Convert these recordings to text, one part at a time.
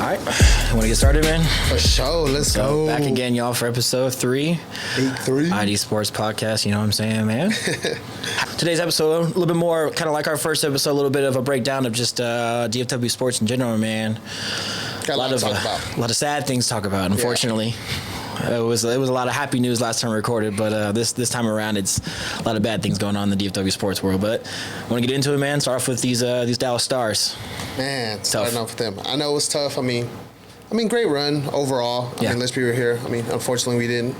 right. Want to get started, man? For sure. Let's go. Back again, y'all, for episode 3. Week 3. I.D Sports Podcast. You know what I'm saying, man? Today's episode, a little bit more, kind of like our first episode, a little bit of a breakdown of just DFW sports in general, man. Got a lot to talk about. A lot of sad things to talk about, unfortunately. Yeah. It was a lot of happy news last time we recorded, but this time around, it's a lot of bad things going on in the DFW sports world. But I want to get into it, man. Start off with these Dallas Stars. Man, starting off with them. I know it was tough. I mean, great run overall. I mean, let's be real here. I mean, unfortunately, we didn't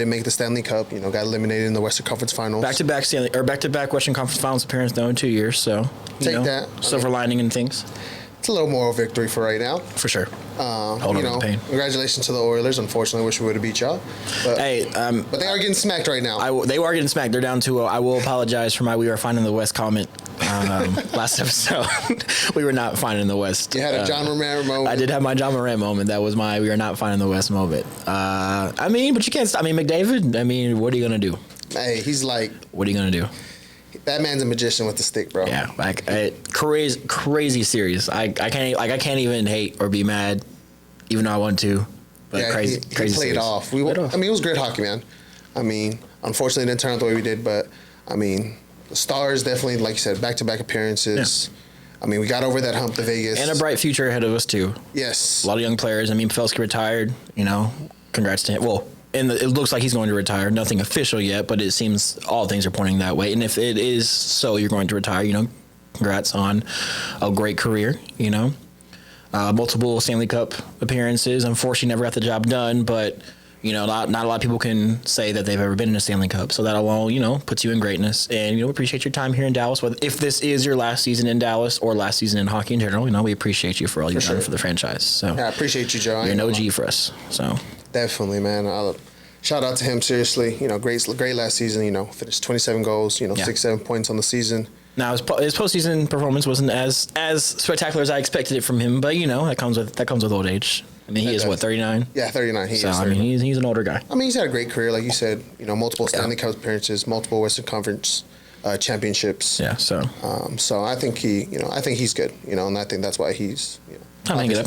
make the Stanley Cup. Got eliminated in the Western Conference Finals. Back-to-back Western Conference Finals appearance though in 2 years. So take that. Silver lining and things. It's a little moral victory for right now. For sure. Hold on to the pain. Congratulations to the Oilers. Unfortunately, wish we would have beat y'all. But, but they are getting smacked right now. They are getting smacked. They're down 2-0. I will apologize for my "we are fine in the West" comment last episode. We were not fine in the West. You had a John Moran moment. I did have my John Moran moment. That was my "we are not fine in the West" moment. But you can't stop. McDavid. What are you gonna do? Hey, he's like. What are you gonna do? That man's a magician with the stick, bro. Yeah, crazy series. I can't even hate or be mad, even though I want to. But yeah, crazy he played series. off. It was great hockey, man. Unfortunately, it didn't turn out the way we did. But the Stars definitely, like you said, back-to-back appearances. Yeah. We got over that hump to Vegas, and a bright future ahead of us too. Yes, a lot of young players. Pavelski retired. Congrats to him. Well. And it looks like he's going to retire. Nothing official yet, but it seems all things are pointing that way. And if it is so, you're going to retire. Congrats on a great career. Multiple Stanley Cup appearances. Unfortunately, never got the job done. But not a lot of people can say that they've ever been in a Stanley Cup. So that alone, puts you in greatness. And appreciate your time here in Dallas. Whether if this is your last season in Dallas or last season in hockey in general, we appreciate you for all you've done for the franchise. So yeah, I appreciate you, Joe. You're an OG for us. So. Definitely, man. Shout out to him, seriously. Great last season. Finished 27 goals, 6-7 points on the season. Now, his postseason performance wasn't as spectacular as I expected it from him, but, that comes with old age. He is, 39? Yeah, 39. He is 39. He's an older guy. He's had a great career, like you said. Multiple Stanley Cup appearances, multiple Western Conference championships. Yeah, so. So I think he's good, and I think that's why he's, I'll hang it up.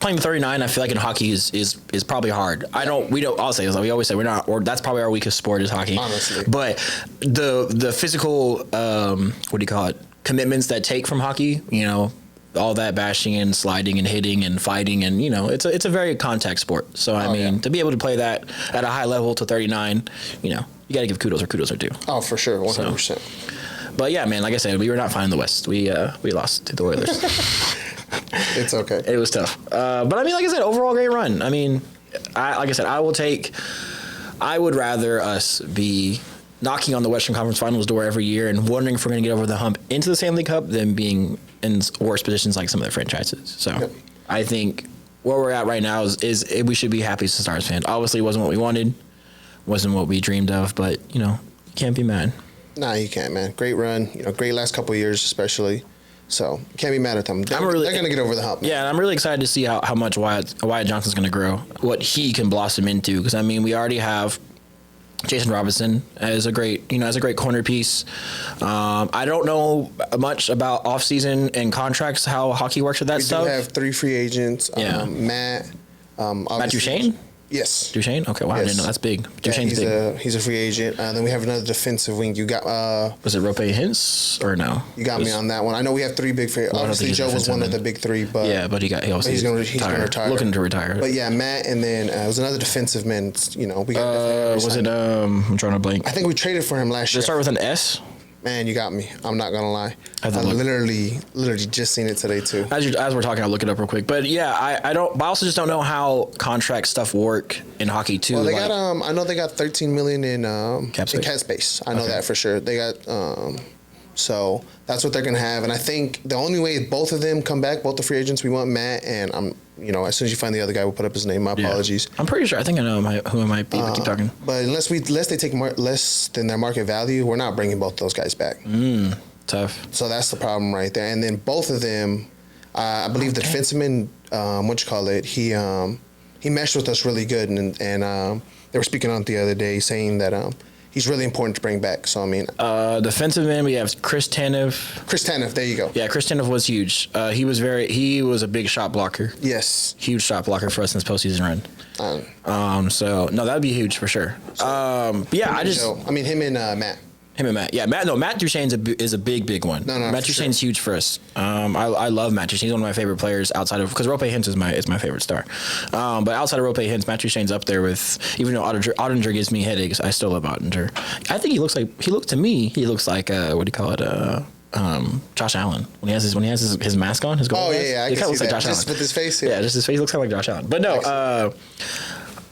Playing the 39, I feel like in hockey is probably hard. I'll say this, like we always say, that's probably our weakest sport is hockey. Honestly. But the physical, commitments that take from hockey, all that bashing and sliding and hitting and fighting and, it's a very contact sport. So, to be able to play that at a high level to 39, you got to give kudos where kudos are due. Oh, for sure, 100%. So, but yeah, man, like I said, we were not fine in the West. We lost to the Oilers. It's okay. It was tough. But like I said, overall great run. I would rather us be knocking on the Western Conference Finals door every year and wondering if we're going to get over the hump into the Stanley Cup than being in worse positions like some of the franchises. So I think where we're at right now is we should be happy as a Stars fan. Obviously, it wasn't what we wanted, wasn't what we dreamed of, but, you can't be mad. Nah, you can't, man. Great run. Great last couple of years, especially. So, can't be mad at them. They're going to get over the hump. Yeah, and I'm really excited to see how much Wyatt Johnson's going to grow, what he can blossom into. Because, we already have Jason Robinson as a great corner piece. I don't know much about offseason and contracts, how hockey works with that stuff. We do have 3 free agents. Yeah. Matt. Matt Duchene? Yes. Duchene? Okay, wow, yes. I didn't know. That's big. Duchene's big. He's a free agent. Then we have another defensive wing. You got... was it Rope Hintz or no? You got me on that one. I know we have 3 big free... Obviously, Joe was one of the big 3, but... Yeah, but he's going to retire. Looking to retire. But yeah, Matt, and then it was another defensive man. We got... was it... I'm trying to blank. I think we traded for him last year. Does it start with an S? Man, you got me. I'm not gonna lie. I literally just seen it today too. As we're talking, I'll look it up real quick. But yeah, I don't. But I also just don't know how contract stuff work in hockey too. Well, they got I know they got $13 million in cap space. I know that for sure. They got so that's what they're gonna have. And I think the only way both of them come back, both the free agents, we want Matt and as soon as you find the other guy, we'll put up his name. My apologies. I'm pretty sure. I think I know who it might be. But keep talking. But unless they take less than their market value, we're not bringing both those guys back. Tough. So that's the problem right there. And then both of them, I believe the defenseman, he meshed with us really good. And they were speaking on it the other day saying that he's really important to bring back. So, I mean. Defensive end, we have Chris Tanev. Chris Tanev, there you go. Yeah, Chris Tanev was huge. He was a big shot blocker. Yes. Huge shot blocker for us in this postseason run. So, no, that would be huge for sure. Him and Matt. Him and Matt. Yeah, Matt Duchene is a big one. No, Matt Duchene's huge for us. I love Matt Duchene. He's one of my favorite players outside of, because Rope Hintz is my favorite star. But outside of Rope Hintz, Matt Duchene's up there with, even though Ottinger gives me headaches, I still love Ottinger. I think he looks like what do you call it? Josh Allen when he has his mask on, his gold mask. Yeah, he kind of looks like Josh Allen. Just with his face. Yeah, just his face looks kind of like Josh Allen. But no,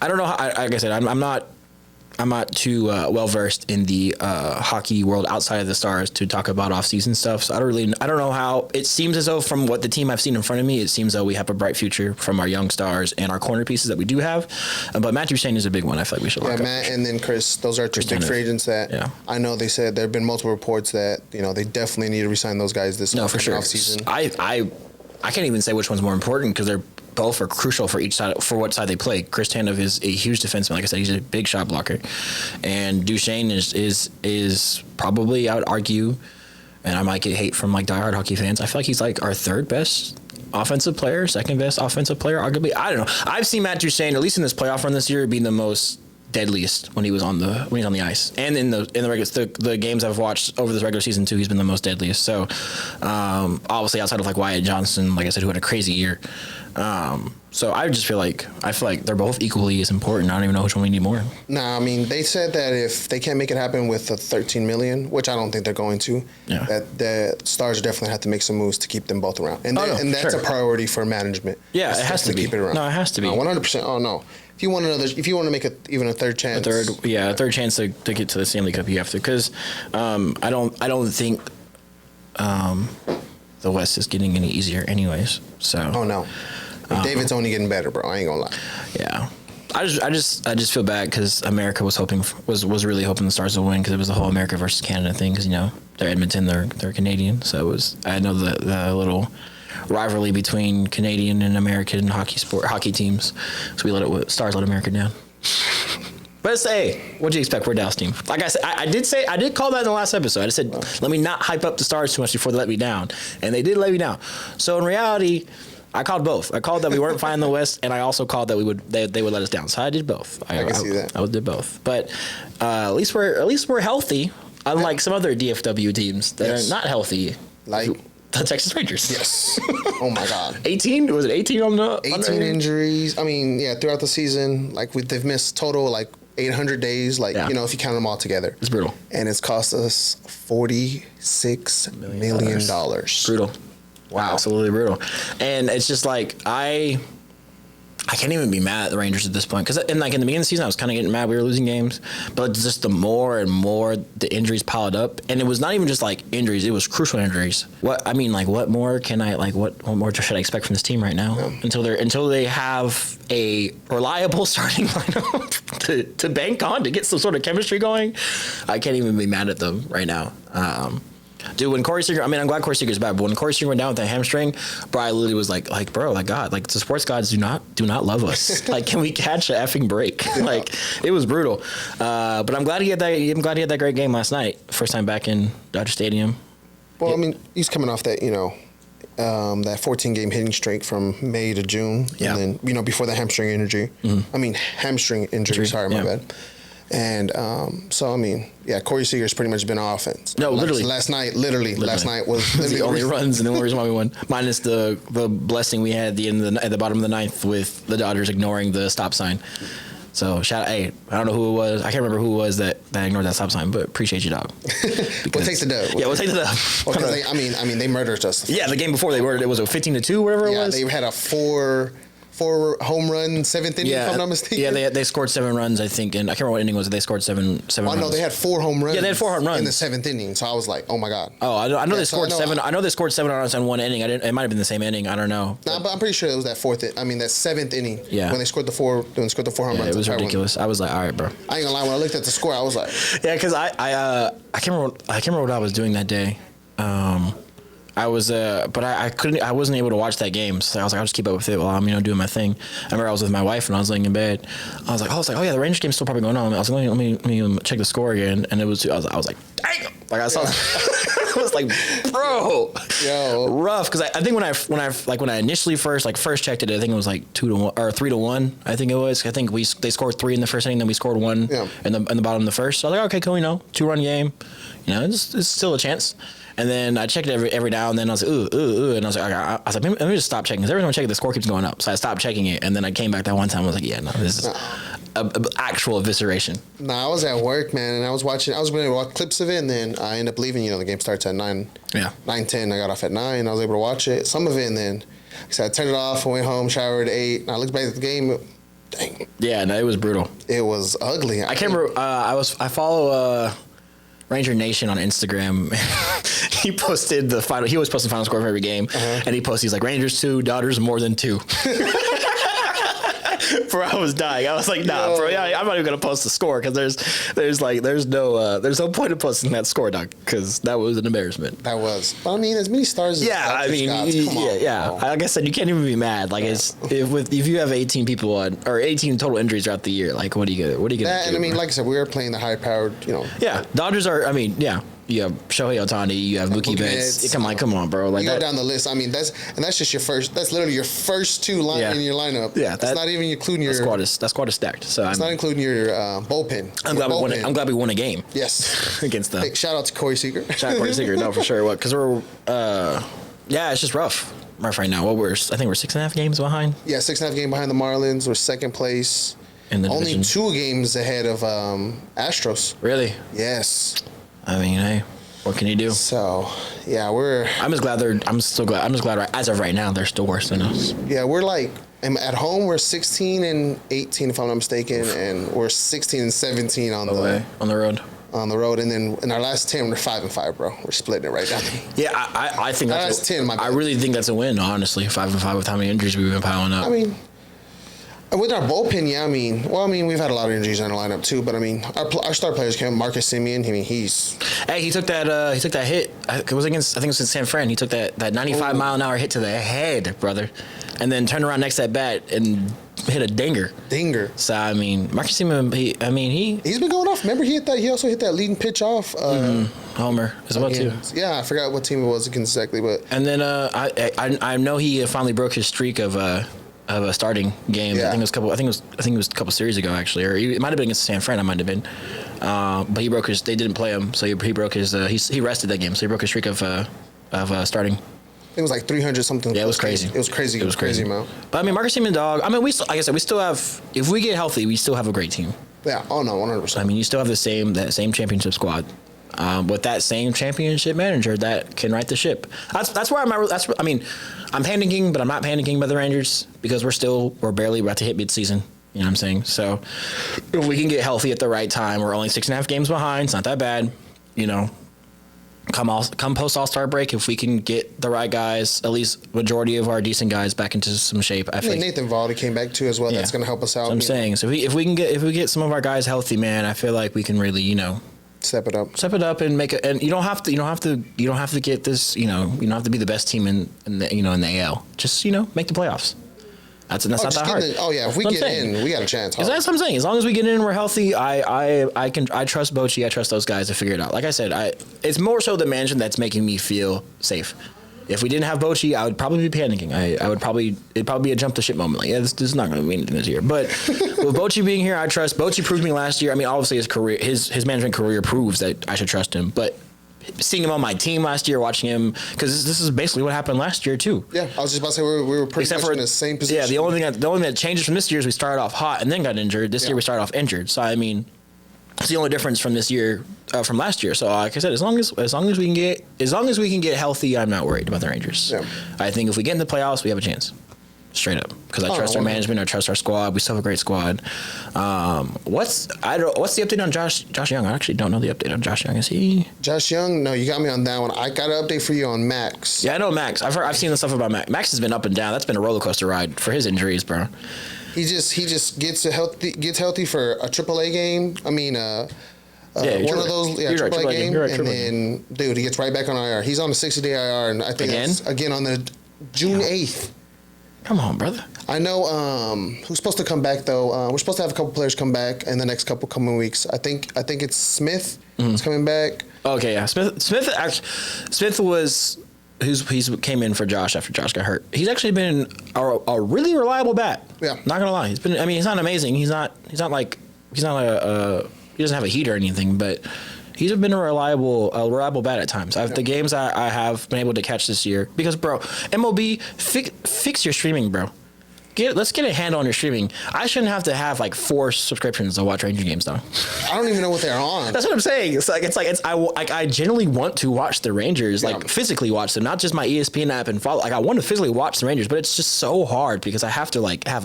I don't know how. Like I said, I'm not too well versed in the hockey world outside of the Stars to talk about off-season stuff. So I don't know how. It seems as though from what the team I've seen in front of me, it seems though we have a bright future from our young stars and our corner pieces that we do have. But Matthew Shane is a big one. I feel like we should lock up. Matt and then Chris. Those are two big free agents that I know. They said there have been multiple reports that they definitely need to re-sign those guys this off-season. I can't even say which one's more important because they're both are crucial for each side, for what side they play. Chris Tanev is a huge defenseman. Like I said, he's a big shot blocker. And Duchene is probably, I would argue, and I might get hate from like diehard hockey fans, I feel like he's like our third best offensive player, second best offensive player, arguably. I don't know. I've seen Matt Duchene, at least in this playoff run this year, being the most deadliest when he's on the ice, and in the games I've watched over this regular season too, he's been the most deadliest. So obviously outside of like Wyatt Johnson, like I said, who had a crazy year. So I feel like they're both equally as important. I don't even know which one we need more. Nah, I mean they said that if they can't make it happen with the $13 million, which I don't think they're going to, that the Stars definitely have to make some moves to keep them both around, and that's a priority for management. Yeah, it has to be. Keep it around. No, it has to be. 100%. Oh no. If you want to make even a third chance, a third chance to get to the Stanley Cup, you have to, because I don't think the West is getting any easier, anyways. So. Oh no, David's only getting better, bro. I ain't gonna lie. Yeah, I just feel bad because America was really hoping the Stars would win, because it was the whole America versus Canada thing, because they're Edmonton, they're Canadian, so I know the little rivalry between Canadian and American hockey teams. So Stars let America down. But what'd you expect? We're a Dallas team. Like I said, I did call that in the last episode. I said, let me not hype up the Stars too much before they let me down. And they did let me down. So in reality, I called both. I called that we weren't fine in the West, and I also called that they would let us down. So I did both. I can see that. I did both. But at least we're healthy, unlike some other DFW teams that are not healthy. Like the Texas Rangers. Yes. Oh my God. 18? Was it 18 on the 18 injuries. I mean, throughout the season, like they've missed total like 800 days, if you count them all together. It's brutal. And it's cost us $46 million. Brutal. Wow. Absolutely brutal. And it's just like I can't even be mad at the Rangers at this point, because in the beginning of the season I was kind of getting mad we were losing games, but just the more and more the injuries piled up, and it was not even just like injuries, it was crucial injuries. What more should I expect from this team right now? Until they have a reliable starting lineup to bank on, to get some sort of chemistry going. I can't even be mad at them right now. Dude, when Corey Seager, I'm glad Corey Seager's back, but when Corey Seager went down with that hamstring, bro, I literally was like, bro, like God, like the sports gods do not love us. Like, can we catch an effing break? Like, it was brutal. But I'm glad he had that great game last night. First time back in Dodger Stadium. Well, I mean, he's coming off that, that 14-game hitting streak from May to June. Yeah. And then, before the hamstring injury. Mm-hmm. Hamstring injury. Sorry, my bad. And Corey Seager's pretty much been on offense. No, literally. Last night was the only runs and the only reason why we won. Minus the blessing we had at the bottom of the ninth with the Dodgers ignoring the stop sign. So I don't know who it was. I can't remember who it was that ignored that stop sign, but appreciate you, dog. We'll take the dub. We'll take the dub. Well, they murdered us. Yeah, the game before they murdered it was a 15-2, whatever it was. Yeah, they had a four home run, seventh inning, if I'm not mistaken. Yeah, they scored 7 runs, I think, and I can't remember what inning it was. They scored seven runs. No, they had 4 home runs. Yeah, they had 4 home runs in the 7th inning. So I was like, oh my God. Oh, I know they scored 7. I know they scored 7 runs in one inning. It might have been the same inning. I don't know. Nah, but I'm pretty sure it was that 7th inning. Yeah. When they scored the 4 home runs. It was ridiculous. I was like, all right, bro. I ain't gonna lie. When I looked at the score, I was like, yeah, because I can't remember what I was doing that day. I was, but I couldn't. I wasn't able to watch that game, so I was like, I'll just keep up with it while I'm doing my thing. I remember I was with my wife and I was laying in bed. I was like, oh yeah, the Rangers game's still probably going on. I was like, let me check the score again, and it was. I was like, dang, like I saw. I was like, bro, rough. Because I think when I initially first checked it, I think it was like 2-1 or 3-1. I think it was. I think they scored 3 in the first inning, then we scored 1 in the bottom of the first. So I was like, okay, cool, 2-run game. It's still a chance. And then I checked it every now and then. I was like, ooh, and I was like, let me just stop checking. Because every time I check it, the score keeps going up. So I stopped checking it, and then I came back that one time. I was like, yeah, no, this is a actual evisceration. No, I was at work, man, and I was going to watch clips of it, and then I ended up leaving. The game starts at 9. Yeah. 9:10. I got off at 9. I was able to watch it, some of it, and then I turned it off. I went home, showered at 8. And I looked back at the game. Dang. Yeah, no, it was brutal. It was ugly. I can't remember. I follow Ranger Nation on Instagram. He posted the final. He always posts the final score of every game, and he posted, he's like, Rangers 2, Dodgers more than 2. Bro, I was dying. I was like, nah, bro. Yeah, I'm not even gonna post the score because there's no point in posting that score, dog. Because that was an embarrassment. That was. But I mean, as many stars. Yeah, I mean, yeah. Like I said, you can't even be mad. Like if you have 18 people or 18 total injuries throughout the year, like what are you gonna do? And I mean, like I said, we were playing the high powered. Yeah, Dodgers are. I mean, yeah. You have Shohei Ohtani, you have Mookie Betts. Come on, bro. Like you go down the list. I mean, that's just your first. That's literally your first 2 in your lineup. Yeah, that's not even including your squad is stacked. So it's not including your bullpen. I'm glad we won a game. Yes, against them. Shout out to Corey Seager. Shout out to Corey Seager. No, for sure. Because we're it's just rough right now. I think we're 6.5 games behind. Yeah, 6.5 games behind the Marlins. We're second place. In the only division. 2 games ahead of Astros. Really? Yes. I mean, hey, what can you do? So, yeah, I'm still glad as of right now they're still worse than us. Yeah, we're like at home we're 16-18 if I'm not mistaken, and we're 16-17 on the road. On the road, and then in our last 10 we're 5-5, bro. We're splitting it right down. Yeah, I think that's 10. I really think that's a win, honestly. 5-5 with how many injuries we've been piling up. I mean. With our bullpen, yeah, we've had a lot of injuries in our lineup too, but I mean, our star players came. Marcus Semien, he took that hit. It was against, I think it was in San Fran. He took that 95 mile an hour hit to the head, brother, and then turned around next at bat and hit a dinger. So I mean, Marcus Semien, he's been going off. Remember, he also hit that leading pitch off. Homer as well too. Yeah, I forgot what team it was against exactly, but. And then I know he finally broke his streak of a starting game. Yeah. I think it was a couple series ago actually, or it might have been against San Fran. It might have been, but he broke his. They didn't play him, so he broke his. He rested that game, so he broke his streak of starting. It was like 300 something. Yeah, it was crazy. It was crazy amount. But I mean, Marcus Semien, dog. I mean, like I said, we still have. If we get healthy, we still have a great team. Yeah. Oh no, 100%. I mean, you still have that same championship squad. With that same championship manager that can right the ship. That's where I'm at. I'm panicking, but I'm not panicking by the Rangers because we're barely about to hit midseason. You know what I'm saying? So if we can get healthy at the right time, we're only 6.5 games behind. It's not that bad. Come post All-Star break, if we can get the right guys, at least majority of our decent guys back into some shape. I think Nathan Valdi came back too as well. Yeah. That's going to help us out. So I'm saying, so if we get some of our guys healthy, man, I feel like we can really, step it up and make it. And you don't have to get this. You don't have to be the best team in the AL. Just make the playoffs. That's not that hard. If we get in, we got a chance. That's what I'm saying. As long as we get in, we're healthy. I trust Bochy. I trust those guys to figure it out. Like I said, it's more so the management that's making me feel safe. If we didn't have Bochy, I would probably be panicking. It'd probably be a jump the ship moment. Like, this is not going to mean anything this year. But with Bochy being here, I trust. Bochy proved me last year. I mean, obviously his management career proves that I should trust him. But seeing him on my team last year, watching him, because this is basically what happened last year too. Yeah, I was just about to say we were pretty much in the same position. Yeah, the only thing that changes from this year is we started off hot and then got injured. This year we started off injured. So I mean, it's the only difference from this year, from last year. So like I said, as long as we can get healthy, I'm not worried about the Rangers. Yeah. I think if we get in the playoffs, we have a chance. Straight up, because I trust our management, I trust our squad. We still have a great squad. What's the update on Josh Young? I actually don't know the update on Josh Young. Is he? Josh Young? No, you got me on that one. I got an update for you on Max. Yeah, I know Max. I've seen the stuff about Max. Max has been up and down. That's been a roller coaster ride for his injuries, bro. He just gets healthy for a AAA game. I mean, one of those AAA game, and then dude, he gets right back on IR. He's on a 60-day IR, and I think again on the June 8th. Come on, brother. I know who's supposed to come back though. We're supposed to have a couple players come back in the next couple coming weeks. I think it's Smith is coming back. Okay, yeah. Smith was he's came in for Josh after Josh got hurt. He's actually been a really reliable bat. Yeah, not gonna lie. He's not amazing. He doesn't have a heat or anything, but he's been a reliable bat at times. The games I have been able to catch this year, because, bro, MLB, fix your streaming, bro. Let's get a handle on your streaming. I shouldn't have to have like 4 subscriptions to watch Ranger games, though. I don't even know what they're on. That's what I'm saying. I genuinely want to watch the Rangers, like physically watch them, not just my ESPN app and follow. Like, I want to physically watch the Rangers, but it's just so hard because I have to have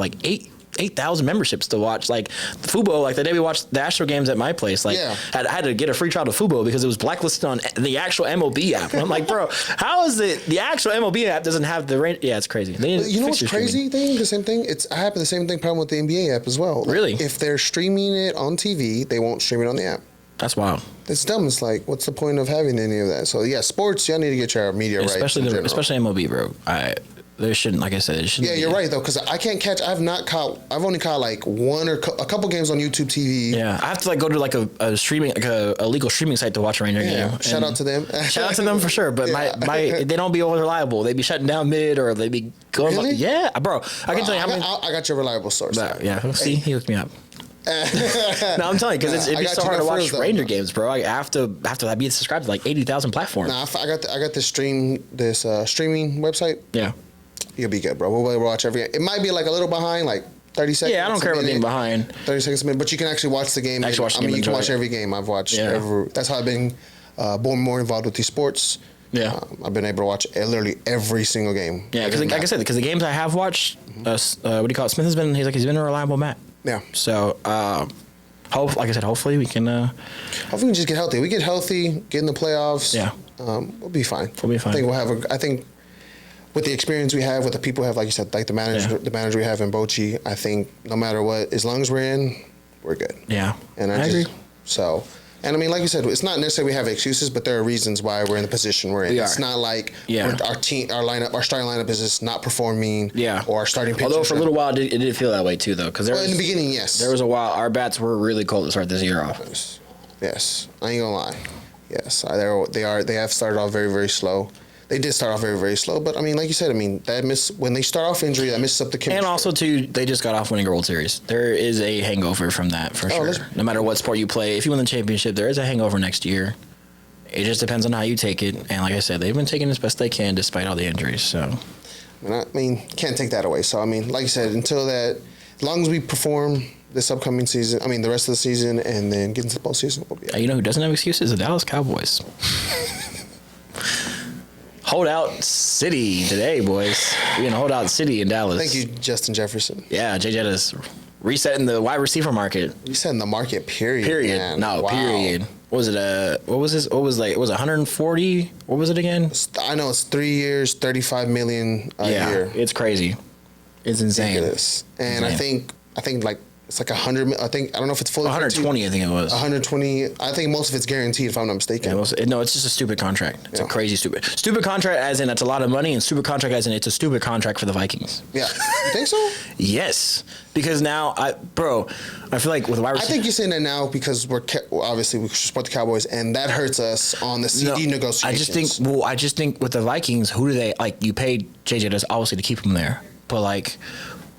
8,000 memberships to watch. Like the Fubo, like the day we watched the Astro games at my place, I had to get a free trial to Fubo because it was blacklisted on the actual MLB app. And I'm like, bro, how is the actual MLB app doesn't have the range? Yeah, it's crazy. You know what's crazy thing? The same thing. I have the same thing problem with the NBA app as well. Like, really? If they're streaming it on TV, they won't stream it on the app. That's wild. It's dumb. It's like, what's the point of having any of that? So yeah, sports, y'all need to get your media right. Especially MLB, bro. There shouldn't, like I said, it shouldn't. Yeah, you're right though, because I can't catch. I've only caught like one or a couple games on YouTube TV. Yeah, I have to go to like a streaming, like a legal streaming site to watch a Ranger game. Shout out to them. Shout out to them for sure. But they don't be all reliable. They be shutting down mid, or they be going. Really? Bro. I can tell you how many. I got your reliable source. See, he hooked me up. No, I'm telling you, because it'd be so hard to watch Ranger games, bro. I have to be subscribed to like 80,000 platforms. I got this streaming website. Yeah. You'll be good, bro. We'll watch every game. It might be like a little behind, like 30 seconds. Yeah, I don't care about being behind. 30 seconds a minute, but you can actually watch the game. You can watch every game. I've watched every. That's how I've been more involved with these sports. Yeah. I've been able to watch literally every single game. Yeah, because like I said, because the games I have watched, what do you call it? Smith has been a reliable bat. Yeah. So, like I said, hopefully we can. Hopefully we can just get healthy. We get healthy, get in the playoffs. Yeah. We'll be fine. I think with the experience we have, with the people we have, like you said, like the manager we have in Bochy, I think no matter what, as long as we're in, we're good. Yeah. And I agree. So, and I mean, like you said, it's not necessarily we have excuses, but there are reasons why we're in the position we're in. It's not like our starting lineup is just not performing. Yeah. Or our starting pitchers. Although for a little while it did feel that way too, though, because in the beginning, yes, there was a while our bats were really cold to start this year off. Yes. I ain't gonna lie. Yes, they have started off very, very slow. They did start off very, very slow, but I mean, like you said, when they start off injury, that messes up the chemistry. And also, too, they just got off winning a World Series. There is a hangover from that, for sure. No matter what sport you play, if you win the championship, there is a hangover next year. It just depends on how you take it. And like I said, they've been taking as best they can despite all the injuries. So, I mean, can't take that away. So, I mean, like you said, as long as we perform this upcoming season, the rest of the season, and then get into the postseason, we'll be out. You know who doesn't have excuses? The Dallas Cowboys. Holdout City today, boys. We're in Holdout City in Dallas. Thank you, Justin Jefferson. Yeah, J. Jett is resetting the wide receiver market. Resetting the market, period. Man. No, wow. Period. What was it? What was this? What was it 140? What was it again? I know it's 3 years, $35 million a year. It's crazy. It's insane. And insane. I think like it's like 100. I don't know if it's fully 120. I think it was 120. I think most of it's guaranteed, if I'm not mistaken. Yeah, no, it's just a stupid contract. It's a crazy stupid contract, as in that's a lot of money, and stupid contract as in it's a stupid contract for the Vikings. Yeah, you think so? Yes, because now I feel like with wide receiver, I think you're saying that now because obviously we support the Cowboys, and that hurts us on the CD negotiations. I just think with the Vikings, who do they like? You paid JJ obviously to keep him there, but like,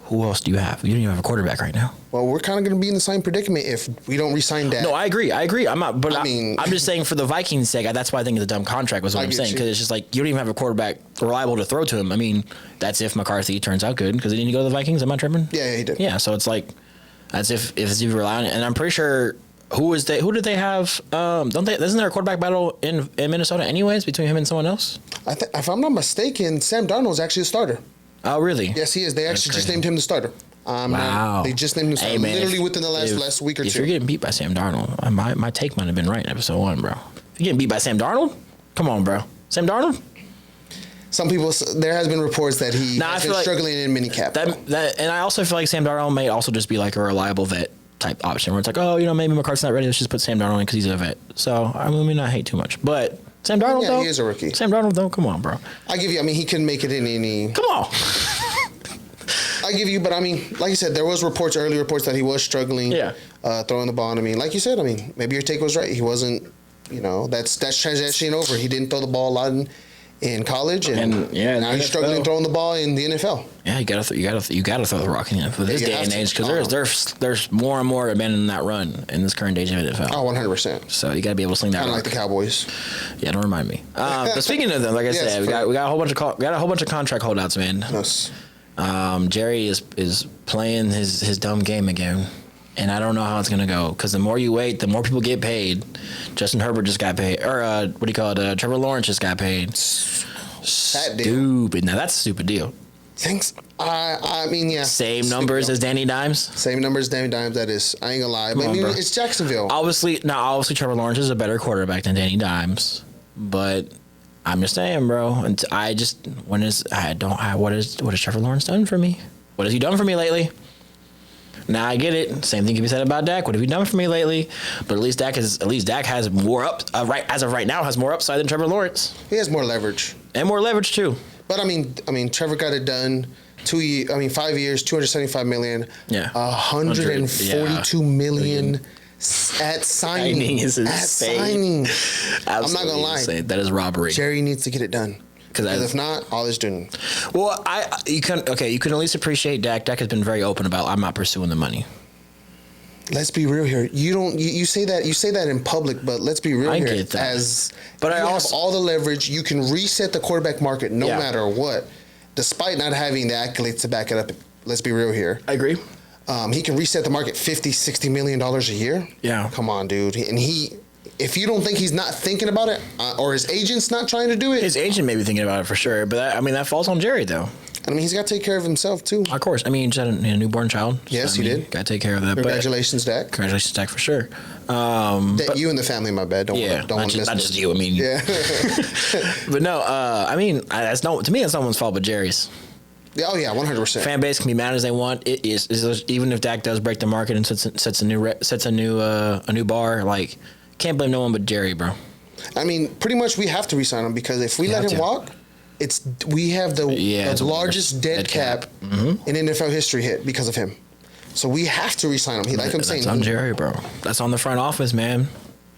who else do you have? You don't even have a quarterback right now. Well, we're kind of going to be in the same predicament if we don't re-sign Dak. No, I agree. I'm not. But I'm just saying for the Vikings' sake, that's why I think it's a dumb contract. Was what I'm saying, because it's just like you don't even have a quarterback reliable to throw to him. I mean, that's if McCarthy turns out good, because he didn't go to the Vikings. Am I tripping? Yeah, he did. Yeah, so it's like that's if you rely on it, and I'm pretty sure. Who did they have? Isn't there a quarterback battle in Minnesota anyways between him and someone else? If I'm not mistaken, Sam Darnold is actually a starter. Oh, really? Yes, he is. They actually just named him the starter. Wow. They just named him the starter literally within the last week or two. If you're getting beat by Sam Darnold, my take might have been right in episode 1, bro. If you're getting beat by Sam Darnold, come on, bro. Sam Darnold? Some people, there has been reports that he has been struggling in minicap. And I also feel like Sam Darnold may also just be like a reliable vet. type option where it's like, oh, maybe McCarthy's not ready. Let's just put Sam Darnold in because he's a vet. So I mean, not hate too much, but Sam Darnold though, he is a rookie. Sam Darnold though, come on, bro. I give you. I mean, he can make it in any. Come on. I give you, but I mean, like you said, there was early reports that he was struggling. Yeah. Throwing the ball. And I mean, like you said, I mean, maybe your take was right. He wasn't. That's transitioning over. He didn't throw the ball a lot in college, and now he's struggling throwing the ball in the NFL. Yeah, you gotta throw the rock in for this day and age because there's more and more abandoning that run in this current age of NFL. Oh, 100%. So you gotta be able to sling that. Kind of like the Cowboys. Yeah, don't remind me. But speaking of them, like I said, we got a whole bunch of contract holdouts, man. Yes. Jerry is playing his dumb game again. And I don't know how it's going to go because the more you wait, the more people get paid. Justin Herbert just got paid. Or what do you call it? Trevor Lawrence just got paid. Stupid. Now, that's a stupid deal. Thanks. I mean, yeah. Same numbers as Danny Dimes? Same numbers as Danny Dimes, that is. I ain't going to lie. But I mean, it's Jacksonville. Obviously, Trevor Lawrence is a better quarterback than Danny Dimes. But I'm just saying, bro. And what has Trevor Lawrence done for me? What has he done for me lately? Now I get it. Same thing can be said about Dak. What have you done for me lately? But at least Dak has more as of right now has more upside than Trevor Lawrence. He has more leverage. And more leverage too. But I mean, Trevor got it done. 5 years, $275 million. Yeah. $142 million at signing. Signing. I'm not gonna lie. Insane. That is robbery. Jerry needs to get it done. Because if not, all is doing. Well, you can at least appreciate Dak. Dak has been very open about I'm not pursuing the money. Let's be real here. You say that in public, but let's be real here. I get that. But I also have all the leverage. You can reset the quarterback market no matter what, despite not having the accolades to back it up. Let's be real here. I agree. He can reset the market $50-60 million a year. Yeah. Come on, dude. If you don't think he's not thinking about it, or his agent's not trying to do it. His agent may be thinking about it for sure, but that falls on Jerry, though. I mean, he's got to take care of himself, too. Of course. I mean, he just had a newborn child. Yes, he did. Got to take care of that. Congratulations, Dak. Congratulations, Dak, for sure. You and the family, my bad. Don't want to miss not just you. I mean, yeah. But no, to me, it's no one's fault but Jerry's. Oh yeah, 100%. Fan base can be mad as they want. It is even if Dak does break the market and sets a new bar. Like, can't blame no one but Jerry, bro. I mean, pretty much we have to re-sign him because if we let him walk, we have the largest dead cap in NFL history hit because of him. So we have to re-sign him. That's on Jerry, bro. That's on the front office, man.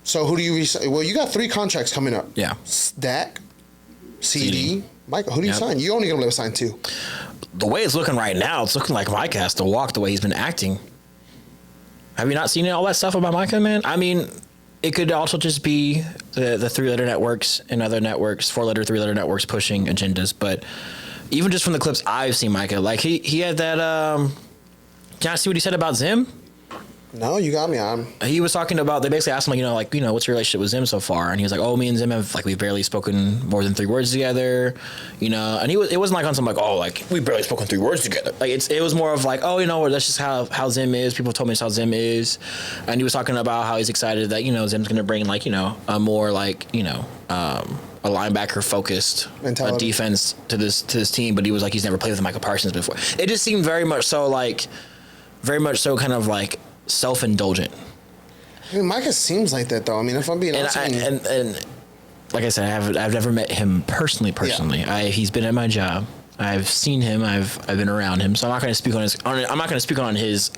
So who do you re-sign? Well, you got 3 contracts coming up. Yeah. Dak, CD, Michael. Who do you sign? You're only gonna be able to sign 2. The way it's looking right now, it's looking like Micah has to walk the way he's been acting. Have you not seen all that stuff about Micah, man? I mean, it could also just be the 3-letter networks and other networks, 4-letter, 3-letter networks pushing agendas. But even just from the clips I've seen Micah, like he had that. Can I see what he said about Zim? No, you got me. He was talking about. They basically asked him, what's your relationship with Zim so far? And he was like, me and Zim have we've barely spoken more than 3 words together, And it wasn't like on some we barely spoken 3 words together. Like it was more of that's just how Zim is. People told me it's how Zim is, and he was talking about how he's excited that Zim's gonna bring a more a linebacker focused defense to this team. But he was like he's never played with Michael Parsons before. It just seemed very much so kind of self-indulgent. I mean, Micah seems like that, though. I mean, if I'm being honest, and like I said, I've never met him personally. Yeah. He's been at my job. I've seen him. I've been around him. So I'm not going to speak on his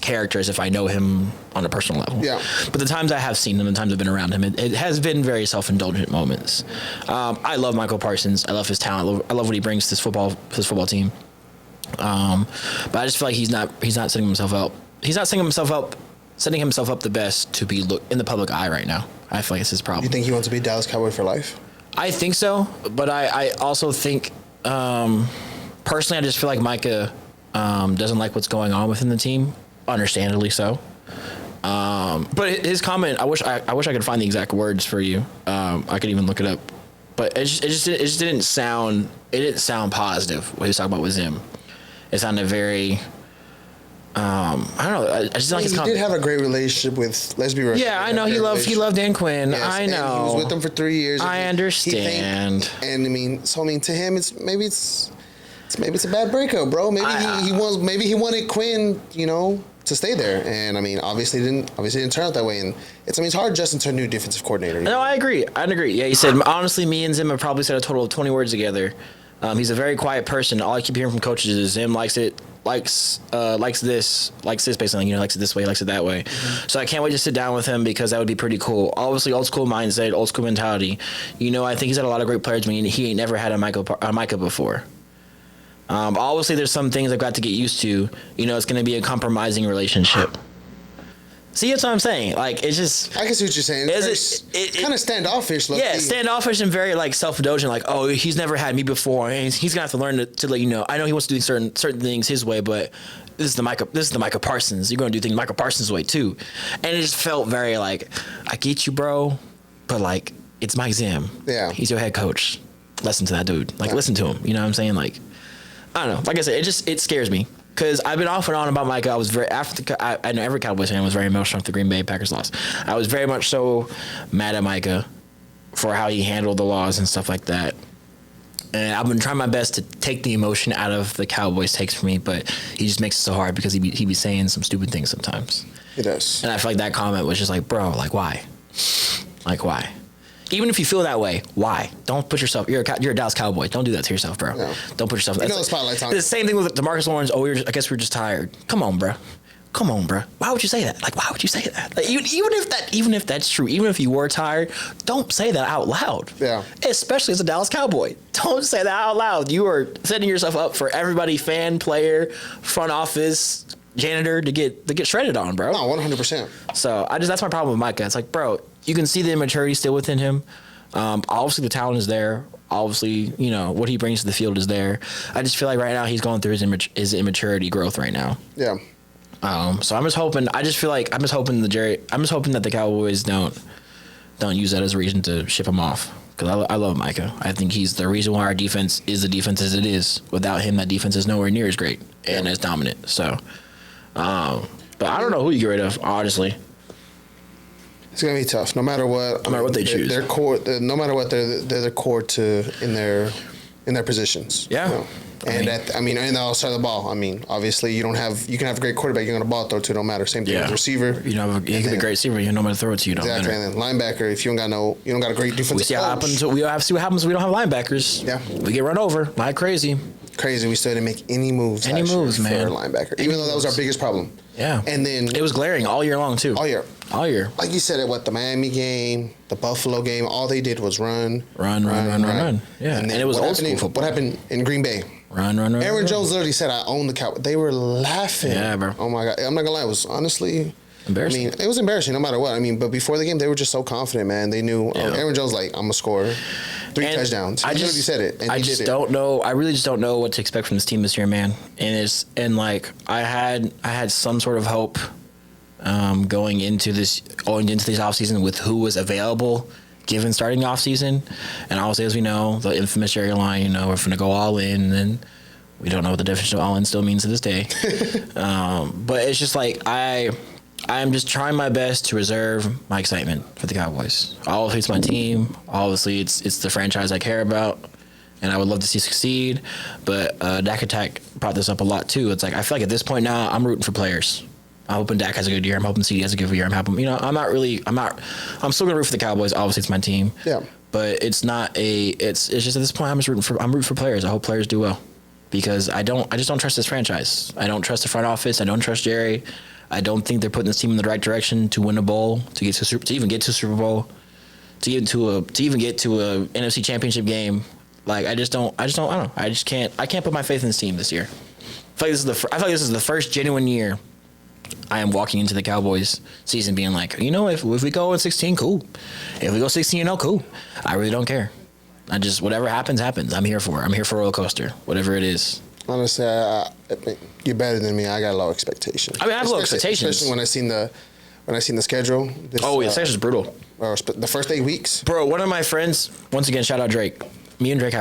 character as if I know him on a personal level. Yeah. But the times I have seen him, the times I've been around him, it has been very self-indulgent moments. I love Michael Parsons. I love his talent. I love what he brings to his football team. But I just feel like he's not setting himself up. He's not setting himself up the best to be in the public eye right now. I feel like it's his problem. You think he wants to be a Dallas Cowboy for life? I think so, but I also think personally I just feel like Micah doesn't like what's going on within the team, understandably so. But his comment, I wish I could find the exact words for you. I could even look it up, but it just didn't sound positive what he was talking about with Zim. It sounded very. I don't know. I just like his comment. He did have a great relationship with. Let's be real. Yeah, I know. He loved Dan Quinn. Yes, I know. And he was with them for 3 years. I understand. To him, maybe it's a bad breakup, bro. Maybe he wanted Quinn, to stay there. And I mean, obviously didn't turn out that way. And it's hard adjusting to a new defensive coordinator. No, I agree. Yeah, he said honestly, me and Zim have probably said a total of 20 words together. He's a very quiet person. All I keep hearing from coaches is Zim likes this, basically, likes it this way, likes it that way. Mm-hmm. So I can't wait to sit down with him because that would be pretty cool. Obviously, old school mindset, old school mentality. I think he's had a lot of great players. He ain't never had a Micah before. Obviously, there's some things I've got to get used to. It's going to be a compromising relationship. See, that's what I'm saying. Like, it's just... I can see what you're saying. It's kind of standoffish. Standoffish and very, self-indulgent. Like, oh, he's never had me before. And he's going to have to learn to let you know. I know he wants to do certain things his way, but this is the Micah Parsons. You're going to do things Micah Parsons' way, too. And it just felt very, I get you, bro, but, it's Mike Zim. Yeah. He's your head coach. Listen to that dude. Listen to him. You know what I'm saying? I don't know. Like I said, it scares me. Because I've been off and on about Micah. I was I know every Cowboys fan was very emotional after the Green Bay Packers loss. I was very much so mad at Micah for how he handled the loss and stuff like that. And I've been trying my best to take the emotion out of the Cowboys takes for me, but he just makes it so hard because he be saying some stupid things sometimes. He does. And I feel like that comment was just bro, why? Why? Even if you feel that way, why? Don't put yourself. You're a Dallas Cowboy. Don't do that to yourself, bro. No. Don't put yourself. The spotlight's on. The same thing with DeMarcus Lawrence. Oh, I guess we're just tired. Come on, bro. Why would you say that? Why would you say that? Even if that's true, even if you were tired, don't say that out loud. Yeah. Especially as a Dallas Cowboy, don't say that out loud. You are setting yourself up for everybody, fan, player, front office, janitor, to get shredded on, bro. No, 100%. So that's my problem with Micah. It's bro. You can see the immaturity still within him. Obviously, the talent is there. Obviously, what he brings to the field is there. I just feel like right now he's going through his immaturity growth right now. Yeah. So I'm just hoping. I'm just hoping that the Cowboys don't use that as a reason to ship him off. Because I love Micah. I think he's the reason why our defense is the defense as it is. Without him, that defense is nowhere near as great and as dominant. So, but I don't know who you get rid of, honestly. It's gonna be tough, no matter what. No matter what they choose, their core. No matter what, they're the core in their positions. Yeah, and and the other side of the ball. Obviously, you can have a great quarterback. You're gonna ball throw to. Don't matter. Same thing with receiver. You can be a great receiver. You know how to throw it to you. Exactly. And then linebacker. If you don't got a great defensive. We see what happens when we don't have linebackers. Yeah, we get run over like crazy. We still didn't make any moves. Man. For a linebacker, even though that was our biggest problem. Yeah, and then it was glaring all year long too. All year. Like you said, the Miami game, the Buffalo game, all they did was run. Yeah, and it was old school football. What happened in Green Bay? Run. Aaron Jones literally said, "I own the Cowboys." They were laughing. Yeah, bro. Oh my God, I'm not gonna lie. It was honestly embarrassing. It was embarrassing no matter what. But before the game, they were just so confident, man. They knew Aaron Jones I'm gonna score 3 touchdowns. He literally said it. And I just don't know. I really just don't know what to expect from this team this year, man. I had some sort of hope going into this offseason with who was available given starting the offseason. And obviously, as we know, the infamous Jerry line, we're going to go all in, and we don't know what the definition of all in still means to this day. But it's just I'm just trying my best to reserve my excitement for the Cowboys. Obviously, it's my team. Obviously, it's the franchise I care about, and I would love to see succeed. But Dak Attack brought this up a lot, too. It's I feel like at this point now, I'm rooting for players. I'm hoping Dak has a good year. I'm hoping CD has a good year. I'm still going to root for the Cowboys. Obviously, it's my team. Yeah. But it's just at this point, I'm rooting for players. I hope players do well. Because I just don't trust this franchise. I don't trust the front office. I don't trust Jerry. I don't think they're putting this team in the right direction to win a bowl, to even get to a Super Bowl, to even get to a NFC Championship game. I can't put my faith in this team this year. I feel like this is the first genuine year I am walking into the Cowboys season being if we go 16, cool. If we go 16-0, cool. I really don't care. Whatever happens. I'm here for it. I'm here for a roller coaster, whatever it is. Honestly, you're better than me. I got low expectations. I have low expectations, especially when I seen the schedule. The schedule's brutal. The first 8 weeks, bro. One of my friends, once again, shout out Drake. Me and Drake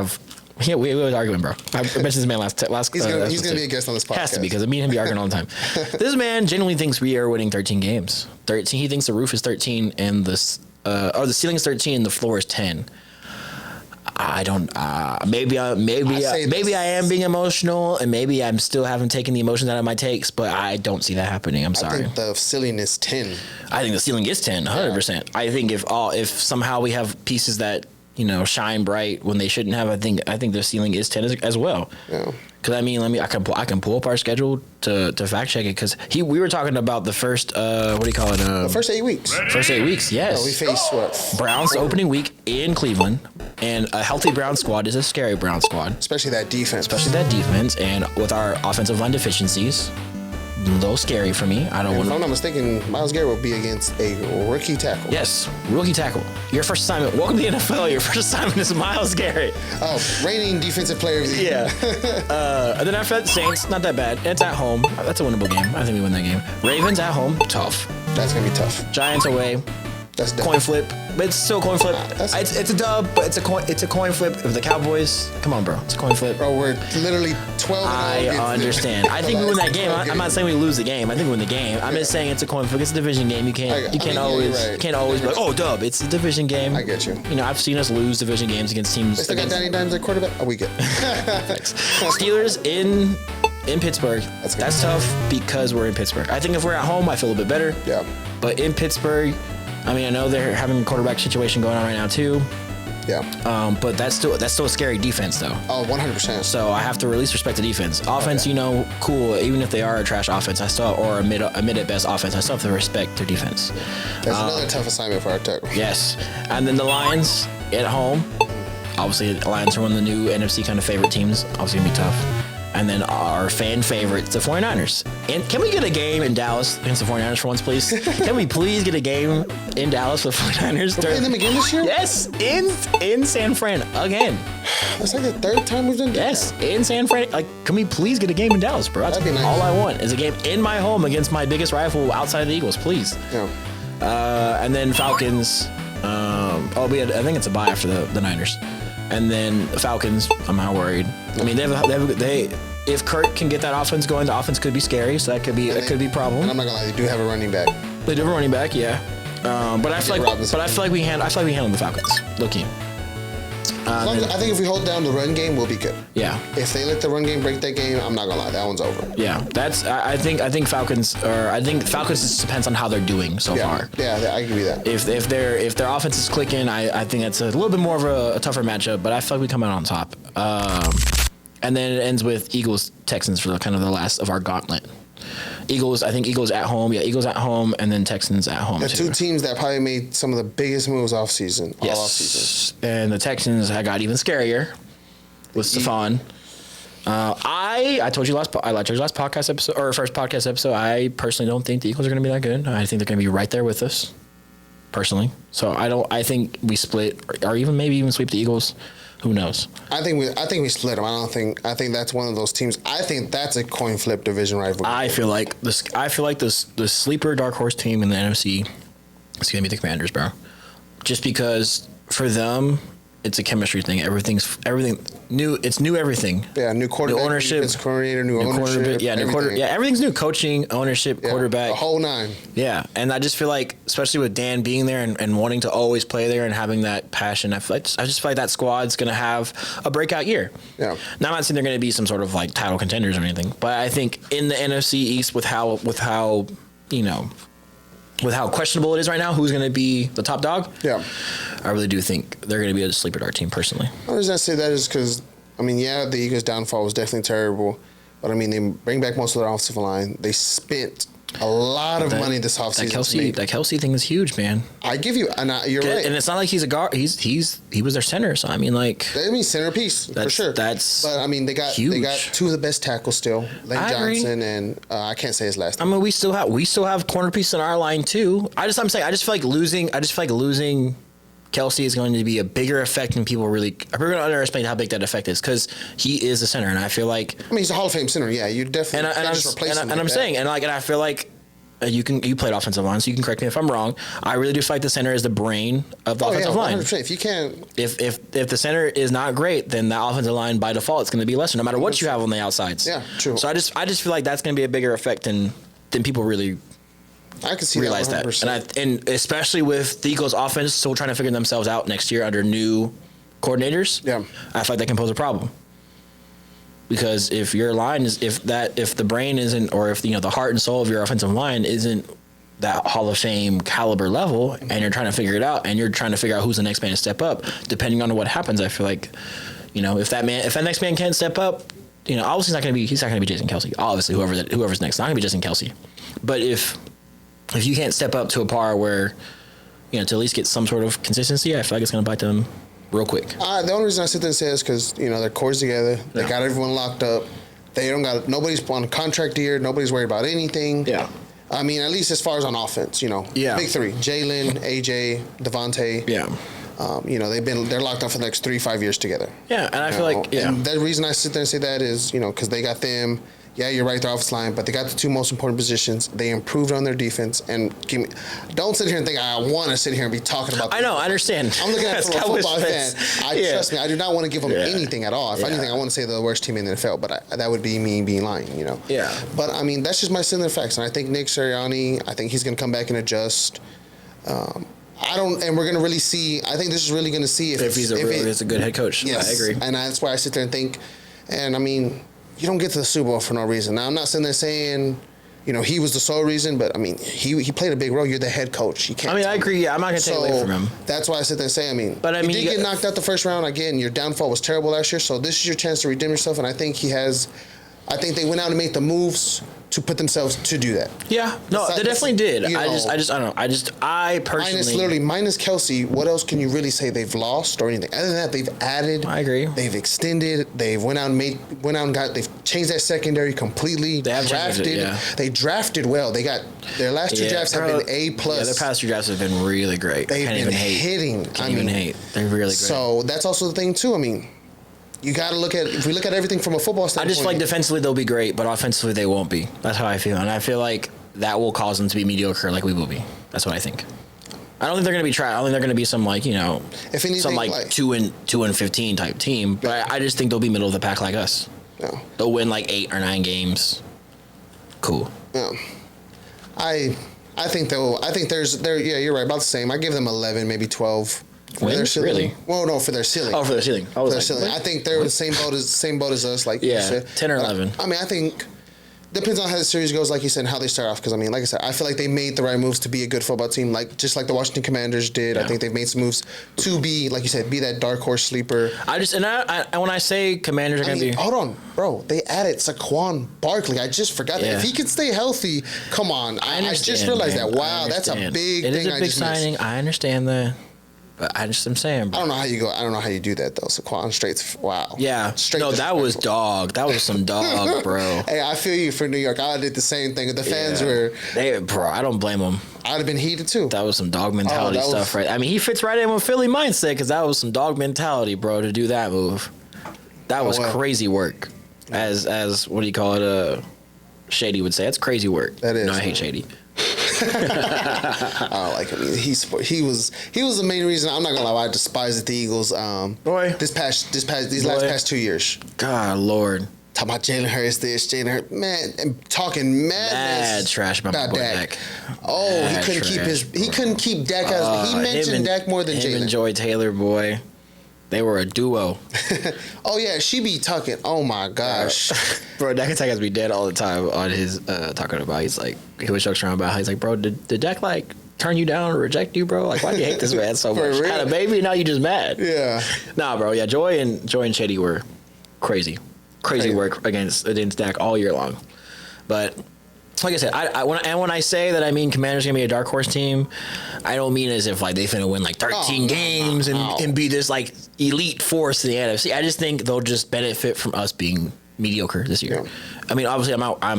we always arguing, bro. I mentioned this man last. He's gonna be a guest on this podcast. Has to be, because me and him be arguing all the time. This man genuinely thinks we are winning 13 games. 13. He thinks the roof is 13 and the ceiling is 13 and the floor is 10. I don't. Maybe I am being emotional, and maybe I'm still haven't taken the emotions out of my takes. But I don't see that happening. I'm sorry. I think the ceiling is 10. I think the ceiling is 10, 100%. I think if somehow we have pieces that shine bright when they shouldn't have, I think the ceiling is 10 as well. Yeah. Because I can pull up our schedule to fact check it. Because we were talking about the first what do you call it? The first 8 weeks. First 8 weeks, yes. We faced what? Browns opening week in Cleveland, and a healthy Browns squad is a scary Browns squad. Especially that defense. And with our offensive line deficiencies. A little scary for me. If I'm not mistaken, Myles Garrett will be against a rookie tackle. Yes, rookie tackle. Your first assignment. Welcome to the NFL. Your first assignment is Myles Garrett. Oh, reigning defensive player of the year. Yeah. And then after that, Saints, not that bad. It's at home. That's a winnable game. I think we win that game. Ravens at home, tough. That's gonna be tough. Giants away. That's dumb. Coin flip, but it's still a coin flip. It's a dub, but it's a coin flip. If the Cowboys, come on, bro, it's a coin flip. Bro, we're literally 12. I understand. I think we win that game. I'm not saying we lose the game. I think we win the game. I'm just saying it's a coin flip. It's a division game. You can't always be like, oh, dub. It's a division game. I get you. I've seen us lose division games against teams. They still got Danny Dimes at quarterback. Oh, we good. Steelers in Pittsburgh. That's tough because we're in Pittsburgh. I think if we're at home, I feel a bit better. Yeah. But in Pittsburgh, I know they're having a quarterback situation going on right now too. Yeah. But that's still a scary defense though. Oh, 100%. So I have to at least respect the defense. Offense, cool. Even if they are a trash offense, or a mid at best offense, I still have to respect their defense. That's another tough assignment for our tackle. Yes. And then the Lions at home. Obviously, the Lions are one of the new NFC kind of favorite teams. Obviously, gonna be tough. And then our fan favorites, the 49ers. And can we get a game in Dallas against the 49ers for once, please? Can we please get a game in Dallas with the 49ers? We're playing them again this year? Yes, in San Fran again. That's like the third time we've done that. Yes, in San Fran. Can we please get a game in Dallas, bro? That's nice. All I want is a game in my home against my biggest rival outside of the Eagles, please. Yeah. And then Falcons. I think it's a bye after the Niners. And then the Falcons, I'm not worried. If Kurt can get that offense going, the offense could be scary, so that could be a problem. And I'm not gonna lie, they do have a running back. They do have a running back, yeah. But I feel like we handle the Falcons. Low key. I think if we hold down the run game, we'll be good. Yeah. If they let the run game break that game, I'm not gonna lie, that one's over. Yeah, I think Falcons just depends on how they're doing so far. Yeah, I agree with that. If their offense is clicking, I think that's a little bit more of a tougher matchup. But I feel like we come out on top. And then it ends with Eagles Texans for the last of our gauntlet. Eagles at home. Yeah, Eagles at home, and then Texans at home. The two teams that probably made some of the biggest moves off season. Yes. All off season. And the Texans got even scarier with Stephon. I told you last podcast episode, or first podcast episode, I personally don't think the Eagles are going to be that good. I think they're going to be right there with us, personally. So I think we split, or maybe even sweep the Eagles. Who knows? I think we split them. I think that's one of those teams. I think that's a coin flip division rivalry. I feel like the sleeper dark horse team in the NFC is going to be the Commanders, bro. Just because for them, it's a chemistry thing. Everything new. It's new everything. Yeah, new quarterback, new ownership, new coordinator, new ownership. Everything's new. Coaching, ownership, quarterback, the whole nine. Yeah, and I just feel like, especially with Dan being there and wanting to always play there and having that passion, I just feel like that squad's gonna have a breakout year. Yeah. Now I'm not saying they're gonna be some sort of title contenders or anything, but I think in the NFC East with how questionable it is right now, who's going to be the top dog? Yeah. I really do think they're going to be a sleeper dart team, personally. The reason I say that is because, the Eagles' downfall was definitely terrible, but they bring back most of their offensive line. They spent a lot of money this offseason. That Kelsey thing is huge, man. I give you, and you're right. And it's not like he's a guard. He was their center. So centerpiece for sure. But they got two of the best tackles still, Lane Johnson and I can't say his last name. We still have corner pieces in our line too. I just feel like losing Kelsey is going to be a bigger effect than people really. We're going to underestimate how big that effect is because he is the center, and I feel like he's a Hall of Fame center. Yeah, you definitely can't just replace him. And I feel like you played offensive line, so you can correct me if I'm wrong. I really do feel like the center is the brain of the offensive line. 100%. If you can't, if the center is not great, then the offensive line by default is going to be lesser, no matter what you have on the outsides. Yeah, true. So I just feel like that's going to be a bigger effect than people really. I can see realize that 100%. And especially with the Eagles' offense still trying to figure themselves out next year under new coordinators, I feel like that can pose a problem. Because if your line is if the brain isn't, or if the heart and soul of your offensive line isn't that Hall of Fame caliber level, and you're trying to figure it out, and you're trying to figure out who's the next man to step up, depending on what happens, I feel like, if that next man can't step up, obviously he's not gonna be Jason Kelce. Obviously, whoever's next, not gonna be Jason Kelce. But if you can't step up to a par where, to at least get some sort of consistency, I feel like it's gonna bite them real quick. The only reason I sit there and say is because their core's together. They got everyone locked up. They don't got nobody's on a contract year. Nobody's worried about anything. Yeah. I mean, at least as far as on offense, big three: Jalen, AJ, Devontae. Yeah. They're locked up for the next 3-5 years together. Yeah, and I feel like And the reason I sit there and say that is because they got them. Yeah, you're right, their offensive line, but they got the two most important positions. They improved on their defense. And don't sit here and think I want to sit here and be talking about I know, I understand. I'm looking at it from a football fan. Trust me, I do not want to give them anything at all. If anything, I want to say they're the worst team in the NFL, but that would be me being lying, Yeah. But, I mean, that's just my similar facts. And I think Nick Sirianni, I think he's going to come back and adjust. And we're going to really see, I think this is really going to see if he's a good head coach. Yes. I agree. And that's why I sit there and think, and I mean, you don't get to the Super Bowl for no reason. Now, I'm not sitting there saying, he was the sole reason, but I mean, he played a big role. You're the head coach. You can't. I mean, I agree. Yeah, I'm not going to take away from him. That's why I sit there and say, you did get knocked out the first round. Again, your downfall was terrible last year, so this is your chance to redeem yourself, and I think they went out and made the moves to put themselves to do that. Yeah, no, they definitely did. I personally minus Kelce. What else can you really say they've lost or anything? Other than that, they've added. I agree. They've extended. They've went out and got. They've changed that secondary completely. They have drafted. They drafted well. They got their last two drafts have been A+. Yeah, their past two drafts have been really great. They've been hitting. Can't even hate. They're really great. So that's also the thing too. I mean, you got to look at, if we look at everything from a football standpoint. I just feel like defensively they'll be great, but offensively they won't be. That's how I feel. And I feel like that will cause them to be mediocre like we will be. That's what I think. I don't think they're going to be trash. I don't think they're going to be some if anything, some 2-15 type team. But I just think they'll be middle of the pack like us. Yeah. They'll win 8 or 9 games. Cool. Yeah. I think you're right, about the same. I give them 11, maybe 12. Wins? Really? Well, no, for their ceiling. Oh, for their ceiling. I think they're the same boat as us, like you said. 10 or 11. I mean, I think depends on how the series goes, like you said, and how they start off. Because I mean, like I said, I feel like they made the right moves to be a good football team, just like the Washington Commanders did. Yeah. I think they've made some moves to be, like you said, be that dark horse sleeper. When I say Commanders are going to be, hold on, bro, they added Saquon Barkley. I just forgot that. If he could stay healthy, come on. I just realized that. Wow, that's a big thing. It is a big signing. Missed. I understand that. But I'm saying, bro. I don't know how you do that though. Saquon straight. Wow. Yeah. That was dog. That was some dog, bro. Hey, I feel you for New York. I did the same thing. The fans were. Bro, I don't blame them. I'd have been heated too. That was some dog mentality stuff, right? I mean, he fits right in with Philly mindset because that was some dog mentality, bro, to do that move. That was crazy work. As what do you call it? Shady would say that's crazy work. That is. No, I hate Shady. I don't like him. He was the main reason. I'm not gonna lie, I despise the Eagles. These last 2 years. God Lord. Talking about Jalen Hurts, Jalen Hurts, man, and talking madness. Mad trash about my boy Dak. Oh, he couldn't keep Dak. He mentioned Dak more than Jalen. Him and Joy Taylor, boy. They were a duo. Oh, yeah. She be talking. Oh, my gosh. Bro, Dak Attack has to be dead all the time on his talking about. He's like, he was joking around about how he's like, bro, did Dak turn you down or reject you, bro? Like, why do you hate this man so much? Had a baby, now you just mad. Yeah. Nah, bro. Yeah, Joy and Shady were crazy. Crazy work against Dak all year long. But like I said, when I say that I mean Commanders gonna be a dark horse team, I don't mean as if they finna win 13 games and be this elite force in the NFC. I just think they'll just benefit from us being mediocre this year. Yeah. I mean, obviously, I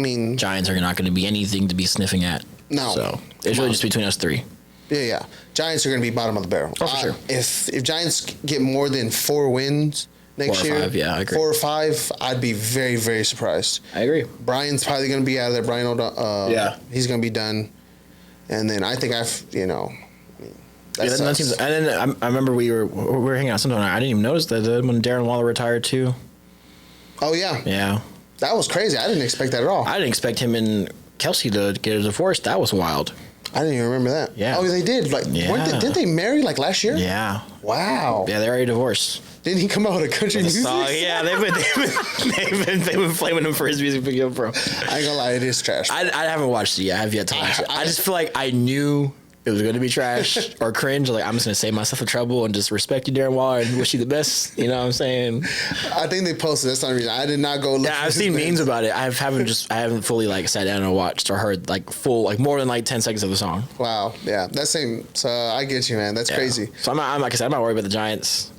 think Giants are not going to be anything to be sniffing at. No, so it's really just between us three. Yeah. Giants are going to be bottom of the barrel. Oh, for sure. If Giants get more than 4 wins next year, 4 or 5, yeah, I agree. 4 or 5, I'd be very, very surprised. I agree. Brian's probably going to be out of there. Brian, he's going to be done. And then I think that seems. And then I remember we were hanging out sometime. I didn't even notice that when Darren Waller retired too. Oh yeah. Yeah. That was crazy. I didn't expect that at all. I didn't expect him and Kelsey to get a divorce. That was wild. I didn't even remember that. Yeah. Oh, they did. Like, didn't they marry like last year? Yeah. Wow. Yeah, they already divorced. Didn't he come out with a country music song? Yeah, they've been flaming him for his music video, bro. I ain't gonna lie, it is trash. I haven't watched it yet. I have yet to watch it. I just feel like I knew it was going to be trash or cringe. Like, I'm just going to save myself the trouble and just respect you, Darren Waller, and wish you the best. You know what I'm saying? I think they posted. That's the only reason. I did not go look. Yeah, I've seen memes about it. I haven't fully like sat down and watched or heard like full, like more than like 10 seconds of the song. Wow. Yeah. That's same. So I get you, man. That's crazy. So I'm like I said, I'm not worried about the Giants.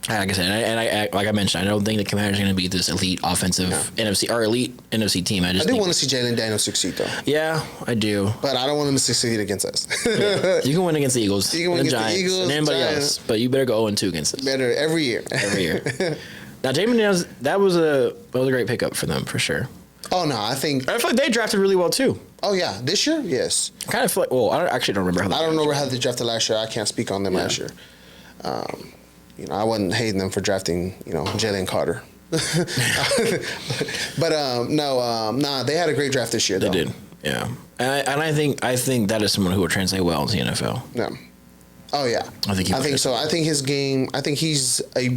Like I said, and like I mentioned, I don't think the Commanders are going to be this elite offensive elite NFC team. I do want to see Jalen Daniels succeed, though. Yeah, I do. But I don't want him to succeed against us. Yeah. You can win against the Eagles. You can win against Giants, the Eagles and anybody else, but you better go 0-2 against us. Better every year. Every year. Now, Jalen Daniels, that was a great pickup for them for sure. Oh no, I feel like they drafted really well too. Oh yeah, this year, yes. I kind of feel like. Well, I don't remember. I don't know how they drafted last year. I can't speak on them last year. I wasn't hating them for drafting, Jalen Carter. But no, they had a great draft this year. Though. They did, yeah. And I think that is someone who will translate well into the NFL. Yeah. Oh yeah. I think so. I think his game. I think he's a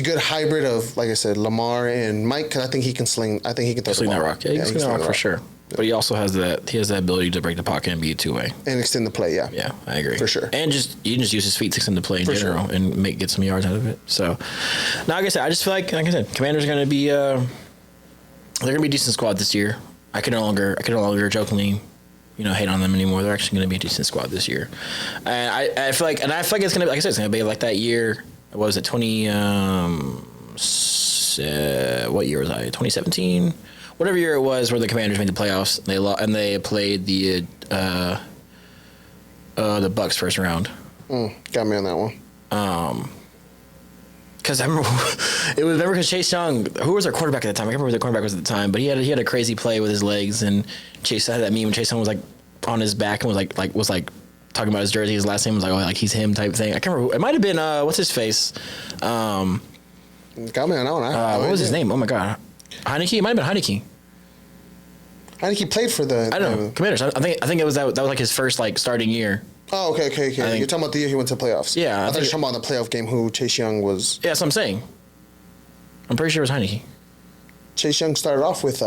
good hybrid of, like I said, Lamar and Mike. Because I think he can sling. I think he can throw the ball. That rock. Yeah, he can sling that rock for sure. But he also has that. He has the ability to break the pocket and be a two-way and extend the play. Yeah, yeah, I agree for sure. And you can just use his feet to extend the play in general and get some yards out of it. So, now like I said, I just feel like I said, Commanders are going to be they're going to be a decent squad this year. I can no longer jokingly, hate on them anymore. They're actually going to be a decent squad this year, and I feel like it's going to be, like I said, it's going to be like that year. What was it? What year was I? 2017. Whatever year it was, where the Commanders made the playoffs, they played the Bucks first round. Got me on that one. Because I remember because Chase Young, who was our quarterback at the time? I can't remember who the quarterback was at the time, but he had a crazy play with his legs, and Chase had that meme when Chase Young was like on his back and was like talking about his jersey. His last name was like he's him type thing. I can't remember. It might have been what's his face. Got me on that one. What was his name? Oh my god, Heineke. It might have been Heineke. I think he played for the. I don't know. Commanders. I think it was that was like his first starting year. Oh, okay. You're talking about the year he went to playoffs. Yeah, I thought you were talking about the playoff game who Chase Young was. Yeah, that's what I'm saying. I'm pretty sure it was Heineke. Chase Young started off with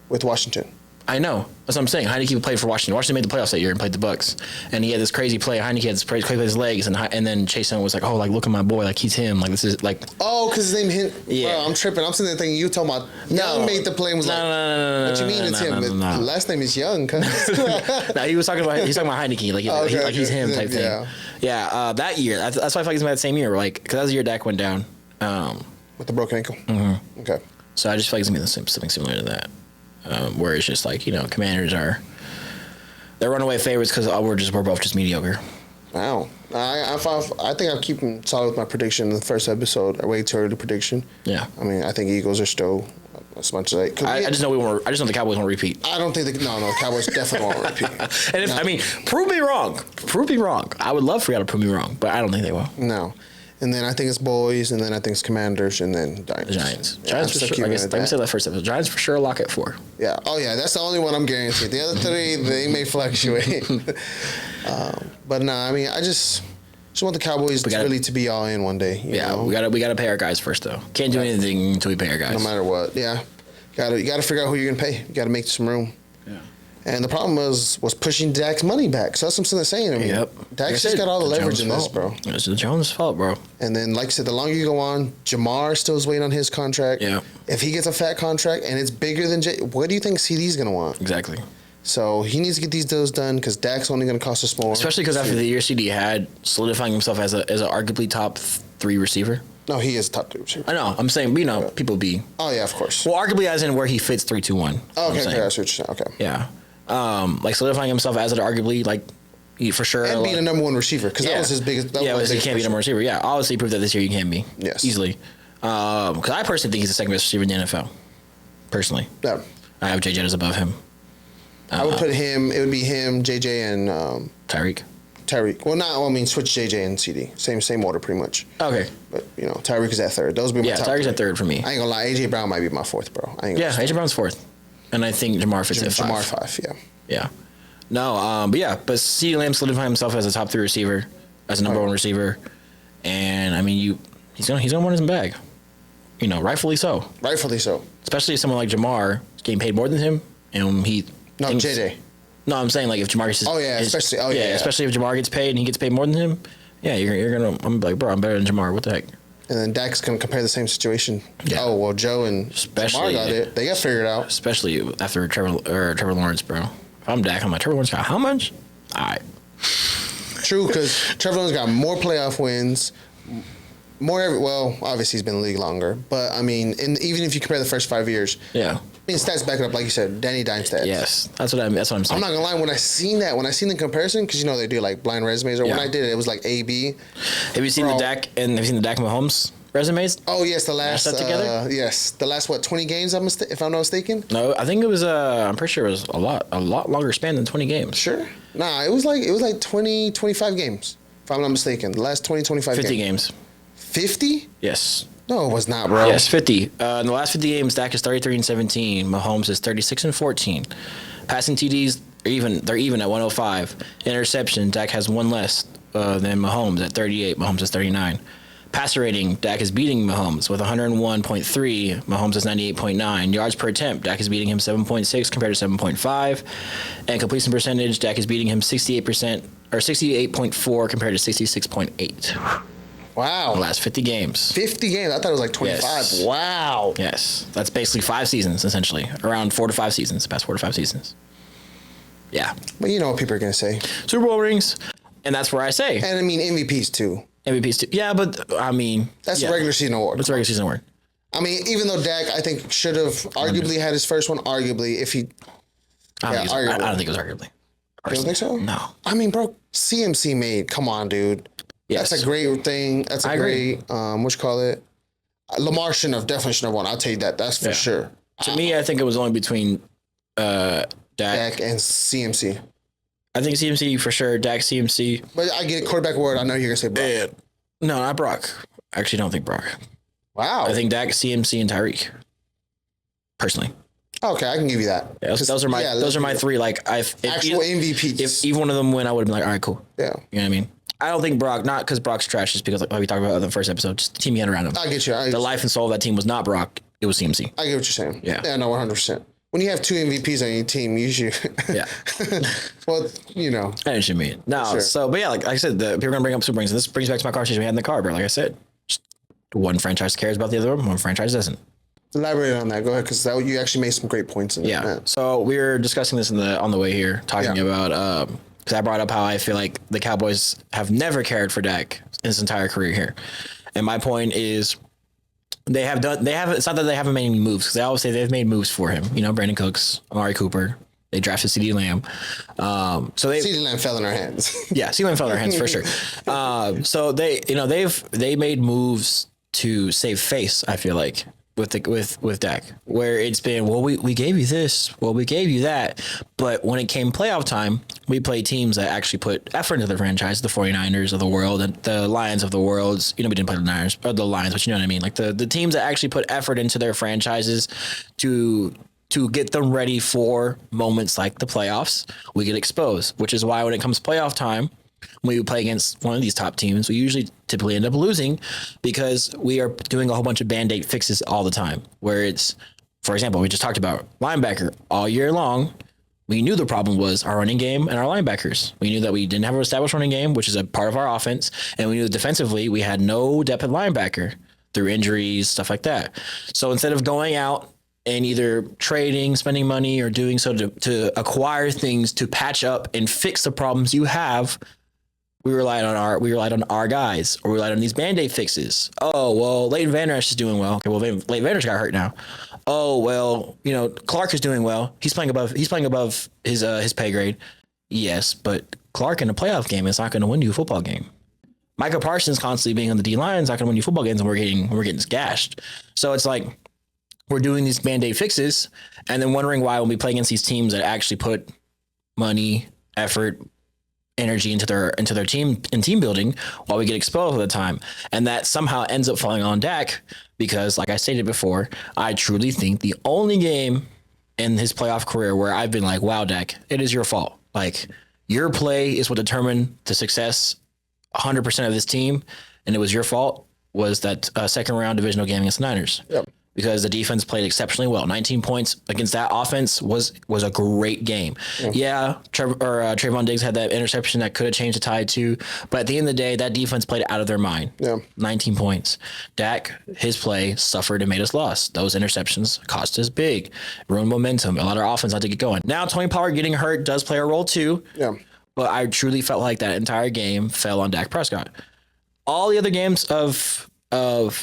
with Washington. I know. That's what I'm saying. Heineke played for Washington. Washington made the playoffs that year and played the Bucks. And he had this crazy play. Heineke had this crazy play with his legs, and then Chase Young was like, "Oh, look at my boy, he's him. This is like." Oh, because his name hit. Yeah. Bro, I'm tripping. I'm sitting there thinking you talking about Young made the play and was no, what you mean it's him? The last name is Young. No, he was talking about Heineke, he's him type thing. Yeah, that year. That's why I feel like it's that same year, because that was the year Dak went down. With the broken ankle. Mm-hmm. Okay. So I just feel like it's gonna be something similar to that. Where it's just Commanders they're runaway favorites because we're both just mediocre. Wow, I think I'm keeping solid with my prediction in the first episode. A way too early prediction. Yeah, I mean I think Eagles are still as much as I just know the Cowboys won't repeat. I don't think the Cowboys definitely won't repeat. And prove me wrong. Prove me wrong. I would love for you to prove me wrong, but I don't think they will. No. And then I think it's Boys, and then I think it's Commanders, and then Giants. The Giants. Yeah, Giants for sure. Like I said that first episode. Giants for sure lock at 4. Yeah. Oh, yeah. That's the only one I'm guaranteed. The other 3, they may fluctuate. But no, I just want the Cowboys to be all in one day. You know? we gotta pay our guys first though. Can't do anything until we pay our guys. No matter what. Yeah. You gotta figure out who you're gonna pay. You gotta make some room. Yeah. And the problem was pushing Dak's money back. So that's what I'm saying. Dak's just got all the leverage in this, bro. It's the Jones' fault, bro. And then, like I said, the longer you go on, Jamar still is waiting on his contract. Yeah. If he gets a fat contract and it's bigger than what do you think CD's going to want? Exactly. So he needs to get these deals done because Dak's only going to cost us more. Especially because after the year CD had, solidifying himself as a arguably top 3 receiver. No, he is a top 3 receiver. I know. I'm saying, people be. Oh, yeah, of course. Well, arguably as in where he fits 3-2-1. Oh, okay, that's what you're saying. Okay. Yeah. Solidifying himself as arguably for sure, and being a number 1 receiver because that was his biggest. He can't be a number 1 receiver. Yeah, obviously proved that this year you can be. Yes, easily. Because I personally think he's the second best receiver in the NFL. Personally, yeah, I have JJ as above him. I would put him. It would be him, JJ, and Tyreek. Tyreek. Well, switch JJ and CD. Same order, pretty much. Okay. But, Tyreek is at third. Those would be my top Tyreek's three. at third for me. I ain't gonna lie. A.J. Brown might be my fourth, bro. A.J. Brown's fourth. And I think Jamar fits at five. Jamar 5, yeah. Yeah. No, but CeeDee Lamb solidified himself as a top 3 receiver, as a number 1 receiver. And, I mean, he's gonna win his bag. Rightfully so. Rightfully so. Especially someone like Jamar is getting paid more than him, and JJ. No, I'm saying like if Jamar gets especially if Jamar gets paid and he gets paid more than him, you're gonna. I'm like, bro, I'm better than Jamar. What the heck? And then Dak's gonna compare the same situation. Yeah. Oh well, Joe and Jamar got it. They got figured out. Especially after Trevor Lawrence, bro. If I'm Dak, I'm like, Trevor Lawrence got how much? All right. True, because Trevor Lawrence got more playoff wins. Obviously he's been in the league longer, but I mean, even if you compare the first 5 years, yeah. I mean, stats back it up, like you said, Danny Dime stats. Yes, that's what I'm saying. I'm not gonna lie. When I seen the comparison, because they do like blind resumes, or when I did it, it was like A/B. Have you seen the Dak and Mahomes resumes? Oh yes, the last together? Yes, the last 20 games? If I'm not mistaken. No, I think it was. I'm pretty sure it was a lot longer span than 20 games. Sure. Nah, it was like 20, 25 games. If I'm not mistaken, the last 20, 25 50 games. 50? Yes. No, it was not, bro. Yes, 50. In the last 50 games, Dak is 33-17. Mahomes is 36-14. Passing TDs they're even at 105. Interception, Dak has one less than Mahomes at 38. Mahomes is 39. Passer rating, Dak is beating Mahomes with 101.3. Mahomes is 98.9. Yards per attempt, Dak is beating him 7.6 compared to 7.5. And completion percentage, Dak is beating him 68% or 68.4 compared to 66.8. Wow. The last 50 games. 50 games? I thought it was like 25. Yes. Wow. Yes. That's basically 5 seasons, essentially. Around 4 to 5 seasons, the past 4 to 5 seasons. Yeah. But you know what people are going to say. Super Bowl rings, and that's where I say. And I mean, MVPs too. MVPs too. Yeah, but I mean. That's a regular season award. It's a regular season award. I mean, even though Dak, I think, should have arguably had his first one, if he. I don't think it was arguably. You don't think so? No. I mean, bro, CMC made. Come on, dude. Yes. That's a great thing. That's a great, what you call it? Lamar definitely shouldn't have won. I'll tell you that. That's for sure. To me, I think it was only between Dak and CMC. I think CMC for sure. Dak, CMC. But I get a quarterback award. I know you're going to say Brock. No, not Brock. I actually don't think Brock. Wow. I think Dak, CMC, and Tyreek. Personally. Okay, I can give you that. Yeah, those are my 3. Like, actual MVPs. If even one of them win, I would have been like, all right, cool. Yeah. You know what I mean? I don't think Brock, not because Brock's trash, just because like we talked about in the first episode, just the team he had around him. I get you. The life and soul of that team was not Brock. It was CMC. I get what you're saying. Yeah. Yeah, no, 100%. When you have 2 MVPs on your team, you should. Yeah. Well, I know what you mean. No, sure. So, but yeah, like I said, people are going to bring up Super Rings. And this brings back to my conversation we had in the car, bro. Like I said, just one franchise cares about the other one franchise doesn't. Elaborate on that. Go ahead, because you actually made some great points in that. So we were discussing this on the way here, talking about because I brought up how I feel like the Cowboys have never cared for Dak in his entire career here, and my point is it's not that they haven't made any moves, because they always say they've made moves for him. Brandon Cooks, Amari Cooper. They drafted CeeDee Lamb. CeeDee Lamb fell in our hands. Yeah, CeeDee Lamb fell in our hands for sure. So they made moves to save face, I feel like, with Dak, where it's been, we gave you this, we gave you that, but when it came playoff time, we played teams that actually put effort into the franchise, the 49ers of the world and the Lions of the world. We didn't play the Niners or the Lions, but you know what I mean, like the teams that actually put effort into their franchises to get them ready for moments like the playoffs. We get exposed, which is why when it comes playoff time, when we play against one of these top teams, we typically end up losing, because we are doing a whole bunch of Band-Aid fixes all the time, where it's, for example, we just talked about linebacker all year long. We knew the problem was our running game and our linebackers. We knew that we didn't have an established running game, which is a part of our offense. And we knew defensively, we had no depth at linebacker through injuries, stuff like that. So instead of going out and either trading, spending money, or doing so to acquire things to patch up and fix the problems you have, we relied on our guys, or we relied on these Band-Aid fixes. Oh, well, Leighton Vander Esch is doing well. Okay, well, Leighton Vander Esch got hurt now. Oh, well, Clark is doing well. He's playing above his pay grade. Yes, but Clark in a playoff game is not going to win you a football game. Micah Parsons constantly being on the D line is not going to win you football games, and we're getting gashed. So it's like we're doing these Band-Aid fixes, and then wondering why when we play against these teams that actually put money, effort, energy into their team and team building while we get exposed all the time. And that somehow ends up falling on Dak because, like I stated before, I truly think the only game in his playoff career where I've been like, wow, Dak, it is your fault. Like, your play is what determined the success 100% of this team, and it was your fault, was that second round divisional game against the Niners. Yep. Because the defense played exceptionally well. 19 points against that offense was a great game. Yeah, Trayvon Diggs had that interception that could have changed the tide too. But at the end of the day, that defense played out of their mind. Yeah. 19 points. Dak, his play suffered and made us lost. Those interceptions cost us big. Ruined momentum. Allowed our offense not to get going. Now, Tony Pollard getting hurt does play a role too. Yeah. But I truly felt like that entire game fell on Dak Prescott. All the other games of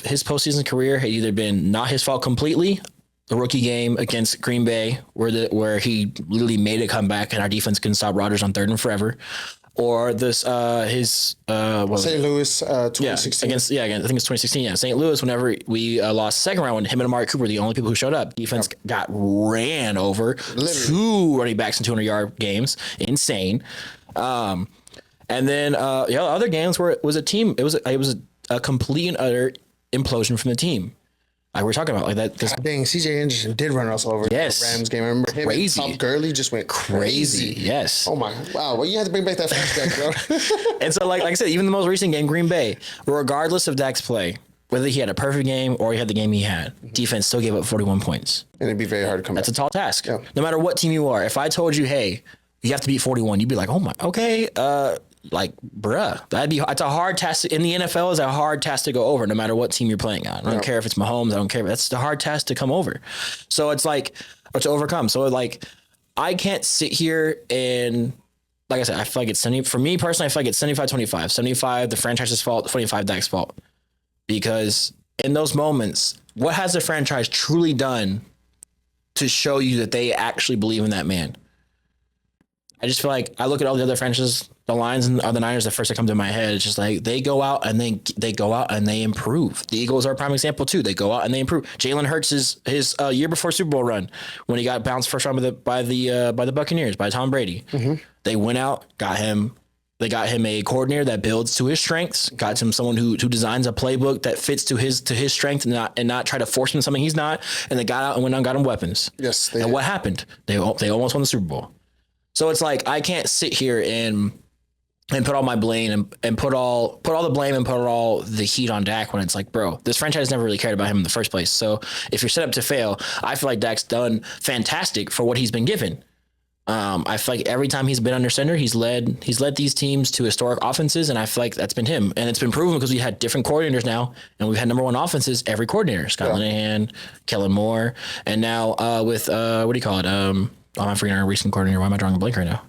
his postseason career had either been not his fault completely, the rookie game against Green Bay, where he literally made a comeback and our defense couldn't stop Rodgers on 3rd and forever, or this his St. Louis 2016. I think it's 2016. Yeah, St. Louis. Whenever we lost second round, when him and Amari Cooper were the only people who showed up, defense got ran over. Literally. 2 running backs in 200-yard games, insane. And then other games where it was a team. It was a complete and utter implosion from the team. Like we're talking about, like that. Dang, CJ Anderson did run us over. Yes. In the Rams game. I remember him crazy. And Tom Gurley just went crazy. Yes. Oh my, wow. Well, you had to bring back that flashback, bro. And so, like I said, even the most recent game, Green Bay, regardless of Dak's play, whether he had a perfect game or he had the game he had, defense still gave up 41 points. And it'd be very hard to come back. That's a tall task. Yeah. No matter what team you are. If I told you, hey, you have to beat 41, you'd be like, oh my, okay, like, bruh, it's a hard task. In the NFL, is a hard task to go over, no matter what team you're playing on. I don't care if it's Mahomes. I don't care. That's the hard task to come over. So it's like, or to overcome. So like, I can't sit here and, like I said, I feel like it's 70. For me personally, I feel like it's 75-25. 75 the franchise's fault, 25 Dak's fault. Because in those moments, what has the franchise truly done to show you that they actually believe in that man? I just feel like I look at all the other franchises, the Lions and the Niners, the first that come to my head, it's just like they go out and they improve. The Eagles are a prime example too. They go out and they improve. Jalen Hurts his year before Super Bowl run when he got bounced first round by the Buccaneers, by Tom Brady. Mm-hmm. They went out, got him. They got him a coordinator that builds to his strengths. Got him someone who designs a playbook that fits to his strength and not try to force him into something he's not. And they got out and went out and got him weapons. Yes. And what happened? They almost won the Super Bowl. So it's like I can't sit here and put all my blame and put all the blame and put all the heat on Dak when it's like, bro, this franchise never really cared about him in the first place. So if you're set up to fail, I feel like Dak's done fantastic for what he's been given. I feel like every time he's been under center, he's led these teams to historic offenses, and I feel like that's been him. And it's been proven because we had different coordinators now, and we've had number one offenses every coordinator. Scott Linehan, Kellen Moore, and now with what do you call it? I'm forgetting our recent coordinator. Why am I drawing a blank right now?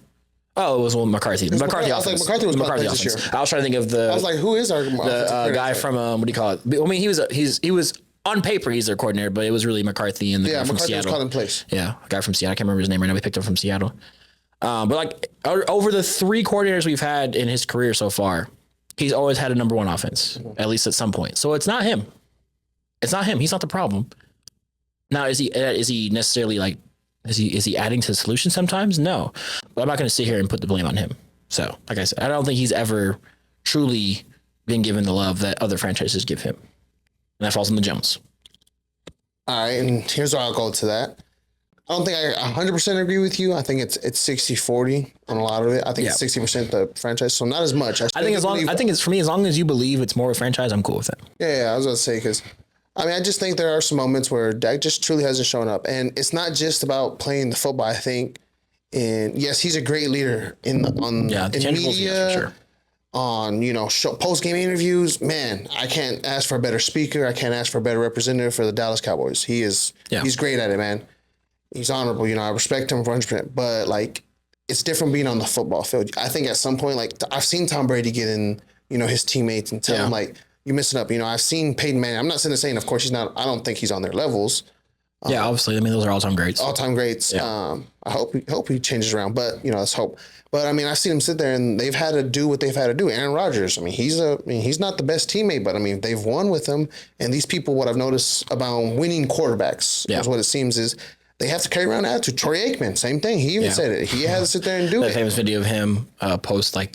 Oh, it was McCarthy. McCarthy offense. McCarthy was McCarthy offense. this year. I was trying to think of the. I was like, who is our guy from what do you call it? I mean, he was on paper he's their coordinator, but it was really McCarthy and the guy from McCarthy Seattle. was called in place. Yeah, a guy from Seattle. I can't remember his name right now. We picked him from Seattle. But like over the 3 coordinators we've had in his career so far, he's always had a number one offense, at least at some point. So it's not him. It's not him. He's not the problem. Now, is he necessarily like? Is he adding to the solution sometimes? No. But I'm not going to sit here and put the blame on him. So, like I said, I don't think he's ever truly been given the love that other franchises give him. And that falls on the Jones. All right, and here's where I'll go to that. I don't think I 100% agree with you. I think it's 60-40 on a lot of it. I think it's 60% the franchise, so not as much. I think it's for me, as long as you believe it's more a franchise, I'm cool with it. Yeah, I was going to say, because I mean, I just think there are some moments where Dak just truly hasn't shown up. And it's not just about playing the football, I think. And yes, he's a great leader in media, sure. On, post-game interviews. Man, I can't ask for a better speaker. I can't ask for a better representative for the Dallas Cowboys. He's great at it, man. He's honorable. I respect him 100%. But, like, it's different being on the football field. I think at some point, like, I've seen Tom Brady get in, his teammates and tell him, like, you're missing up. I've seen Peyton Manning. I'm not saying, of course, he's not. I don't think he's on their levels. Yeah, obviously. I mean, those are all-time greats. All-time greats. Yeah. I hope he changes around. But, let's hope. But, I mean, I've seen him sit there, and they've had to do what they've had to do. Aaron Rodgers, he's not the best teammate, but, they've won with him. And these people, what I've noticed about winning quarterbacks is what it seems is they have to carry around attitude. Troy Aikman, same thing. He even said it. He had to sit there and do that it. famous video of him post the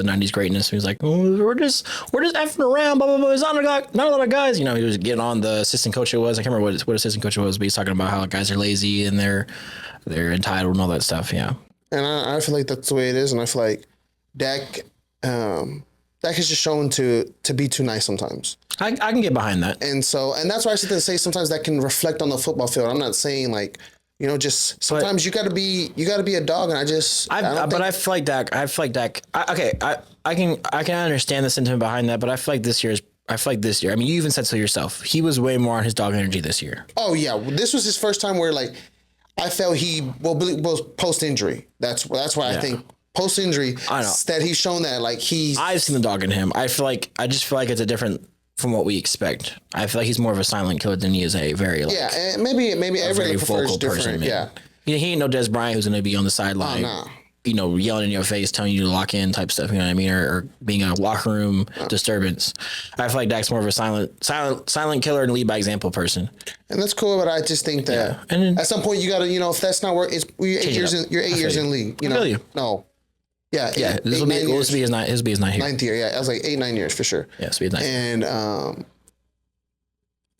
'90s greatness. He was like, "We're just effing around, blah blah blah." There's not a lot of guys. You know, he was getting on the assistant coach. It was, I can't remember what assistant coach it was, but he's talking about how guys are lazy and they're entitled and all that stuff. Yeah, and I feel like that's the way it is, and I feel like Dak is just shown to be too nice sometimes. I can get behind that. And that's why I sit there and say sometimes that can reflect on the football field. I'm not saying like, you know, just sometimes you gotta be a dog, and I feel like Dak. I can understand the sentiment behind that, but I feel like this year. I mean, you even said so yourself. He was way more on his dog energy this year. Oh yeah, this was his first time where like I felt he was post injury. That's why I think. Post injury, that he's shown that like I've seen the dog in him. I just feel like it's a different from what we expect. I feel like he's more of a silent killer than he is a very and maybe everybody prefers different. Yeah, he ain't no Des Bryant who's gonna be on the sideline. Oh, no. You know, yelling in your face, telling you to lock in type stuff. You know what I mean, or being a locker room disturbance. I feel like Dak's more of a silent killer and lead by example person. And that's cool, but I just think that at some point you gotta, you know, if that's not working, you're 8 years in league. You know, no. Yeah. This will be his ninth year. Ninth year, yeah. I was like 8-9 years for sure. Yeah, this will be his ninth. And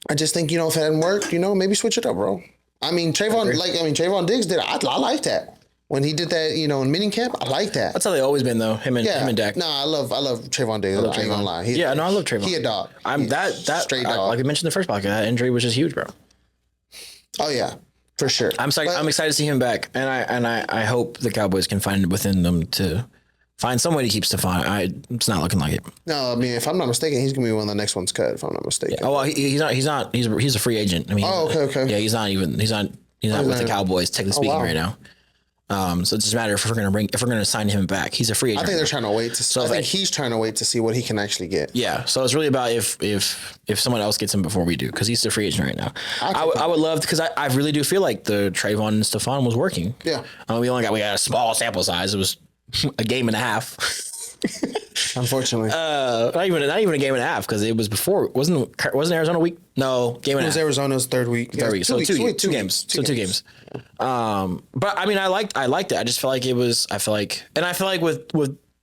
I just think, you know, if it hadn't worked, you know, maybe switch it up, bro. I mean, Trayvon Diggs did it. I like that. When he did that, you know, in mini camp, I like that. That's how they always been though. Him and Dak. No, I love Trayvon Diggs. I ain't gonna lie. I love Trayvon. He a dog. That straight dog. Like we mentioned in the first podcast, that injury was just huge, bro. Oh yeah. For sure. I'm excited to see him back, and I hope the Cowboys can find it within them to find some way to keep Stephon. It's not looking like it. No, I mean, if I'm not mistaken, he's gonna be one of the next ones cut. If I'm not mistaken. Yeah. Oh well, he's not. He's a free agent. I mean. Oh, okay. Yeah, he's not with the Cowboys, technically speaking, right now. So it doesn't matter if we're gonna sign him back. He's a free agent. I think they're trying to wait to. I think he's trying to wait to see what he can actually get. Yeah. So it's really about if someone else gets him before we do, because he's a free agent right now. I would love, because I really do feel like the Trayvon and Stephon was working. Yeah. We got a small sample size. It was a game and a half. Unfortunately, not even a game and a half, because it was before. Wasn't Arizona week? No, game and a half. It was Arizona's third week. Third week. So two games. Two games. But I mean, I liked it. I just felt like it was. I feel like with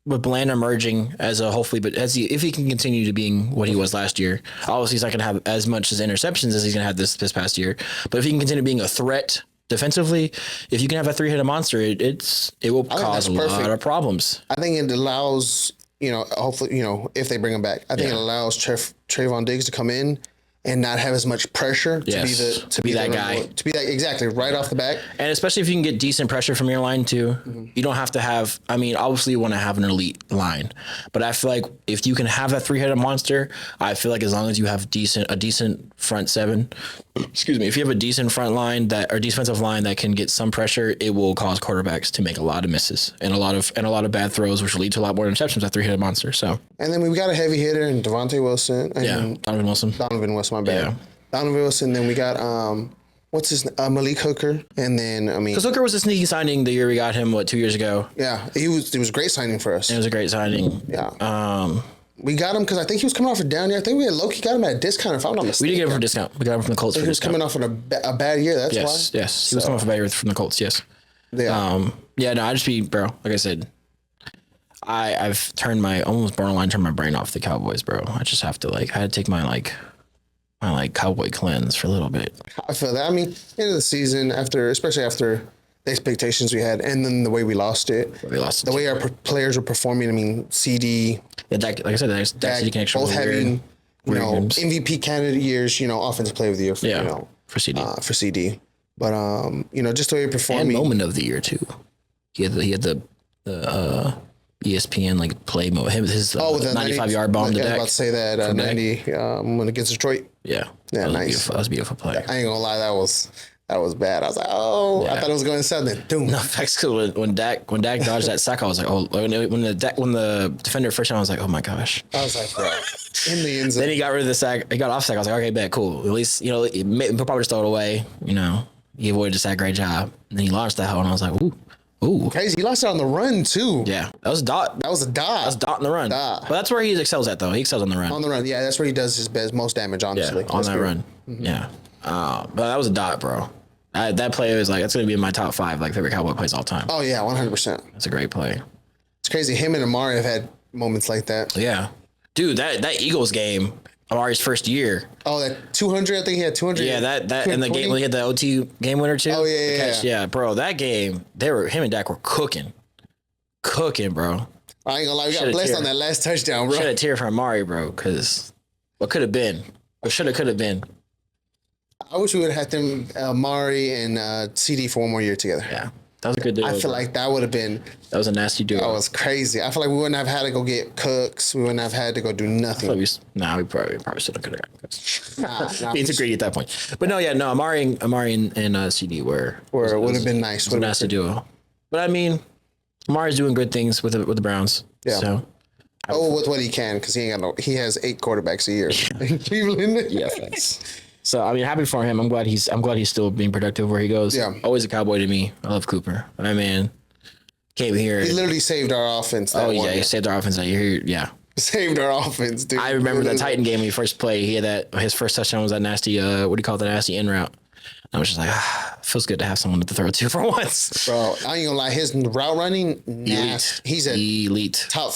Bland emerging as a hopefully, but if he can continue to being what he was last year, obviously he's not gonna have as much as interceptions as he's gonna have this past year. But if he can continue being a threat defensively, if you can have a 3-headed monster, it will cause a lot of problems. I think it allows, you know, hopefully, you know, if they bring him back, I think it allows Trayvon Diggs to come in and not have as much pressure to be that guy. To be that, exactly, right off the bat. And especially if you can get decent pressure from your line too. Mm-hmm. You don't have to have, I mean, obviously you want to have an elite line, but I feel like if you can have that 3-headed monster, I feel like as long as you have a decent front seven, if you have a decent front line defensive line that can get some pressure, it will cause quarterbacks to make a lot of misses and a lot of bad throws, which will lead to a lot more interceptions. That 3-headed monster. So. And then we've got a heavy hitter in Devontae Wilson. Donovan Wilson. My bad. Yeah. Donovan Wilson. Then we got Malik Hooker, and then because Hooker was a sneaky signing the year we got him 2 years ago. Yeah, it was a great signing for us. It was a great signing. Yeah. We got him because I think he was coming off a down year. I think we had low-key got him at a discount, if I'm not mistaken. We did get him for a discount. We got him from the Colts for a discount. He was coming off a bad year. That's why. Yes. He was coming off a bad year from the Colts. Yes. Yeah. I just like I said, I've almost borderline turned my brain off the Cowboys, bro. I just have to I had to take my Cowboy cleanse for a little bit. I feel that. I mean, end of the season, especially after the expectations we had, and then the way we lost it. The way our players were performing. I mean, CD. Yeah, like I said, that CD connection both having MVP candidate years. Offensive player of the year. For CD. For CD. But just the way he performed. And moment of the year too. He had the ESPN play mode. His 95-yard bomb to Dak. I was about to say that 90 when against Detroit. Yeah. Yeah, nice. That was a beautiful play. I ain't gonna lie, that was bad. I was like, I thought it was going southern. Doom. No, facts. When Dak dodged that sack, I was like, when the defender first time, I was like, oh my gosh. I was like, bro, in the end zone. Then he got rid of the sack. He got off sack. I was like, okay, bet, cool. At least he'll probably just throw it away. He avoided the sack. Great job. And then he launched that hoe, and I was like, ooh. Crazy. He lost it on the run, too. Yeah. That was a dot. That was a dot. That was a dot in the run. But that's where he excels at, though. He excels on the run. On the run. Yeah, that's where he does his most damage, honestly. Yeah, on that run. Mm-hmm. Yeah. But that was a dot, bro. That play is like, that's going to be in my top 5 like favorite Cowboy plays all time. Oh yeah, 100%. That's a great play. It's crazy. Him and Amari have had moments like that. Yeah, dude, that Eagles game, Amari's first year. Oh, that 200. I think he had 200. Yeah, that and the game when he had the OT game winner too. Oh yeah. Yeah, bro, that game him and Dak were cooking, bro. I ain't gonna lie, we got blessed on that last touchdown, bro. Shed a tear for Amari, bro, because what could have been, or could have been. I wish we would have had them, Amari and CD for one more year together. Yeah, that was a good duo. I feel like that would have been. That was a nasty duo. That was crazy. I feel like we wouldn't have had to go get Cooks. We wouldn't have had to go do nothing. We probably still could have got Cooks. Being too greedy at that point. But Amari and CD would have been nice. It was a nasty duo. But I mean, Amari's doing good things with the Browns. Yeah. So. With what he can, because he has 8 quarterbacks a year in Cleveland. Yeah, thanks. So I mean, happy for him. I'm glad he's still being productive where he goes. Yeah. Always a Cowboy to me. I love Cooper. I mean, came here. He literally saved our offense. He saved our offense. Yeah. Saved our offense, dude. I remember the Titan game when he first played. He had his first touchdown was that nasty, what do you call it, the nasty in route. I was just like, feels good to have someone to throw to for once. Bro, I ain't gonna lie, his route running, nasty. He's an elite. Top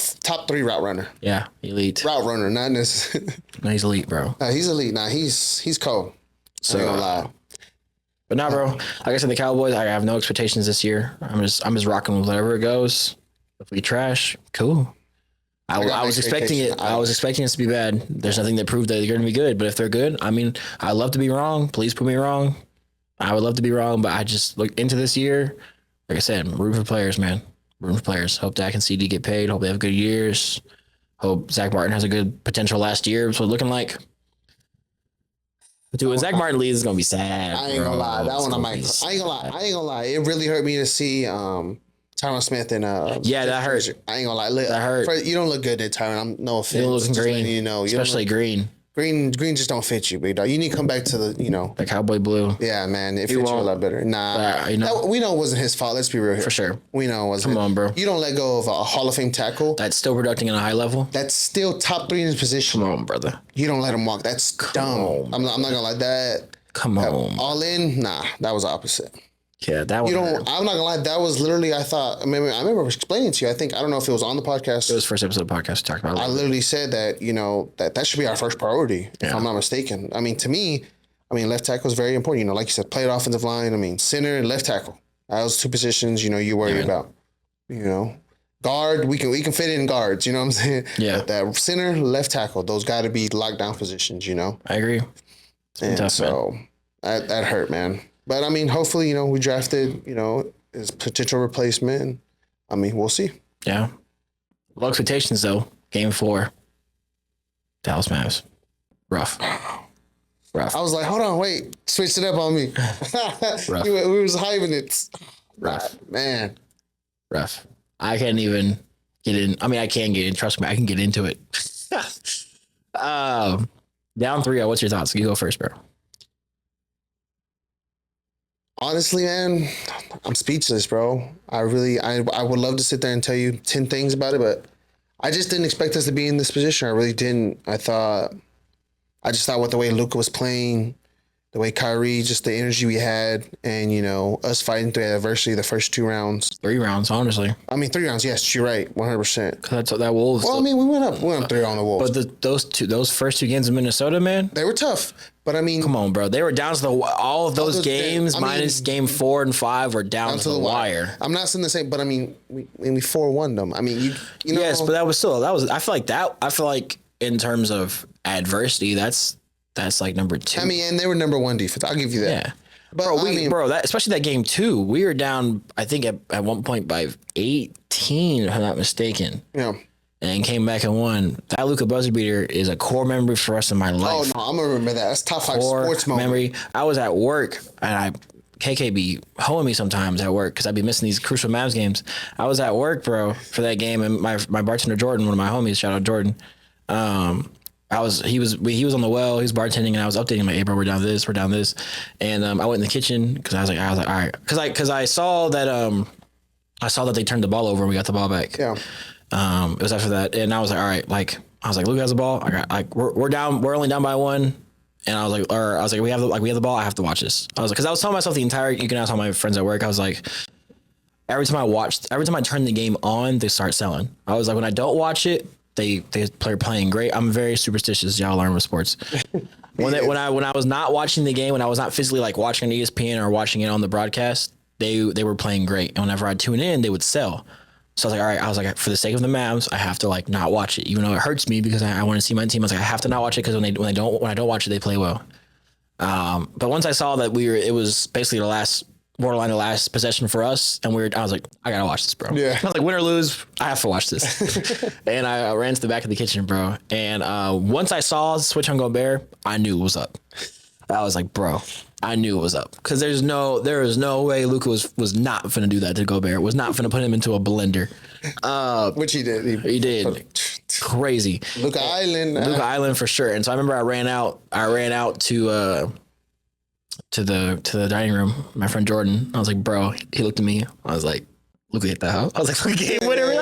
3 route runner. Yeah, elite. Route runner, not necessarily. No, he's elite, bro. He's elite. Nah, he's cold. So, I ain't gonna lie. But nah, bro. Like I said, the Cowboys, I have no expectations this year. I'm just rocking with whatever it goes. If we trash, cool. I was expecting it. I was expecting us to be bad. There's nothing that proved that they're going to be good. But if they're good, I mean, I love to be wrong. Please prove me wrong. I would love to be wrong, but I just look into this year. Like I said, root for players, man. Root for players. Hope Dak and CD get paid. Hope they have good years. Hope Zach Martin has a good potential last year. That's what it's looking like. Dude, when Zach Martin leaves, it's going to be sad. I ain't going to lie. That one I might. I ain't going to lie. It really hurt me to see Tyron Smith and yeah, that hurt. I ain't gonna lie. That hurt. You don't look good there, Tyron. I'm no offense. You look green. Especially green. Green just don't fit you, big dog. You need to come back to the Cowboy blue. Yeah, man, it fits you a lot better. Nah, we know it wasn't his fault. Let's be real here. For sure. We know it wasn't. Come on, bro. You don't let go of a Hall of Fame tackle that's still producing at a high level. That's still top 3 in his position. Come on, brother. You don't let him walk. That's dumb. I'm not gonna lie. That. Come on. All in? Nah, that was opposite. Yeah, that was. I'm not gonna lie. That was literally. I remember explaining to you. I don't know if it was on the podcast. It was the first episode of the podcast we talked about it. I literally said that that should be our first priority. Yeah. If I'm not mistaken. I mean, to me, left tackle is very important. Like you said, play at offensive line. Center and left tackle. Those 2 positions. You worry about. Guard. We can fit in guards. You know what I'm saying? Yeah. But that center, left tackle. Those got to be lockdown positions. I agree. And tough, so that hurt, man. But hopefully, we drafted, his potential replacement. We'll see. Yeah. Low expectations though. Game 4. Dallas Mavs. Rough. I was like, hold on, wait. Switched it up on me. Rough. We was hyping it. Rough. Man. Rough. I can't even get in. I can get in. Trust me, I can get into it. Down 3-0. What's your thoughts? You go first, bro. Honestly, man, I'm speechless, bro. I would love to sit there and tell you 10 things about it, but I just didn't expect us to be in this position. I really didn't. I just thought with the way Luka was playing, the way Kyrie, just the energy we had, and, us fighting through adversity the first 2 rounds. 3 rounds, honestly. 3 rounds, yes, you're right, 100%. That's that Wolves. Well, we went up 3 on the Wolves. But those first 2 games in Minnesota, man, they were tough. But come on, bro. They were down to all of those games minus game 4 and 5 were down to the wire. I'm not saying the same, but we 4-1 them. Yes, but that was I feel like in terms of adversity, that's like number 2. And they were number 1 defense. I'll give you that. Yeah. But that especially that game 2, we were down, I think at one point by 18, if I'm not mistaken. Yeah. And came back and won. That Luka buzzer beater is a core memory for us in my life. Oh no, I'm gonna remember that. That's top 5 sports moment. Memory. I was at work and KK be hoeing me sometimes at work because I'd be missing these crucial Mavs games. I was at work, bro, for that game, and my bartender Jordan, one of my homies, shout out Jordan. He was on the well, he was bartending, and I was updating him like, hey bro, we're down this, and I went in the kitchen because I was like, all right, because I saw that they turned the ball over and we got the ball back. Yeah. It was after that, and I was like, all right, Luke has the ball. We're down. We're only down by 1, And I was like, we have the ball. I have to watch this. I was like, because I was telling myself you can ask all my friends at work. I was like, every time I turn the game on, they start selling. I was like, when I don't watch it, they play playing great. I'm very superstitious. Y'all learn with sports. When I was not watching the game, when I was not physically like watching on ESPN or watching it on the broadcast, they were playing great. And whenever I'd tune in, they would sell. So I was like, all right, for the sake of the Mavs, I have to like not watch it, even though it hurts me because I want to see my team. I was like, I have to not watch it because when I don't watch it, they play well. But once I saw that it was basically borderline the last possession for us, and I was like, I gotta watch this, bro. Yeah. I was like, win or lose, I have to watch this. And I ran to the back of the kitchen, bro. And once I saw the switch on Gobert, I knew it was up. I was like, bro, I knew it was up because there is no way Luka was not finna do that to Gobert. Was not finna put him into a blender. Which he did. He did. Crazy. Luka Island for sure. And so I remember I ran out to the dining room. My friend Jordan. I was like, bro. He looked at me. I was like, Luka hit that house. I was like, game winner.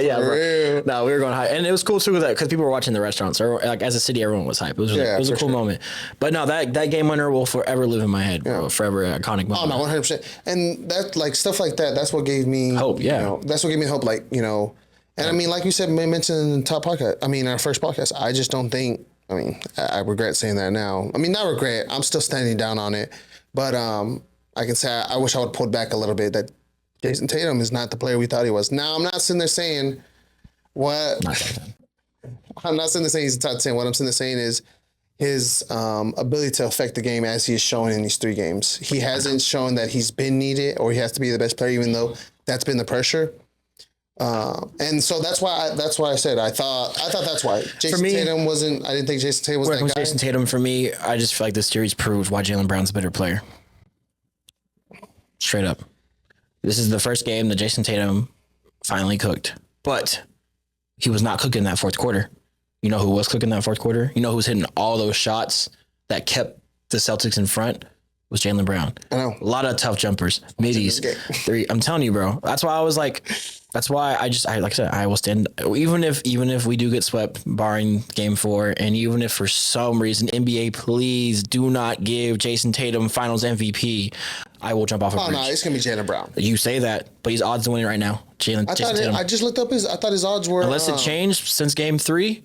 Yeah, bro. No, we were going high, and it was cool too because people were watching the restaurant. So like as a city, everyone was hype. It was a cool moment. But no, that game winner will forever live in my head, bro. Forever iconic moment. Oh no, 100%. And that like stuff like that. That's what gave me hope. Yeah, that's what gave me hope. Like and I mean, like you said, mentioned in the top podcast. I mean, our first podcast. I just don't think. I mean, I regret saying that now. I mean, not regret. I'm still standing down on it. But I can say I wish I would have pulled back a little bit. That Jason Tatum is not the player we thought he was. Now, I'm not sitting there saying what. I'm not sitting there saying he's the top 10. What I'm sitting there saying is his ability to affect the game as he is showing in these 3 games. He hasn't shown that he's been needed or he has to be the best player, even though that's been the pressure. And so that's why I said I thought that's why Tatum wasn't. I didn't think Jason Tatum was that guy. Jason Tatum for me, I just feel like this series proved why Jaylen Brown's a better player. Straight up, this is the first game that Jason Tatum finally cooked, but he was not cooking that fourth quarter. You know who was cooking that fourth quarter? You know who was hitting all those shots that kept the Celtics in front? Was Jaylen Brown. I know. A lot of tough jumpers, middies, 3. I'm telling you, bro. That's why I was like, like I said, I will stand. Even if we do get swept, barring Game 4, and even if for some reason NBA, please do not give Jason Tatum Finals MVP, I will jump off a bridge. Oh no, it's gonna be Jaylen Brown. You say that, but he's odds to win it right now. Jason Tatum. I just looked up I thought his odds were. Unless it changed since Game 3.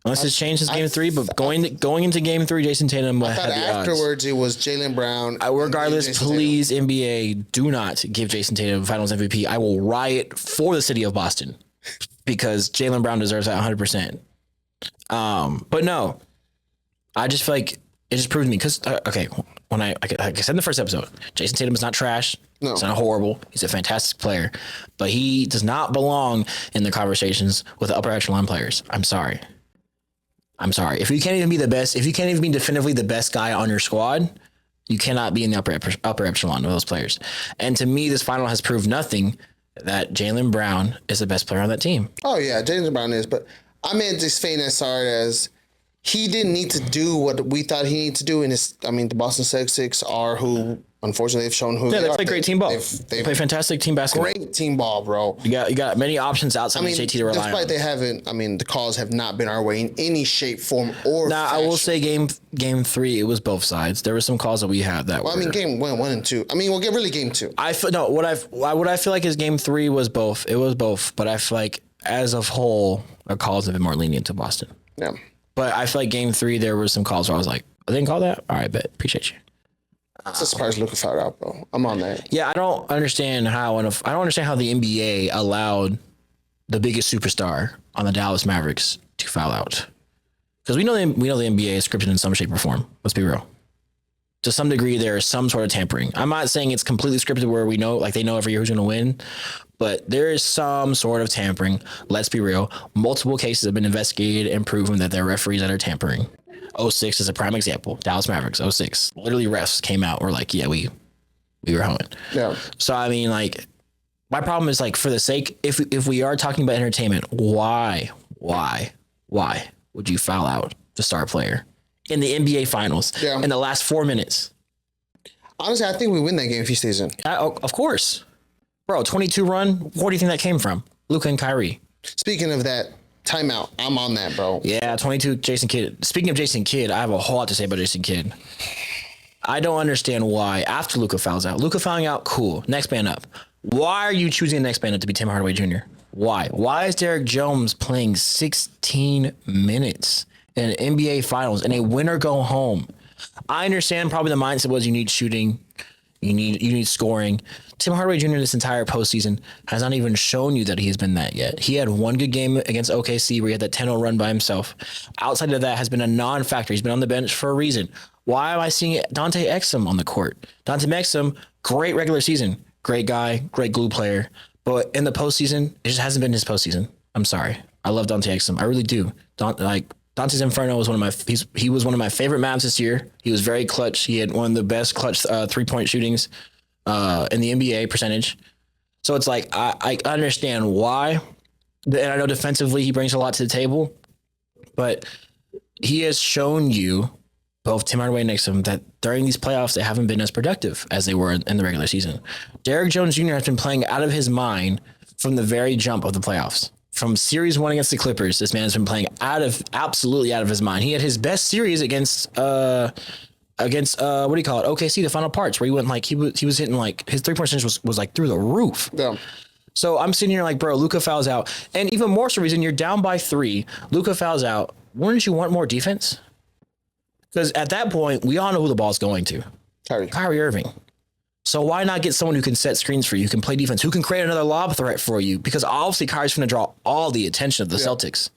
Unless it's changed since Game 3, but going into Game 3, Jason Tatum had the afterwards it was Jaylen Brown. Regardless, please, NBA, do not give Jason Tatum Finals MVP. I will riot for the city of Boston because Jaylen Brown deserves that 100%. But no, I just feel like it just proved to me because, when like I said in the first episode, Jason Tatum is not trash. No. He's not horrible. He's a fantastic player, but he does not belong in the conversations with the upper echelon players. I'm sorry. If you can't even be the best, if you can't even be definitively the best guy on your squad, you cannot be in the upper epsilon of those players. And to me, this final has proved nothing that Jaylen Brown is the best player on that team. Oh yeah, Jaylen Brown is, but I meant this faint as hard as he didn't need to do what we thought he needed to do in his. I mean, the Boston Celtics are who. Unfortunately, they've shown who they are. Yeah, they play great team ball. They play fantastic team basketball. Great team ball, bro. You got many options outside of JT to rely on. Despite they haven't, the calls have not been our way in any shape, form, or fashion. I will say game 3, it was both sides. There were some calls that we had that were. Game 1 and 2. Really game 2. What I feel like is game 3 was both. It was both, but I feel like as a whole, our calls have been more lenient to Boston. Yeah. But I feel like game 3, there were some calls where I was like, I didn't call that? All right, bet. Appreciate you. It's a surprise Luka fouled out, bro. I'm on that. Yeah, I don't understand how the NBA allowed the biggest superstar on the Dallas Mavericks to foul out. Because we know the NBA is scripted in some shape or form. Let's be real. To some degree, there is some sort of tampering. I'm not saying it's completely scripted where we know, like they know every year who's going to win, but there is some sort of tampering. Let's be real. Multiple cases have been investigated and proven that there are referees that are tampering. 06 is a prime example. Dallas Mavericks, 06. Literally refs came out. We're like, yeah, we were hoeing. Yeah. So, my problem is for the sake, if we are talking about entertainment, why would you foul out the star player in the NBA Finals in the last 4 minutes? Honestly, I think we win that game if he stays in. Of course. Bro, 22 run. Where do you think that came from? Luka and Kyrie. Speaking of that timeout. I'm on that, bro. Yeah, 22, Jason Kidd. Speaking of Jason Kidd, I have a whole lot to say about Jason Kidd. I don't understand why, after Luka fouls out, fouling out, cool. Next man up. Why are you choosing the next man up to be Tim Hardaway Jr.? Why? Why is Derek Jones playing 16 minutes in an NBA Finals in a winner go home? I understand probably the mindset was you need shooting, you need scoring. Tim Hardaway Jr. this entire postseason has not even shown you that he has been that yet. He had one good game against OKC where he had that 10-0 run by himself. Outside of that has been a non-factor. He's been on the bench for a reason. Why am I seeing Dante Exum on the court? Dante Exum, great regular season. Great guy, great glue player. But in the postseason, it just hasn't been his postseason. I'm sorry. I love Dante Exum. I really do. Dante's Inferno was he was one of my favorite Mavs this year. He was very clutch. He had one of the best clutch 3-point shootings in the NBA percentage. So it's like I understand why. And I know defensively he brings a lot to the table. But he has shown you, both Tim Hardaway and Exum, that during these playoffs, they haven't been as productive as they were in the regular season. Derek Jones Jr. has been playing out of his mind from the very jump of the playoffs. From series 1 against the Clippers, this man has been playing absolutely out of his mind. He had his best series against what do you call it? OKC, the final parts, where he went he was hitting his 3-point percentage was like through the roof. Yeah. So I'm sitting here like, bro, Luka fouls out. And even more so reason, you're down by 3. Luka fouls out. Wouldn't you want more defense? Because at that point, we all know who the ball's going to. Kyrie Irving. So why not get someone who can set screens for you, who can play defense, who can create another lob threat for you? Because obviously Kyrie's going to draw all the attention of the Celtics.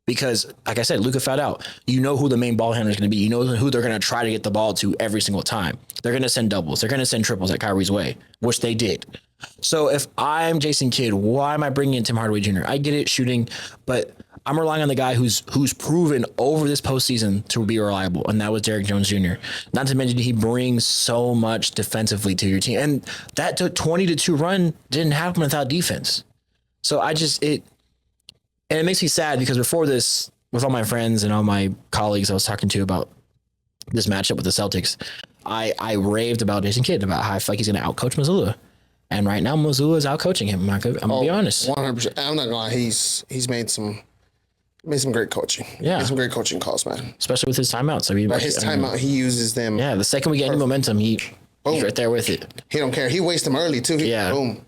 Because, like I said, Luka fouled out. You know who the main ball handler is going to be. You know who they're going to try to get the ball to every single time. They're going to send doubles. They're going to send triples at Kyrie's way, which they did. So if I'm Jason Kidd, why am I bringing in Tim Hardaway Jr.? I get it, shooting, but I'm relying on the guy who's proven over this postseason to be reliable, and that was Derek Jones Jr. Not to mention he brings so much defensively to your team, and that 20-2 run didn't happen without defense. So it makes me sad because before this, with all my friends and all my colleagues I was talking to about this matchup with the Celtics, I raved about Jason Kidd, about how I feel like he's going to outcoach Mazzulla. And right now, Mazzulla is outcoaching him. I'm going to be honest. 100%. I'm not going to lie. He's made some great coaching. Yeah. Made some great coaching calls, man. Especially with his timeouts. His timeout, he uses them. Yeah, the second we get any momentum, he's right there with it. He don't care. He wastes them early, too. Boom.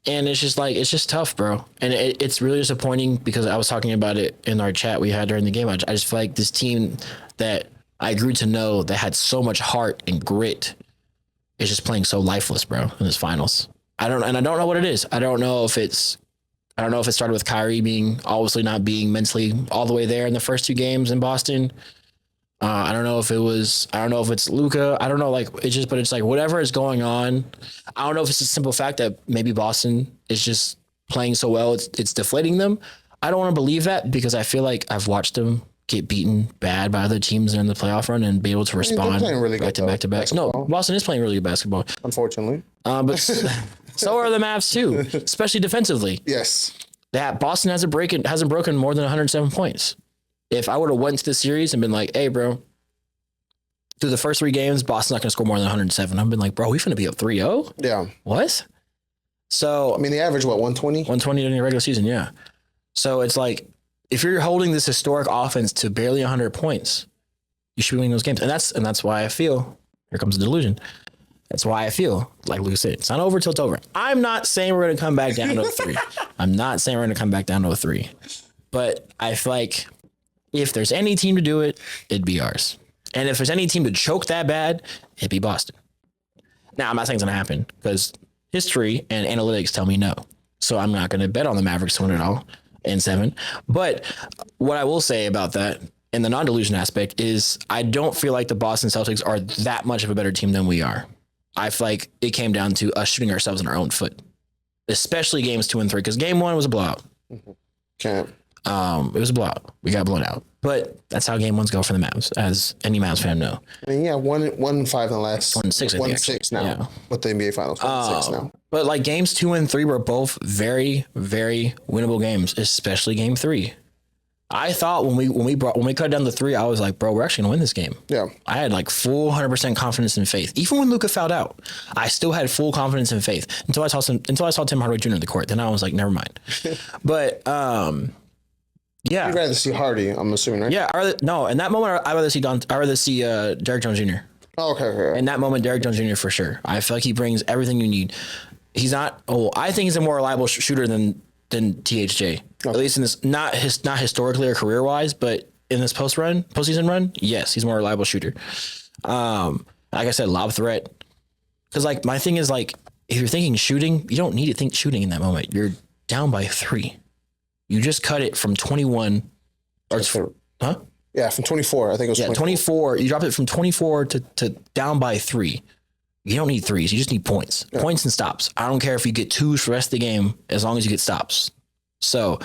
And it's just tough, bro. And it's really disappointing because I was talking about it in our chat we had during the game. I just feel like this team that I grew to know that had so much heart and grit is just playing so lifeless, bro, in this finals. I don't know what it is. I don't know if it started with Kyrie being obviously not being mentally all the way there in the first 2 games in Boston. I don't know if it's Luka. I don't know, but it's like whatever is going on. I don't know if it's a simple fact that maybe Boston is just playing so well, it's deflating them. I don't want to believe that because I feel like I've watched them get beaten bad by other teams in the playoff run and be able to respond really back to back. No, Boston is playing really good basketball. Unfortunately. But so are the Mavs too, especially defensively. Yes. That Boston hasn't broken more than 107 points. If I would have went to the series and been like, hey, bro, through the first 3 games, Boston's not going to score more than 107. I've been like, bro, we finna be up 3-0? Yeah. What? So. I mean, the average, 120? 120 in the regular season, yeah. So it's like, if you're holding this historic offense to barely 100 points, you should be winning those games. And that's why I feel, here comes the delusion. That's why I feel, like Luke said, it's not over till it's over. I'm not saying we're going to come back down to a 3. I'm not saying we're going to come back down to a 3. But I feel like if there's any team to do it, it'd be ours. And if there's any team to choke that bad, it'd be Boston. Now, I'm not saying it's going to happen because history and analytics tell me no. So I'm not going to bet on the Mavericks to win it all in 7. But what I will say about that in the non-delusion aspect is I don't feel like the Boston Celtics are that much of a better team than we are. I feel like it came down to us shooting ourselves in our own foot, especially games 2 and 3, because game 1 was a blowout. Okay. It was a blowout. We got blown out. But that's how game 1s go for the Mavs, as any Mavs fan know. I mean, 1-5 in the last. 1-6, 1-6 now with the NBA Finals. 1-6 now. But like games 2 and 3 were both very, very winnable games, especially game 3. I thought when we cut down to 3, I was like, bro, we're actually gonna win this game. Yeah. I had like full 100% confidence and faith. Even when Luka fouled out, I still had full confidence and faith until I saw Tim Hardaway Jr. in the court. Then I was like, never mind. But Yeah. You'd rather see Hardy, I'm assuming, right? Yeah. In that moment, I'd rather see Derrick Jones Jr. Oh, okay. In that moment, Derrick Jones Jr. for sure. I feel like he brings everything you need. He's not. Oh, I think he's a more reliable shooter than THJ. Okay. At least in this, not historically or career wise, but in this postseason run, yes, he's a more reliable shooter. Like I said, lob threat. Because like my thing is like, if you're thinking shooting, you don't need to think shooting in that moment. You're down by 3. You just cut it from 21. Yeah, from 24. I think it was 24. 24. You drop it from 24 to down by 3. You don't need threes. You just need points. Yeah. Points and stops. I don't care if you get 2s for the rest of the game as long as you get stops. So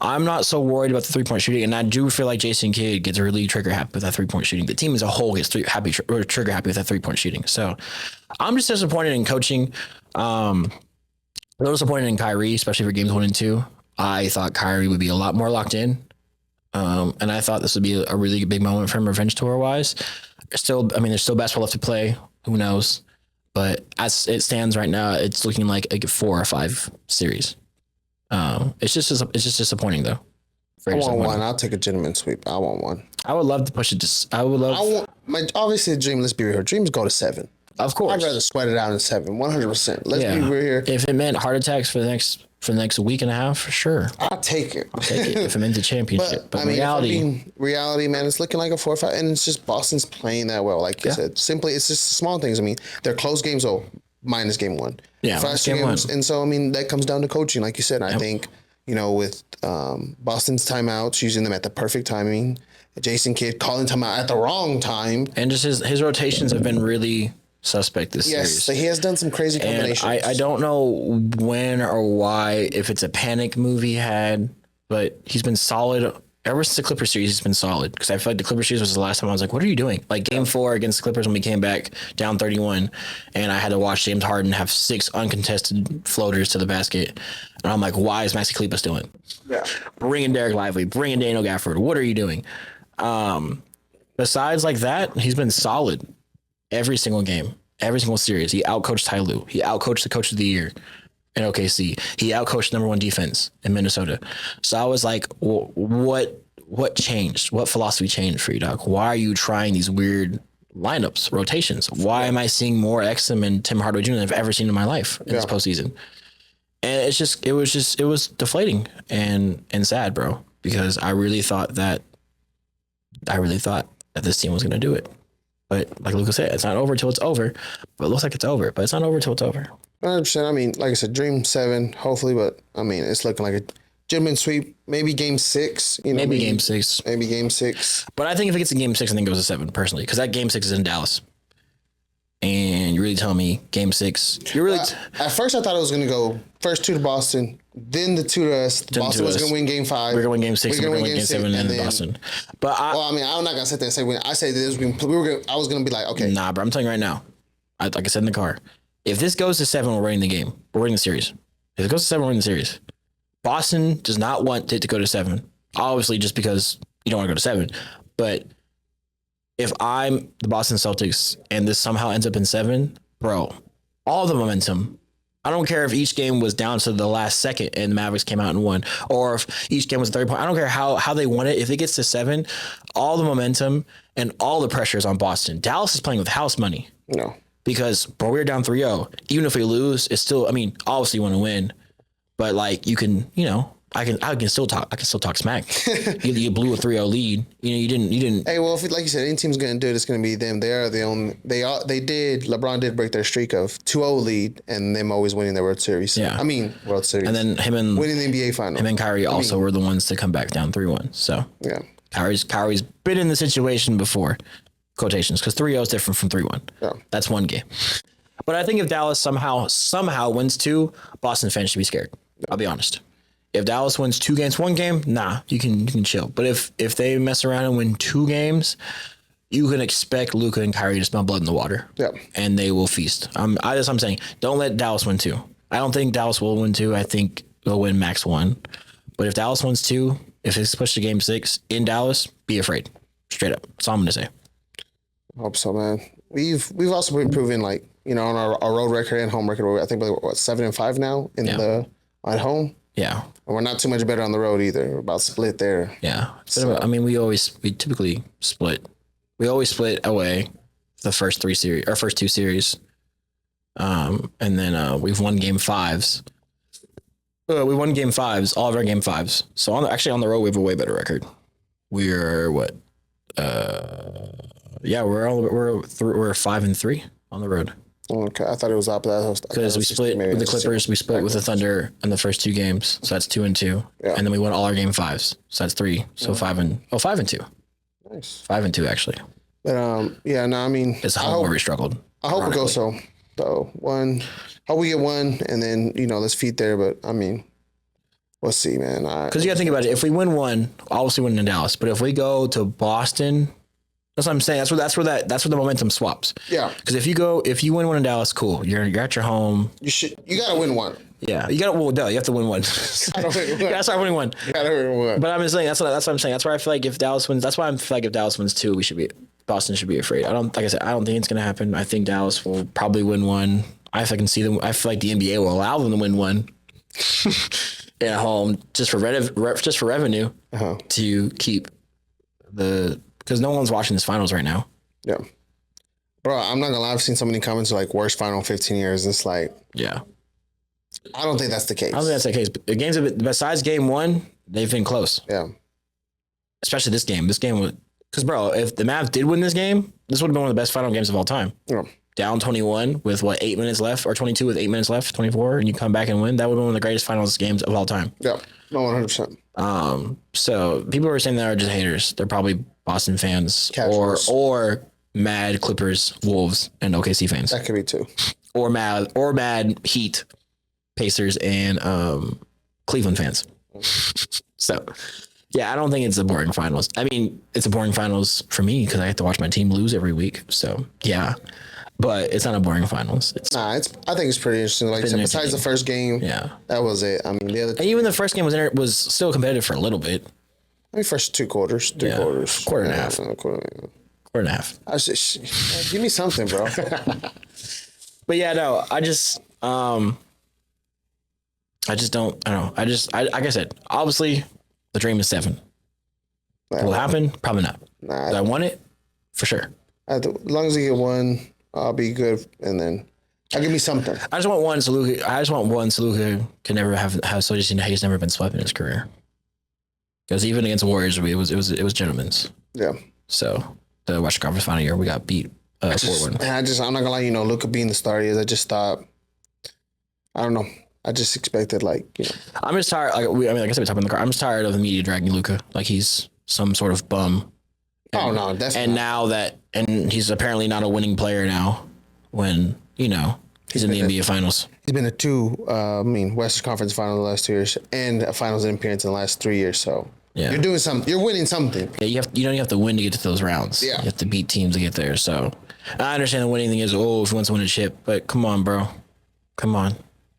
I'm not so worried about the 3-point shooting. And I do feel like Jason Kidd gets really trigger happy with that 3-point shooting. The team as a whole gets trigger happy with that 3-point shooting. So I'm just disappointed in coaching. A little disappointed in Kyrie, especially for games 1 and 2. I thought Kyrie would be a lot more locked in. And I thought this would be a really big moment for him revenge tour wise. There's still basketball left to play. Who knows? But as it stands right now, it's looking like a 4 or 5 series. It's just disappointing though. I want one. I'll take a gentleman sweep. I want one. I would love to push it. Obviously, dream. Let's be real. Dreams go to 7. Of course. I'd rather sweat it out in 7. 100%. Let's be real here. If it meant heart attacks for the next week and a half, for sure. I'll take it. If it meant the championship. But reality, man, it's looking like a 4 or 5, and it's just Boston's playing that well. Like you said, simply, it's just small things. I mean, they're close games, minus game 1. Yeah, game games, 1. And so, I mean, that comes down to coaching, like you said. I think, with Boston's timeouts, using them at the perfect timing, Jason Kidd calling timeout at the wrong time. And just his rotations have been really suspect this series. Yes, so he has done some crazy combinations. And I don't know when or why, if it's a panic move he had, but he's been solid. Ever since the Clippers series, he's been solid. Because I feel like the Clippers series was the last time I was like, what are you doing? Like game 4 against the Clippers when we came back down 31, and I had to watch James Harden have 6 uncontested floaters to the basket. And I'm like, why is Maxi Kleber doing? Yeah. Bringing Derek Lively, bringing Daniel Gafford. What are you doing? Besides like that, he's been solid every single game, every single series. He outcoached Ty Lue. He outcoached the coach of the year in OKC. He outcoached number 1 defense in Minnesota. So I was like, what changed? What philosophy changed for you, Doc? Why are you trying these weird lineups, rotations? Why am I seeing more Exum and Tim Hardaway Jr. than I've ever seen in my life in this postseason? And it was deflating and sad, bro, because I really thought that this team was going to do it. But like Lucas said, it's not over till it's over. But it looks like it's over. But it's not over till it's over. 100%. I mean, like I said, dream 7, hopefully. But, I mean, it's looking like a gentleman sweep. Maybe game 6. Maybe game 6. Maybe game 6. But I think if it gets in game 6, I think it goes to 7, personally. Because that game 6 is in Dallas. And you're really telling me game 6. At first, I thought it was going to go first 2 to Boston, then the 2 to us. Boston was going to win game 5. We're going to win game 6, and we're going to win game 7, and then Boston. But I'm not going to sit there and say when I say this, I was going to be like, okay. Nah, bro, I'm telling you right now. Like I said in the car, if this goes to 7, we're winning the game. We're winning the series. If it goes to 7, we're winning the series. Boston does not want it to go to 7. Obviously, just because you don't want to go to 7. But if I'm the Boston Celtics and this somehow ends up in 7, bro, all the momentum. I don't care if each game was down to the last second and the Mavericks came out and won, or if each game was a 30-point. I don't care how they won it. If it gets to 7, all the momentum and all the pressure is on Boston. Dallas is playing with house money. No. Because, bro, we're down 3-0. Even if we lose, it's still, I mean, obviously you want to win. But, like, you can, I can still talk smack. You blew a 3-0 lead. You didn't. Hey, well, like you said, any team's gonna do it, it's gonna be them. LeBron did break their streak of 2-0 lead and them always winning the World Series. Yeah. World Series. And then winning the NBA Finals. Him and Kyrie also were the ones to come back down 3-1. So yeah, Kyrie's been in the situation before, quotations, because 3-0 is different from 3-1. Yeah. That's one game. But I think if Dallas somehow wins 2, Boston fans should be scared. I'll be honest. If Dallas wins 2 games, 1 game, nah, you can chill. But if they mess around and win 2 games, you can expect Luka and Kyrie to smell blood in the water. Yeah. And they will feast. I'm saying. Don't let Dallas win 2. I don't think Dallas will win 2. I think they'll win max 1. But if Dallas wins 2, if it's pushed to game 6 in Dallas, be afraid. Straight up. That's all I'm gonna say. I hope so, man. We've also been proving, like, on our road record and home record. I think we're 7-5 now at home. Yeah. And we're not too much better on the road either. We're about split there. Yeah. So. I mean, we typically split. We always split away the first two series. And then we've won game fives. We won game fives, all of our game fives. So on the road, we have a way better record. We're what? We're 5-3 on the road. Okay, I thought it was opposite. Because we split with the Clippers, we split with the Thunder in the first 2 games, so that's 2-2, and then we won all our game fives, so that's 3, so 5-2. Nice. 5-2 actually. But I mean, it's home where we struggled. I hope it goes so. So hope we get one, and then let's feed there. But I mean, we'll see, man. Because you got to think about it. If we win one, obviously win in Dallas. But if we go to Boston. That's what I'm saying. That's where the momentum swaps. Yeah. Because if you win one in Dallas, cool. You're at your home. You gotta win one. Yeah. You have to win one. You gotta start winning one. You gotta win one. But I'm just saying that's what I'm saying. That's why I feel like if Dallas wins, if Dallas wins 2, Boston should be afraid. I don't think it's gonna happen. I think Dallas will probably win one. I can see them. I feel like the NBA will allow them to win one at home just for revenue to keep because no one's watching this finals right now. Yeah. Bro, I'm not gonna lie. I've seen so many comments like worst final in 15 years. It's like, yeah. I don't think that's the case. I don't think that's the case. But the games besides game 1, they've been close. Yeah. Especially this game. This game was because, bro, if the Mavs did win this game, this would have been one of the best final games of all time. Yeah. Down 21 with 8 minutes left, or 22 with 8 minutes left, 24, and you come back and win. That would have been one of the greatest finals games of all time. Yeah. No, 100%. So people who are saying that are just haters. They're probably Boston fans or mad Clippers, Wolves, and OKC fans. That could be too. Or mad Heat, Pacers, and Cleveland fans. So, yeah, I don't think it's a boring finals. I mean, it's a boring finals for me because I have to watch my team lose every week. So, yeah. But it's not a boring finals. I think it's pretty interesting. Like I said, besides the first game, that was it. I mean, the other. And even the first game was still competitive for a little bit. I mean, first 2 quarters, 3 quarters, quarter and a half. Quarter and a half. Give me something, bro. But yeah, no, I just don't. I don't know. Like I said, obviously, the dream is 7. Will it happen? Probably not. Nah, I want it for sure. As long as I get one, I'll be good, and then I'll give me something. I just want one. So Luka can never have so just he's never been swept in his career. Because even against the Warriors, it was gentlemen's. Yeah. So the Western Conference Final year, we got beat 4-1. I'm not gonna lie, Luka being the star he is, I just thought, I don't know. I just expected I'm just tired. Like I said, we talked in the car. I'm just tired of the media dragging Luka like he's some sort of bum. No, that's and he's apparently not a winning player now. When he's in the NBA Finals. He's been to 2, Western Conference Finals the last 2 years, and a Finals appearance in the last 3 years. So you're doing something. You're winning something. Yeah, you have to win to get to those rounds. Yeah, you have to beat teams to get there. So I understand the winning thing is if you want to win a chip, but come on, bro, come on,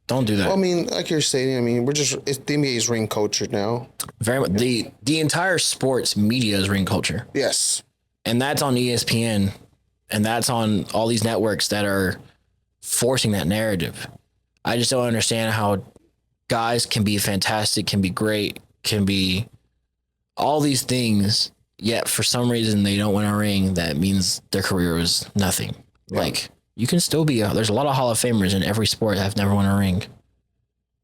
don't do that. Well, like you're saying, it's the NBA's ring culture now. Very much. The entire sports media is ring culture. Yes, and that's on ESPN, and that's on all these networks that are forcing that narrative. I just don't understand how guys can be fantastic, can be great, can be all these things, yet for some reason they don't win a ring. That means their career was nothing. Yeah. You can still be there's a lot of Hall of Famers in every sport that have never won a ring.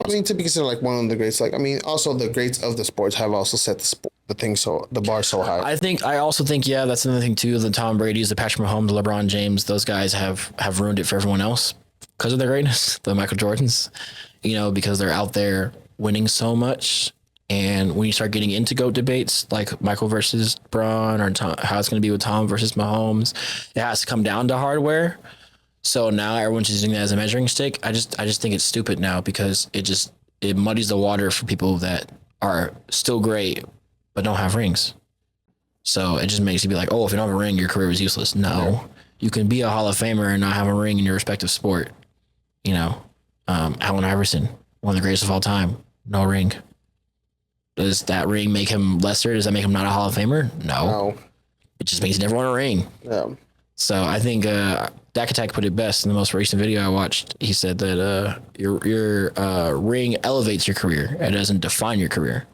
To be considered one of the greats, also the greats of the sports have also set the bar so high. I also think that's another thing too. The Tom Brady's, the Patrick Mahomes, the LeBron James, those guys have ruined it for everyone else because of their greatness. The Michael Jordans, because they're out there winning so much. And when you start getting into GOAT debates, like Michael versus Braun or how it's going to be with Tom versus Mahomes, it has to come down to hardware. So now everyone's using that as a measuring stick. I just think it's stupid now because it muddies the water for people that are still great but don't have rings. So it just makes you be like, oh, if you don't have a ring, your career is useless. No, you can be a Hall of Famer and not have a ring in your respective sport. Allen Iverson, one of the greatest of all time, no ring. Does that ring make him lesser? Does that make him not a Hall of Famer? No. It just means he never won a ring. Yeah. So I think Dak Attack put it best in the most recent video I watched. He said that your ring elevates your career. It doesn't define your career.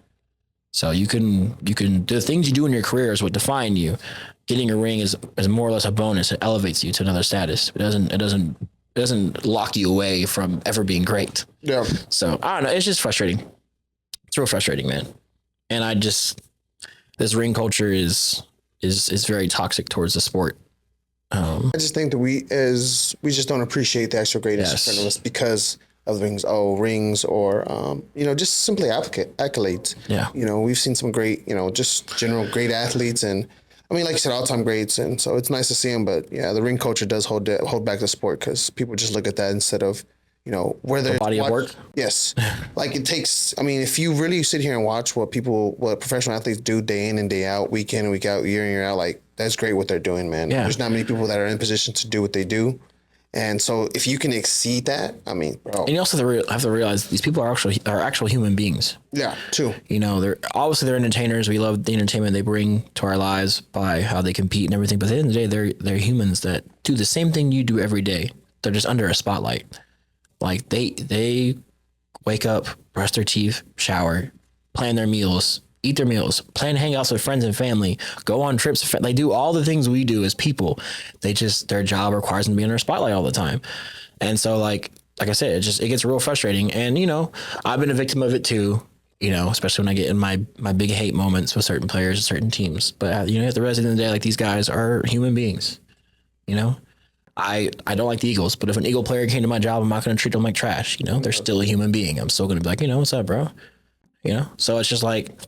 So you can the things you do in your career is what define you. Getting a ring is more or less a bonus. It elevates you to another status. It doesn't lock you away from ever being great. Yeah. So I don't know. It's just frustrating. It's real frustrating, man. And this ring culture is very toxic towards the sport. I just think that we just don't appreciate the actual greatness in front of us because of rings, rings, or just simply accolades. Yeah. We've seen some great, just general great athletes, and I mean, like you said, all-time greats, and so it's nice to see them. But yeah, the ring culture does hold back the sport because people just look at that instead of where they're body of work. Yes, like it takes. I mean, if you really sit here and watch what professional athletes do day in and day out, week in and week out, year in year out, like that's great what they're doing, man. Yeah. There's not many people that are in position to do what they do. And so if you can exceed that, I mean, bro. And you also have to realize these people are actual human beings. Yeah, too. They're obviously entertainers. We love the entertainment they bring to our lives by how they compete and everything. But at the end of the day, they're humans that do the same thing you do every day. They're just under a spotlight. Like they wake up, brush their teeth, shower, plan their meals, eat their meals, plan hangouts with friends and family, go on trips. They do all the things we do as people. Their job requires them to be under a spotlight all the time. And so like I said, it gets real frustrating. And, I've been a victim of it too, especially when I get in my big hate moments with certain players and certain teams. But, at the end of the day, like these guys are human beings, I don't like the Eagles, but if an Eagle player came to my job, I'm not going to treat them like trash. They're still a human being. I'm still going to be like, what's up, bro? So it's just like,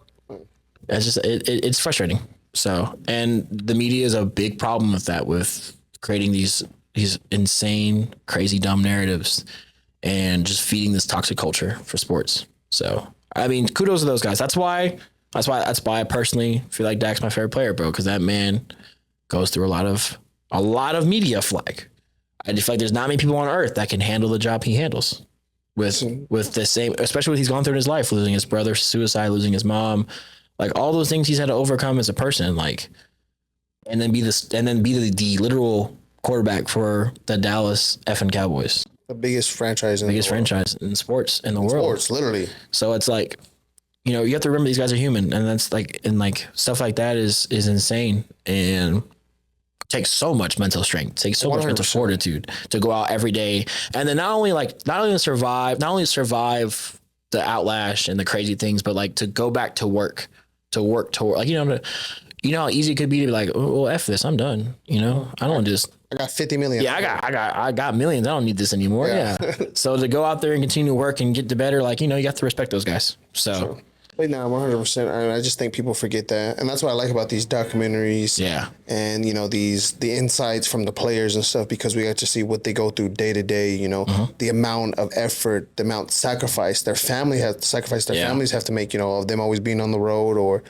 it's frustrating. So, and the media is a big problem with that, with creating these insane, crazy, dumb narratives and just feeding this toxic culture for sports. So, I mean, kudos to those guys. That's why I personally feel like Dak's my favorite player, bro, because that man goes through a lot of media flack. I just feel like there's not many people on earth that can handle the job he handles with the same, especially what he's gone through in his life, losing his brother, suicide, losing his mom, like all those things he's had to overcome as a person, like, and then be the literal quarterback for the Dallas effing Cowboys. The biggest franchise in sports in the world. Sports, literally. So it's like, you have to remember these guys are human, and that's like, and like stuff like that is insane and takes so much mental strength, takes so 100%. Much mental fortitude to go out every day. And then not only survive the outlash and the crazy things, but like to go back to work. Like, how easy it could be to be like, oh, well, F this, I'm done. I don't want to just. I got 50 million. Yeah, I got millions. I don't need this anymore. Yeah. So to go out there and continue to work and get to better, like, you have to respect those guys. So. Sure. But no, 100%. I just think people forget that. And that's what I like about these documentaries. Yeah. And, the insights from the players and stuff, because we get to see what they go through day to day, the amount of effort, the amount of sacrifice their families have to make, of them always being on the road or,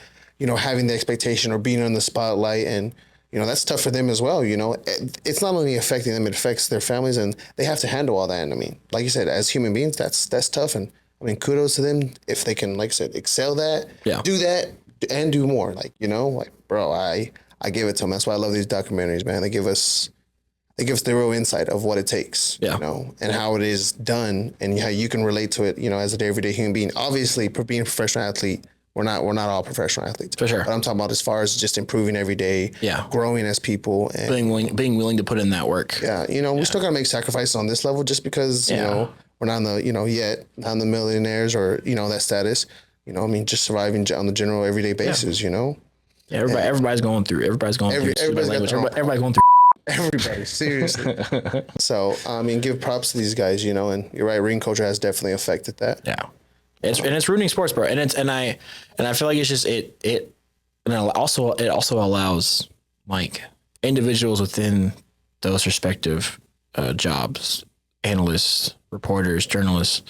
having the expectation or being on the spotlight. And, that's tough for them as well. It's not only affecting them, it affects their families, and they have to handle all that. And I mean, like you said, as human beings, that's tough. And I mean, kudos to them if they can, like I said, excel that, do that, and do more. Like, bro, I give it to them. That's why I love these documentaries, man. They give us the real insight of what it takes, and how it is done, and how you can relate to it, as an everyday human being. Obviously, for being a professional athlete, we're not all professional athletes. For sure. But I'm talking about as far as just improving every day, growing as people, and being willing to put in that work. Yeah, we still gotta make sacrifices on this level, just because we're not in the not in the millionaires or that status. Just surviving on the general everyday basis. Yeah, everybody's going through. Everybody's going through. Everybody, seriously. So give props to these guys. And you're right. Ring culture has definitely affected that. Yeah. It's ruining sports, bro. And I feel like it's just it also allows like individuals within those respective jobs, analysts, reporters, journalists,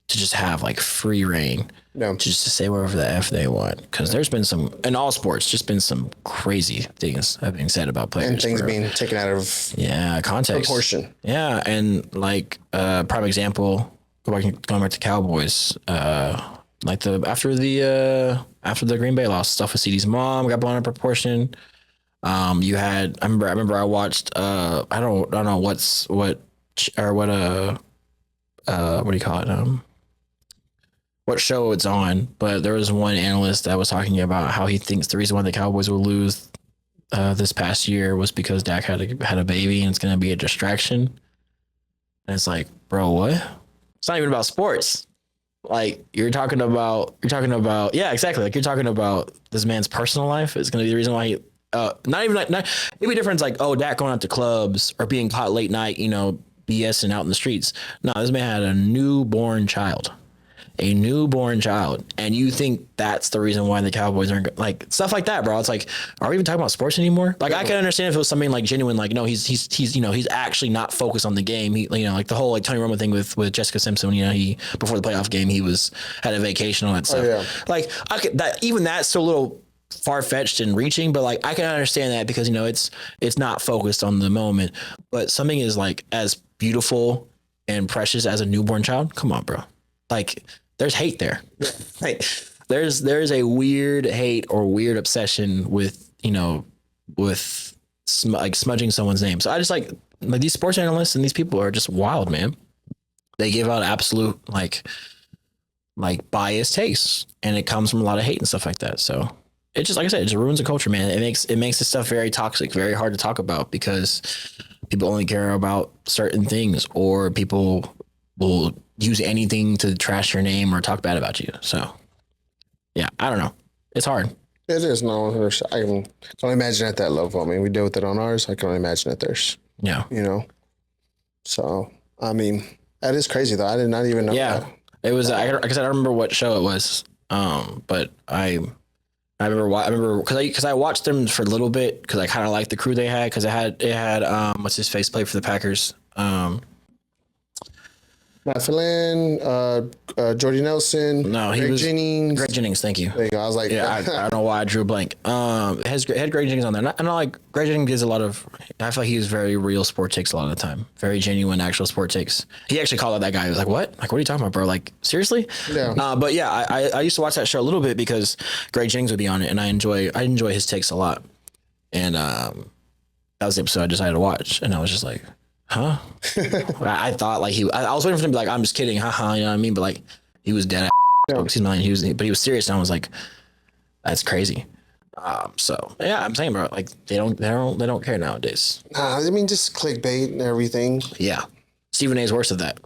to just have like free reign, just to say whatever the F they want. Because there's been in all sports, just been some crazy things have been said about players. And things being taken out of context. Proportion. Yeah. And like prime example, going back to Cowboys, like after the Green Bay loss, stuff with CD's mom got blown out of proportion. You had I remember I watched I don't know what do you call it? What show it's on, but there was one analyst that was talking about how he thinks the reason why the Cowboys will lose this past year was because Dak had a baby and it's going to be a distraction. And it's like, bro, what? It's not even about sports. Like you're talking about, yeah, exactly. Like you're talking about this man's personal life is going to be the reason why he, not even like, it'd be different. It's like, oh, Dak going out to clubs or being caught late night, BSing out in the streets. No, this man had a newborn child. And you think that's the reason why the Cowboys aren't like stuff like that, bro. It's like, are we even talking about sports anymore? Like, I can understand if it was something like genuine, like, no, he's actually not focused on the game. He, like the whole like Tony Romo thing with Jessica Simpson, he before the playoff game, he had a vacation, all that stuff. Oh, yeah. Like, that's still a little far fetched and reaching, but like I can understand that because it's not focused on the moment. But something is like as beautiful and precious as a newborn child. Come on, bro. Like, there's hate there. Like, there's a weird hate or weird obsession with smudging someone's name. So I just like these sports analysts and these people are just wild, man. They give out absolute like biased tastes, and it comes from a lot of hate and stuff like that. So it just, like I said, it just ruins the culture, man. It makes this stuff very toxic, very hard to talk about because people only care about certain things, or people will use anything to trash your name or talk bad about you. So, yeah, I don't know. It's hard. It is. No, I can only imagine at that level. I mean, we deal with it on ours. I can only imagine at theirs. Yeah. So, I mean, that is crazy, though. I did not even know that. It was, like I said, I don't remember what show it was. But I remember because I watched them for a little bit because I kind of liked the crew they had because it had what's his face play for the Packers. Matt Flynn, Jordy Nelson. No, he was Jennings. Greg Jennings. Thank you. There you go. I was like, yeah, I don't know why I drew a blank. It had Greg Jennings on there. I know, like Greg Jennings gives a lot of. I feel like he was very real sport takes a lot of the time. Very genuine, actual sport takes. He actually called out that guy. He was like, "What? Like, what are you talking about, bro? Like, seriously?" Yeah. But yeah, I used to watch that show a little bit because Greg Jennings would be on it, and I enjoy his takes a lot. And that was the episode I decided to watch, and I was just like, huh? I thought like I was waiting for him to be like, I'm just kidding, haha, you know what I mean? But like he was dead. Yeah. But he was serious, and I was like, that's crazy. So yeah, I'm saying, bro, like they don't care nowadays. I mean, just clickbait and everything. Yeah, Stephen A's worse at that.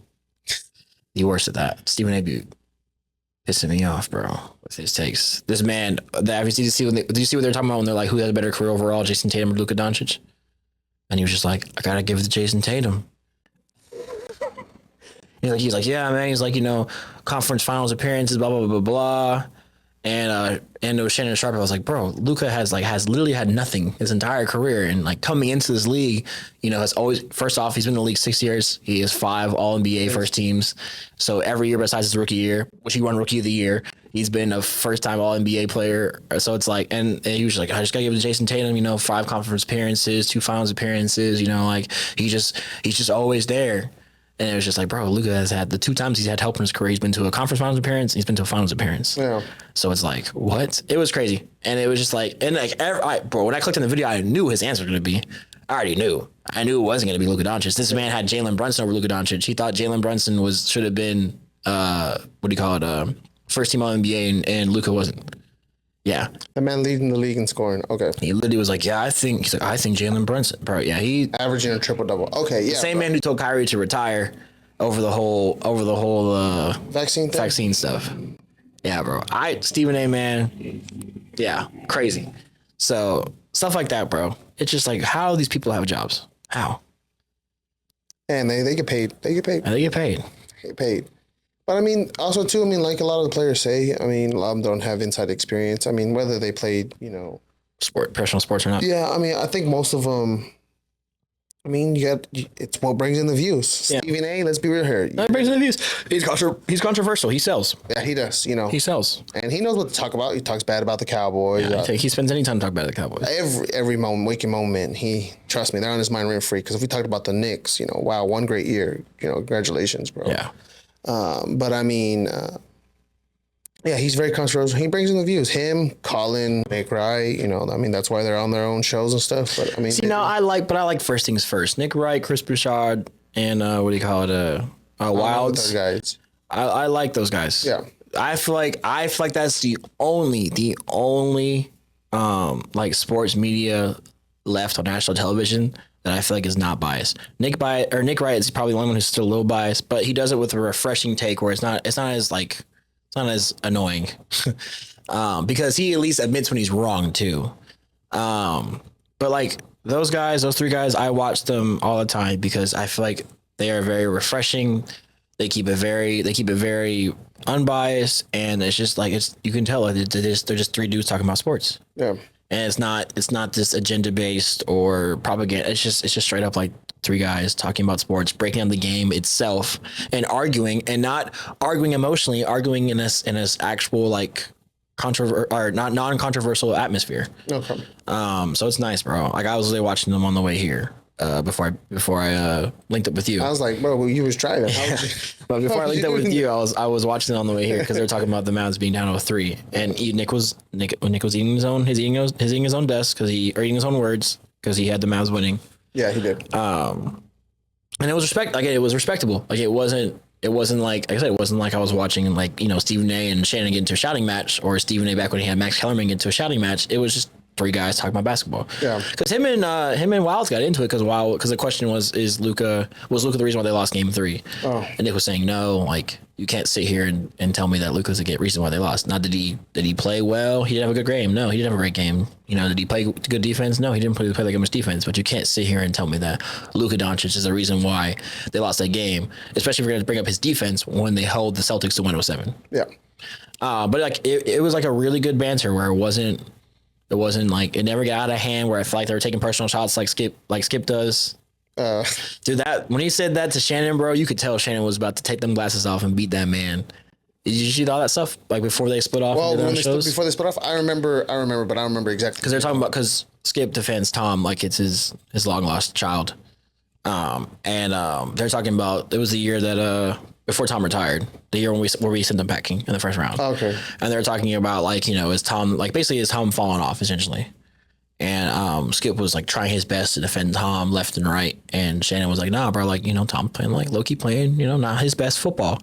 The worst at that. Stephen A be pissing me off, bro, with his takes. This man, did you see what they're talking about when they're like, who has a better career overall, Jason Tatum or Luka Doncic? And he was just like, I gotta give it to Jason Tatum. He's like, yeah, man. He's like, conference finals appearances, blah blah blah blah blah. And it was Shannon Sharp. I was like, bro, Luka has literally had nothing his entire career, and like coming into this league, has always, first off, he's been in the league 6 years. He has 5 All-NBA first teams. So every year besides his rookie year, which he won Rookie of the Year, he's been a first-time All-NBA player. So it's like, and he was like, I just gotta give it to Jason Tatum. 5 conference appearances, 2 finals appearances. Like he's just always there. And it was just like, bro, Luka has had the 2 times he's had help in his career. He's been to a conference finals appearance. And he's been to a finals appearance. Yeah. So it's like, what? It was crazy. And it was just like, and like, bro, when I clicked on the video, I knew his answer was going to be, I already knew. I knew it wasn't going to be Luka Doncic. This man had Jalen Brunson over Luka Doncic. He thought Jalen Brunson should have been, first team All-NBA, and Luka wasn't. Yeah. The man leading the league in scoring. Okay. He literally was like, I think Jalen Brunson, bro. Yeah. He averaging a triple-double. Okay. Yeah. The same man who told Kyrie to retire over the whole vaccine stuff. Yeah, bro. Stephen A, man. Yeah. Crazy. So stuff like that, bro. It's just like, how these people have jobs? How? And they get paid. They get paid. And they get paid. They get paid. But I mean, also too, like a lot of the players say, a lot of them don't have inside experience. Whether they played, professional sports or not. Yeah, I think most of them. It's what brings in the views. Yeah. Stephen A, let's be real here. That brings in the views. He's controversial. He sells. Yeah, he does. He sells, and he knows what to talk about. He talks bad about the Cowboys. Yeah, he spends any time talking bad about the Cowboys. Every moment, waking moment. Trust me, they're on his mind rent free. Because if we talked about the Knicks, wow, one great year. Congratulations, bro. Yeah. But Yeah, he's very controversial. He brings in the views. Him, Colin, Nick Wright. I mean, that's why they're on their own shows and stuff. But I mean, I like first things first. Nick Wright, Chris Bouchard, and what do you call it? Wilds. Guys. I like those guys. Yeah. I feel like that's the only like sports media left on national television that I feel like is not biased. Nick Wright is probably the only one who's still a little biased, but he does it with a refreshing take where it's not as annoying. Because he at least admits when he's wrong too. But like those three guys, I watch them all the time because I feel like they are very refreshing. They keep it very unbiased, and it's just like you can tell they're just three dudes talking about sports. Yeah. And it's not this agenda based or propaganda. It's just straight up like three guys talking about sports, breaking down the game itself, and arguing, and not arguing emotionally, arguing in this actual like non-controversial atmosphere. Okay. So it's nice, bro. Like I was really watching them on the way here. Before I linked up with you, I was like, bro, well, you was driving. But before I linked up with you, I was watching it on the way here because they were talking about the Mavs being down 0-3, and Nick was eating his own desk eating his own words because he had the Mavs winning. Yeah, he did. And it was respectable. Like it wasn't like I said, it wasn't like I was watching like Stephen A. and Shannon get into a shouting match, or Stephen A. back when he had Max Kellerman get into a shouting match. It was just three guys talking about basketball. Yeah. Because him and Wilds got into it because the question was Luka the reason why they lost game 3? Oh. And Nick was saying, no, like you can't sit here and tell me that Luka's the reason why they lost. Not did he play well? He didn't have a good game. No, he didn't have a great game. Did he play good defense? No, he didn't play that good much defense. But you can't sit here and tell me that Luka Doncic is the reason why they lost that game, especially if you're going to bring up his defense when they held the Celtics to 107. Yeah. But like it was like a really good banter where it wasn't like it never got out of hand where I feel like they were taking personal shots like Skip does. Dude, when he said that to Shannon, bro, you could tell Shannon was about to take them glasses off and beat that man. Did you see all that stuff like before they split off? Well, before they split off, I remember, but I don't remember exactly. Because they're talking about Skip defends Tom like it's his long lost child, and they're talking about it was the year that before Tom retired, the year where we sent them packing in the first round. Oh, okay. And they're talking about like is Tom falling off essentially. And Skip was like trying his best to defend Tom left and right, and Shannon was like, "Nah, bro, like Tom playing like low-key playing, not his best football."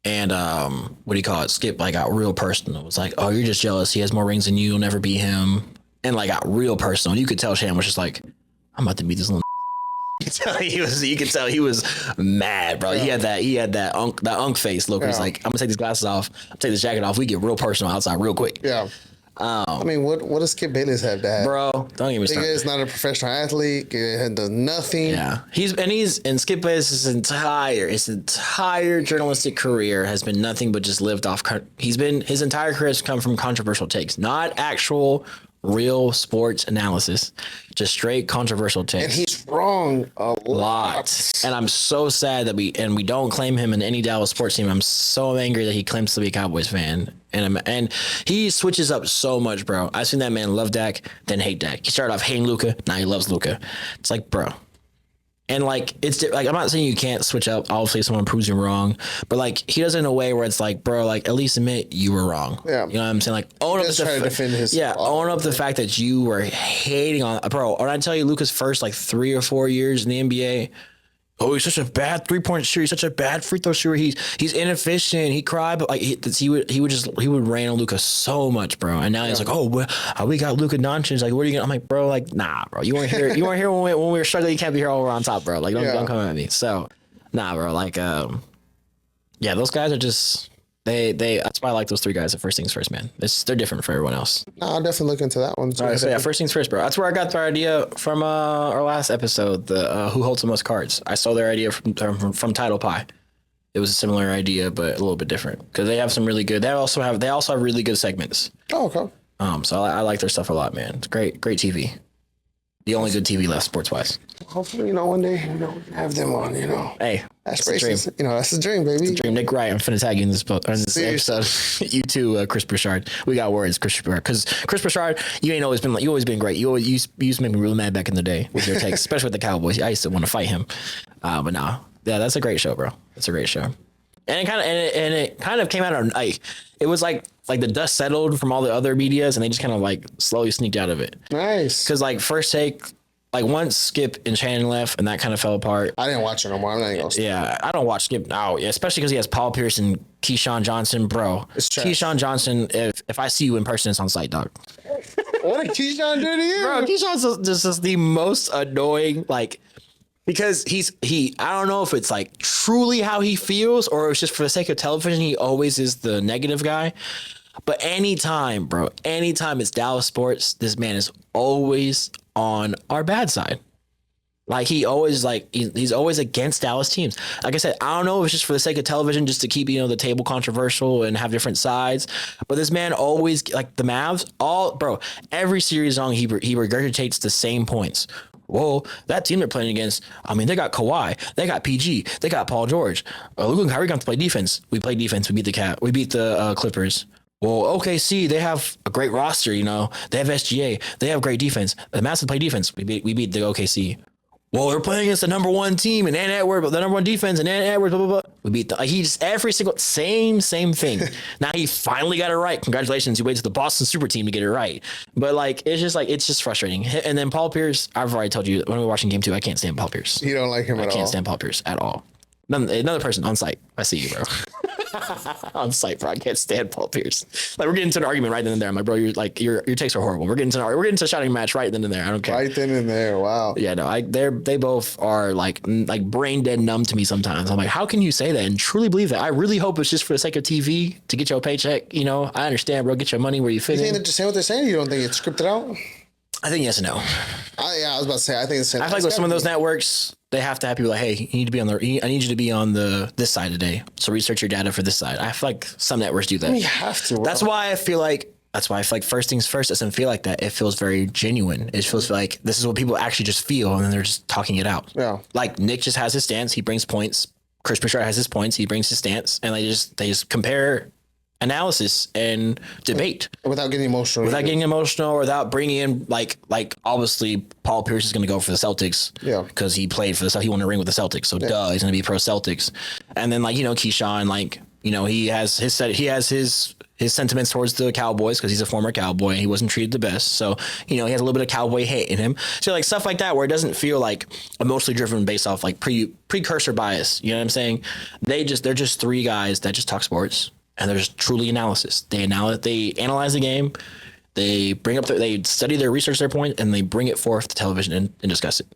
And what do you call it? Skip like got real personal. It was like, "Oh, you're just jealous. He has more rings than you. You'll never beat him." And like got real personal. You could tell Shannon was just like, "I'm about to beat this little." You could tell he was mad, bro. Yeah. He had that unk face look. Yeah. He's like, "I'm gonna take these glasses off. Take this jacket off. We get real personal outside real quick." Yeah. I mean, what does Skip Bayless have to have? Bro, don't even start. He's not a professional athlete. He does nothing. Yeah. Skip Bayless' entire journalistic career has been nothing but just lived off. His entire career has come from controversial takes, not actual real sports analysis, just straight controversial takes. And he's wrong a lot. And I'm so sad that we don't claim him in any Dallas sports team. I'm so angry that he claims to be a Cowboys fan. And he switches up so much, bro. I've seen that man love Dak, then hate Dak. He started off hating Luka, now he loves Luka. It's like, bro. And like it's like I'm not saying you can't switch up. Obviously, someone proves you wrong, but like he does it in a way where it's like, bro, like at least admit you were wrong. Yeah, you know what I'm saying? Like own up the fact that you were hating on, bro. Or I tell you, Luka's first like 3 or 4 years in the NBA. Oh, he's such a bad 3-point shooter. He's such a bad free throw shooter. He's inefficient. He cried, but like he would rain on Luka so much, bro. And now he's like, oh, well, we got Luka Doncic. Like, what are you gonna? I'm like, bro, like, nah, bro. You weren't here. You weren't here when we were struggling. You can't be here all on top, bro. Like, don't come at me. So, nah, bro. Like, yeah, those guys are just. They that's why I like those three guys at First Things First, man. They're different from everyone else. No, I'll definitely look into that one. All right, so yeah, First Things First, bro. That's where I got their idea from our last episode, the Who Holds the Most Cards. I stole their idea from Title Pie. It was a similar idea, but a little bit different because they have some really good. They also have really good segments. Oh, okay. So I like their stuff a lot, man. It's great TV. The only good TV left sports wise. Hopefully, one day, we can have them on, Hey, aspirations. That's the dream, baby. It's a dream. Nick Wright, I'm finna tag you in this episode. You too, Chris Bouchard. We got words, Chris Bouchard. Because Chris Bouchard, you always been great. You used to make me really mad back in the day with your takes, especially with the Cowboys. I used to want to fight him. But nah, yeah, that's a great show, bro. That's a great show. And it kind of came out of like it was like the dust settled from all the other medias, and they just kind of like slowly sneaked out of it. Nice. Because like First Take, like once Skip and Shannon left, and that kind of fell apart. I didn't watch it no more. I'm not even gonna. Yeah, I don't watch Skip now, especially because he has Paul Pierce and Keyshawn Johnson, bro. It's trash. Keyshawn Johnson, if I see you in person, it's on site, dog. What did Keyshawn do to you? Bro, Keyshawn's just the most annoying, like, because I don't know if it's like truly how he feels or it's just for the sake of television, he always is the negative guy. But anytime it's Dallas sports, this man is always on our bad side. Like he's always against Dallas teams. Like I said, I don't know if it's just for the sake of television, just to keep, the table controversial and have different sides. But this man always, like the Mavs, every series long, he regurgitates the same points. Well, that team they're playing against, I mean, they got Kawhi, they got PG, they got Paul George. Luka and Kyrie got to play defense. We played defense. We beat the Clippers. Well, OKC, they have a great roster, They have SGA. They have great defense. The Mavs play defense. We beat the OKC. Well, we're playing against the number one team and Edwards, the number one defense and Edwards, blah, blah, blah. We beat he just every single same thing. Now he finally got it right. Congratulations. He waited to the Boston super team to get it right. But it's just frustrating. And then Paul Pierce, I've already told you when we were watching game 2, I can't stand Paul Pierce. You don't like him at all? I can't stand Paul Pierce at all. Another person on site. I see you, bro. On site, bro. I can't stand Paul Pierce. Like we're getting into an argument right then and there. I'm like, bro, your takes are horrible. We're getting to a shouting match right then and there. I don't care. Right then and there. Wow. Yeah, no. They both are like brain dead numb to me sometimes. I'm like, how can you say that and truly believe that? I really hope it's just for the sake of TV to get your paycheck. I understand, bro. Get your money where you fit. You think they're just saying what they're saying? You don't think it's scripted out? I think yes and no. I was about to say. I think it's. I feel like with some of those networks, they have to have people like, hey, you need to be on I need you to be on this side today. So research your data for this side. I feel like some networks do that. You have to. Bro. That's why I feel like First Things First doesn't feel like that. It feels very genuine. It feels like this is what people actually just feel, and then they're just talking it out. Yeah. Like Nick just has his stance. He brings points. Chris Bouchard has his points. He brings his stance, and they just compare analysis and debate without getting emotional, without bringing in like obviously Paul Pierce is going to go for the Celtics because he played for the Celtics. He won a ring with the Celtics, so he's going to be pro Celtics. And then Keyshawn, he has his sentiments towards the Cowboys because he's a former Cowboy and he wasn't treated the best, so he has a little bit of Cowboy hate in him. So like stuff like that where it doesn't feel like emotionally driven based off like precursor bias. You know what I'm saying? They're just 3 guys that just talk sports. And there's truly analysis. They analyze the game. They they study their research, their point, and they bring it forth to television and discuss it.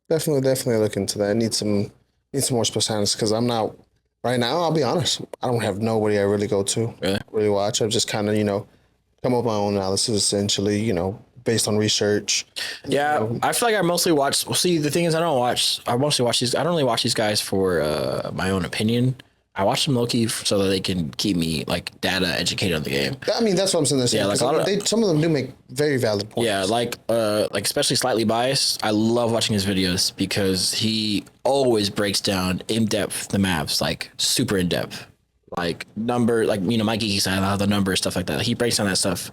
Definitely look into that. I need some more specifics because I'm not right now. I'll be honest. I don't have nobody I really go to. Really watch. I've just kind of come up with my own analysis essentially. Based on research. Yeah, I feel like I mostly watch. See, the thing is, I mostly watch these. I don't really watch these guys for my own opinion. I watch them low-key so that they can keep me like data educated on the game. I mean, that's what I'm saying. Yeah, like some of them do make very valid points. Yeah, like especially Slightly Biased. I love watching his videos because he always breaks down in depth the Mavs, like super in depth, like my geeky side, all the numbers, stuff like that. He breaks down that stuff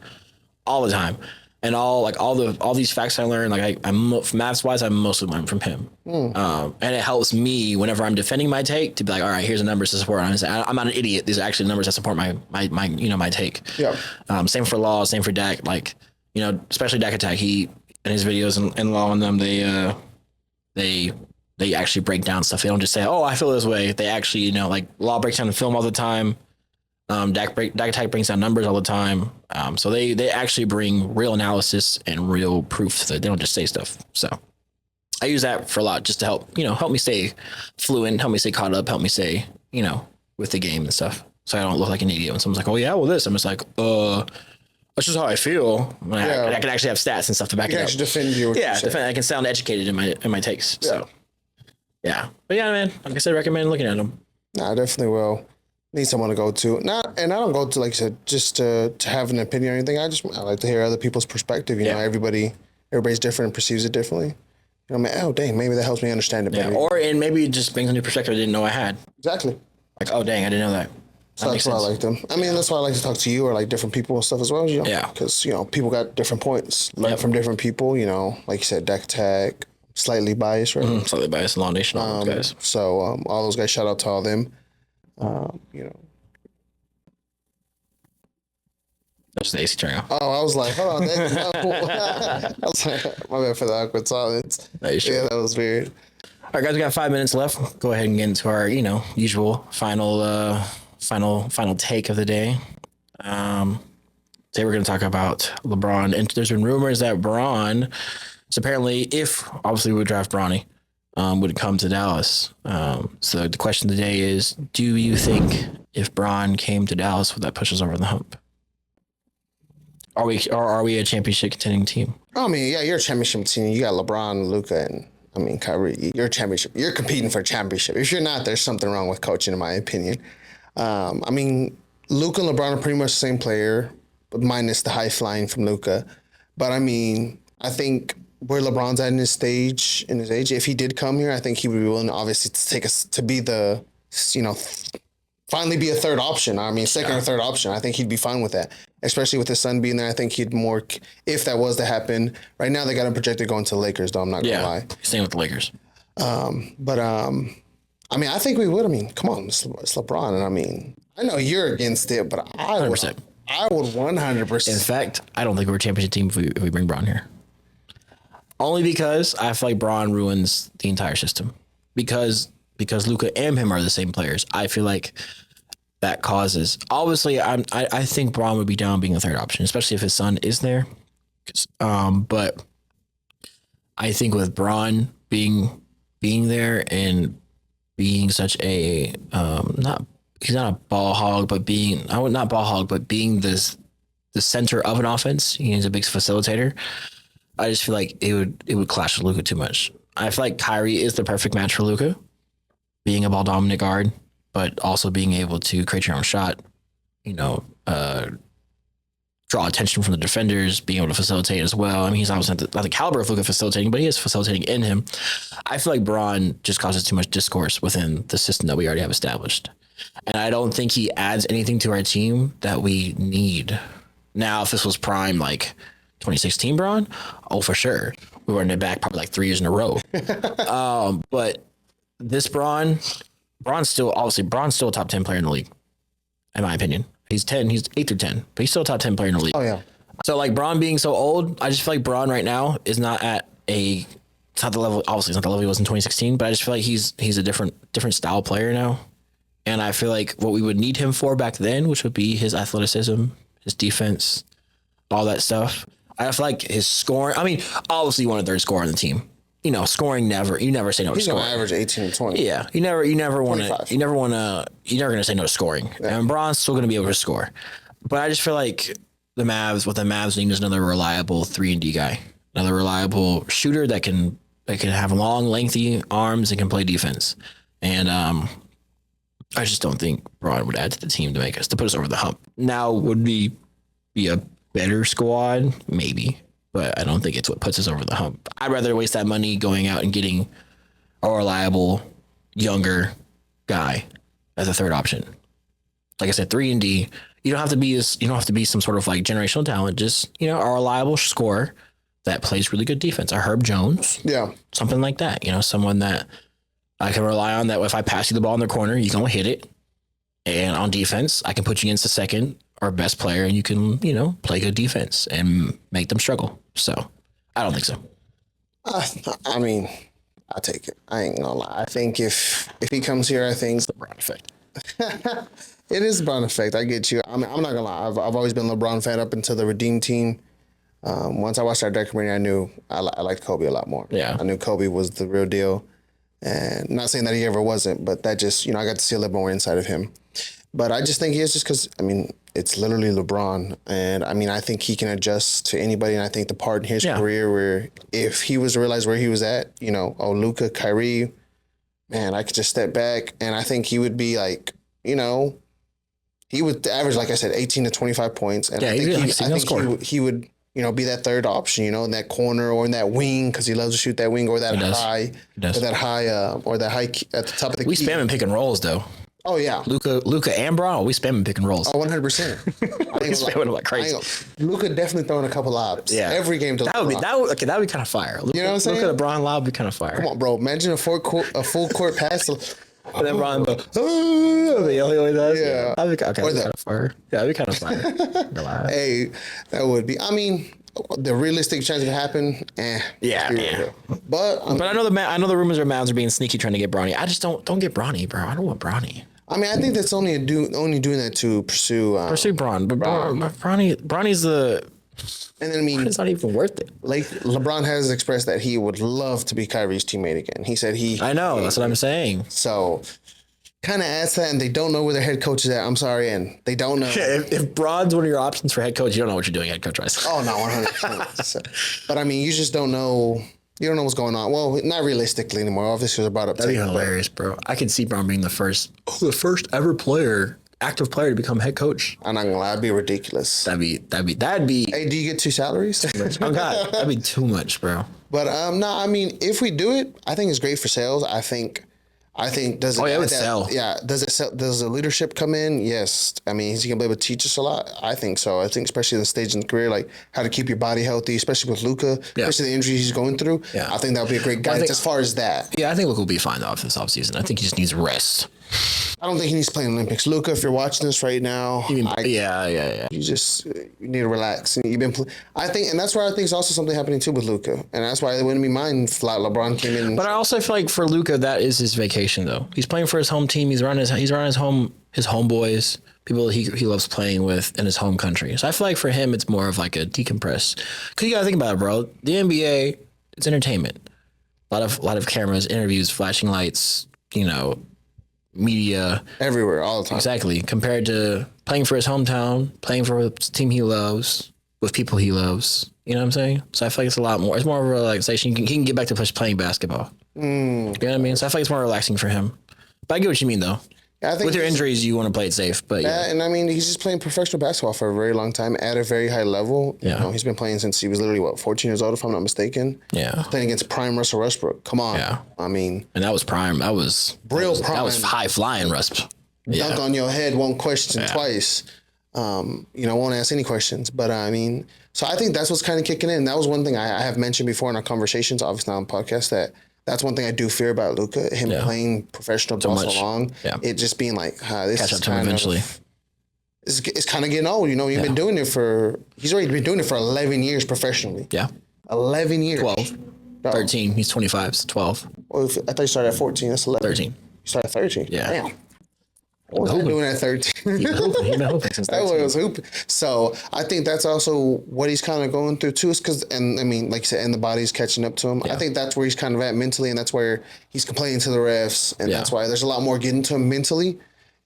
all the time. And all these facts I learned, I'm Mavs wise, I'm mostly learning from him. And it helps me whenever I'm defending my take to be like, all right, here's the numbers to support. I'm not an idiot. These are actually numbers that support my take. Yeah. Same for Law, same for Dak. Especially Dak Attack. He in his videos and Law on them, they actually break down stuff. They don't just say, oh, I feel this way. They actually, Law breaks down the film all the time. Dak Attack brings down numbers all the time. So they actually bring real analysis and real proof that they don't just say stuff. So I use that for a lot just to help me stay fluent, help me stay caught up, help me stay, with the game and stuff. So I don't look like an idiot when someone's like, oh yeah, well this. I'm just like, that's just how I feel. I can actually have stats and stuff to back it up. You can actually defend you. Yeah, I can sound educated in my takes. Yeah. So yeah. But yeah, man, like I said, recommend looking at them. Nah, I definitely will. Need someone to go to. And I don't go to, like you said, just to have an opinion or anything. I like to hear other people's perspective. You know, everybody's different and perceives it differently. Oh dang, maybe that helps me understand it better. Yeah, and maybe it just brings a new perspective I didn't know I had. Exactly. Like, oh dang, I didn't know that. So that's why I like them. I mean, that's why I like to talk to you or like different people and stuff as well. Yeah. Because people got different points. Learn from different people. Like you said, Dak Attack, Slightly Biased, right? Slightly Biased, Law Nation, all those guys. So all those guys, shout out to all them. You know. That's the AC turning off. Oh, I was like, hold on. I was like, my bad for the awkward silence. Yeah, that was weird. All right, guys, we got 5 minutes left. Go ahead and get into our, usual final take of the day. Today we're going to talk about LeBron. And there's been rumors that Bron, so apparently, if obviously we would draft Bronny, would come to Dallas. So the question today is, do you think if Bron came to Dallas, would that push us over the hump? Are we a championship contending team? I mean, yeah, you're a championship team. You got LeBron, Luka, and Kyrie. You're a championship. You're competing for a championship. If you're not, there's something wrong with coaching, in my opinion. I mean, Luka and LeBron are pretty much the same player, but minus the high flying from Luka. But I mean, I think where LeBron's at in his age, if he did come here, I think he would be willing, obviously, to take us to be the, finally be a third option. I mean, second or third option. I think he'd be fine with that, especially with his son being there. I think he'd more, if that was to happen. Right now, they got him projected going to the Lakers, though. I'm not going to lie. Same with the Lakers. I mean, I think we would. I mean, come on, it's LeBron. And I mean, I know you're against it, but I would 100%. In fact, I don't think we're a championship team if we bring Bron here. Only because I feel like Bron ruins the entire system. Because Luka and him are the same players. I feel like that causes. Obviously, I think Bron would be down being a third option, especially if his son is there. But I think with Bron being there and being such a he's not a ball hog, but being the center of an offense. He's a big facilitator. I just feel like it would clash with Luka too much. I feel like Kyrie is the perfect match for Luka, being a ball dominant guard, but also being able to create your own shot, draw attention from the defenders, being able to facilitate as well. I mean, he's obviously not the caliber of Luka facilitating, but he is facilitating in him. I feel like Bron just causes too much discourse within the system that we already have established. And I don't think he adds anything to our team that we need. Now, if this was prime, like 2016 Bron, oh, for sure. We were in it back probably like 3 years in a row. But this Bron's still a top 10 player in the league, in my opinion. He's 8 through 10, but he's still a top 10 player in the league. Oh, yeah. So, like, Bron being so old, I just feel like Bron right now is not at it's not the level, obviously it's not the level he was in 2016, but I just feel like he's a different style player now. And I feel like what we would need him for back then, which would be his athleticism, his defense, all that stuff. I feel like his scoring, I mean, obviously you want a third scorer on the team. Scoring you never say no to scoring. He's going to average 18 to 20. Yeah. You're never going to say no to scoring. Yeah. And Bron's still going to be able to score. But I just feel like the Mavs need is another reliable 3-and-D guy. Another reliable shooter that can have long, lengthy arms and can play defense. And I just don't think Bron would add to the team to put us over the hump. Now, would we be a better squad? Maybe. But I don't think it's what puts us over the hump. I'd rather waste that money going out and getting a reliable, younger guy as a third option. Like I said, 3-and-D. You don't have to be some sort of like generational talent. Just, a reliable scorer that plays really good defense. A Herb Jones. Yeah. Something like that. Someone that I can rely on, that if I pass you the ball in the corner, you're going to hit it. And on defense, I can put you against the second or best player, and you can, play good defense and make them struggle. So I don't think so. I mean, I'll take it. I ain't gonna lie. I think if he comes here, I think it's the Brown effect. It is the Brown effect. I get you. I mean, I'm not gonna lie. I've always been a LeBron fan up until the Redeem Team. Once I watched that documentary, I knew I liked Kobe a lot more. Yeah. I knew Kobe was the real deal. And not saying that he ever wasn't, but that just, I got to see a little more inside of him. But I just think he is, just because, I mean, it's literally LeBron. And, I mean, I think he can adjust to anybody. And I think the part in his career where if he was to realize where he was at, Luka, Kyrie, man, I could just step back. And I think he would be like, he would average, like I said, 18 to 25 points. And I think he would, be that third option, in that corner or in that wing, because he loves to shoot that wing or that high, or that high at the top of the key. We spam and pick and rolls, though. Oh, yeah. Luka and Bron, we spam and pick and rolls. Oh, 100%. We spamming them like crazy. Luka definitely throwing a couple lobs. Yeah. Every game. That would be kind of fire. You know what I'm saying? Luka to Bron lob would be kind of fire. Come on, bro. Imagine a full court pass. And then Bron goes, oh, the only way does. Yeah. That'd be kind of fire. Yeah, that'd be kind of fire. Hey, that would be. I mean, the realistic chance of it happen. Yeah. But I know the rumors are Mavs are being sneaky trying to get Bronny. I just don't get Bronny, bro. I don't want Bronny. I mean, I think that's only doing that to pursue Bron. But Bronny's the. And then, I mean, it's not even worth it. Like LeBron has expressed that he would love to be Kyrie's teammate again. He said I know. That's what I'm saying. So, kind of adds that, and they don't know where their head coach is at. I'm sorry, and they don't know. If Bron's one of your options for head coach, you don't know what you're doing head coach wise. Oh no, 100%. But I mean, you just don't know. You don't know what's going on. Well, not realistically anymore. Obviously, they're brought up. That'd be hilarious, bro. I could see Bron being the first ever active player to become head coach. I'm not gonna lie, that'd be ridiculous. That'd be. Hey, do you get 2 salaries? Oh God, that'd be too much, bro. But no, I mean, if we do it, I think it's great for sales. I think does it? Oh yeah, it would sell. Yeah, does it sell? Does the leadership come in? Yes. I mean, is he gonna be able to teach us a lot? I think so. I think especially in the stage in the career, like how to keep your body healthy, especially with Luka, especially the injuries he's going through. Yeah. I think that would be a great guidance as far as that. Yeah, I think Luka will be fine though this offseason. I think he just needs rest. I don't think he needs to play in the Olympics. Luka, if you're watching this right now, yeah. You need to relax. And I think, and that's why I think it's also something happening too with Luka, and that's why it wouldn't be mine if LeBron came in. But I also feel like for Luka, that is his vacation though. He's playing for his home team. He's around his homeboys, people he loves playing with in his home country. So I feel like for him, it's more of like a decompress. Because you gotta think about it, bro. The NBA, it's entertainment. A lot of cameras, interviews, flashing lights. Media everywhere all the time. Exactly. Compared to playing for his hometown, playing for a team he loves, with people he loves. You know what I'm saying? So I feel like it's a lot more. It's more of a relaxation. He can get back to playing basketball. You know what I mean? So I feel like it's more relaxing for him. But I get what you mean, though. Yeah, I think with your injuries, you want to play it safe. But yeah, and I mean, he's just playing professional basketball for a very long time at a very high level. Yeah. He's been playing since he was literally, 14 years old, if I'm not mistaken. Yeah. Playing against prime Russell Westbrook. Come on. Yeah. I mean. And that was prime. That was real prime. That was high flying Russ. Dunk on your head, won't question twice. Won't ask any questions. But I mean, so I think that's what's kind of kicking in. That was one thing I have mentioned before in our conversations, obviously on the podcast, that's one thing I do fear about Luka, him playing professional ball so long. Yeah. It just being like, this catch is up to him eventually. It's kind of getting old. You've been doing it he's already been doing it for 11 years professionally. Yeah. 11 years. 12. 13. He's 25, so 12. Well, I thought you started at 14. That's 11. 13. You started at 13? Yeah. Damn. What was I doing at 13? He been hooping since 13. That was hooping. So I think that's also what he's kind of going through too, like you said, and the body's catching up to him. Yeah. I think that's where he's kind of at mentally, and that's where he's complaining to the refs, and that's why there's a lot more getting to him mentally.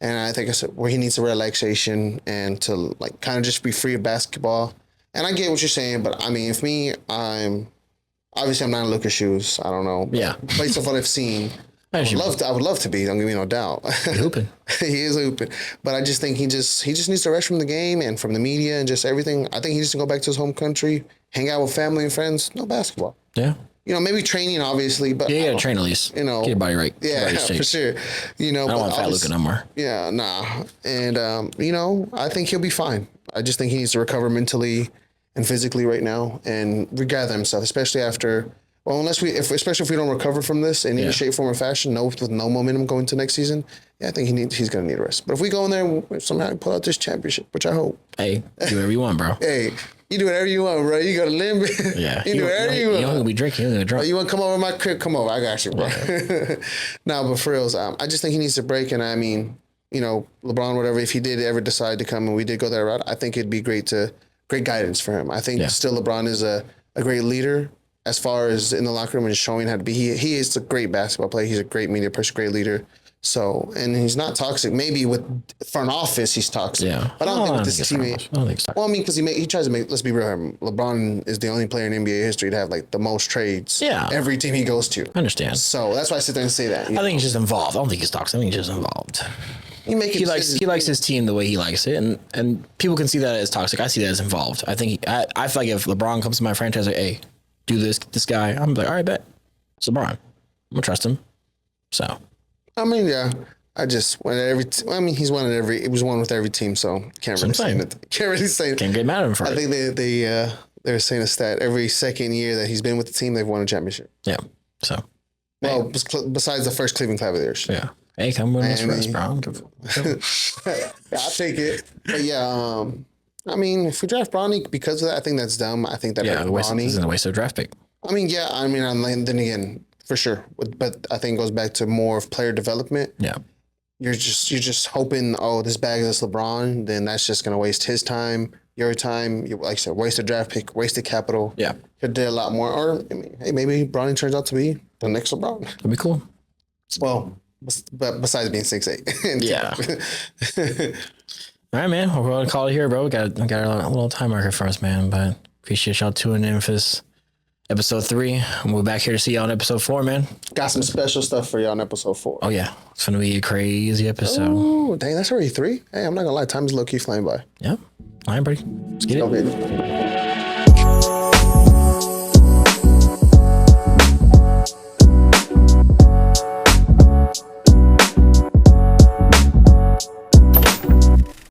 And I think it's where he needs a relaxation and to kind of just be free of basketball. And I get what you're saying, but I mean, if me, I'm not in Luka's shoes. I don't know. Yeah. Based off what I've seen. I would love to be. Don't give me no doubt. He's hooping. He is hooping, but I just think he just needs to rest from the game and from the media and just everything. I think he needs to go back to his home country, hang out with family and friends. No basketball. Yeah. Maybe training, obviously, but train at least. Get your body right. Yeah, for sure. I don't want fat Luka no more. Yeah, nah. And I think he'll be fine. I just think he needs to recover mentally and physically right now and regather himself, especially after. Well, especially if we don't recover from this in any shape, form, or fashion, with no momentum going to next season, I think he's going to need a rest. But if we go in there and somehow pull out this championship, which I hope. Hey, do whatever you want, bro. Hey, you do whatever you want, bro. You got a limb. Yeah. You do whatever you want. You don't be drinking. You're going to drink. You want to come over to my crib? Come over. I got you, bro. No, but for reals, I just think he needs a break. And I mean, LeBron, whatever, if he did ever decide to come and we did go that route, I think it'd be great guidance for him. I think still LeBron is a great leader. As far as in the locker room and showing how to be, he is a great basketball player. He's a great media person, great leader. So, and he's not toxic. Maybe with front office, he's toxic. Yeah. But I don't think with this teammate. Well, I mean, because he tries to make, let's be real, LeBron is the only player in NBA history to have the most trades. Yeah. Every team he goes to. I understand. So that's why I sit there and say that. I think he's just involved. I don't think he's toxic. I think he's just involved. He likes his team the way he likes it, and people can see that as toxic. I see that as involved. I think I feel like if LeBron comes to my franchise, hey, do this guy, I'm like, all right, bet. It's LeBron. I'm gonna trust him. So, I mean, yeah. I just won he's won it was one with every team, so can't really say it. Can't get mad at him for it. I think they're saying a stat every second year that he's been with the team, they've won a championship. Yeah. So, besides the first Cleveland Cavaliers. Yeah. Hey, come with us first, bro. I'll take it. But yeah, I mean, if we draft Bronny because of that, I think that's dumb. I think that Bronny is a waste of draft pick. I mean, yeah. I mean, then again, for sure. But I think it goes back to more of player development. Yeah. You're just hoping, this bag is LeBron, then that's just gonna waste his time, your time. You, like I said, waste a draft pick, wasted capital. Yeah. Could do a lot more. Or I mean, hey, maybe Bronny turns out to be the next LeBron. That'd be cool. Well, but besides being 6'8". Yeah. All right, man. We're going to call it here, bro. We got a little time marker for us, man. But appreciate y'all tuning in for this episode 3. And we'll be back here to see y'all on episode 4, man. Got some special stuff for y'all on episode 4. Oh, yeah. It's going to be a crazy episode. Oh, dang. That's already 3. Hey, I'm not going to lie. Time is low-key flying by. Yep. All right, buddy. Let's get it.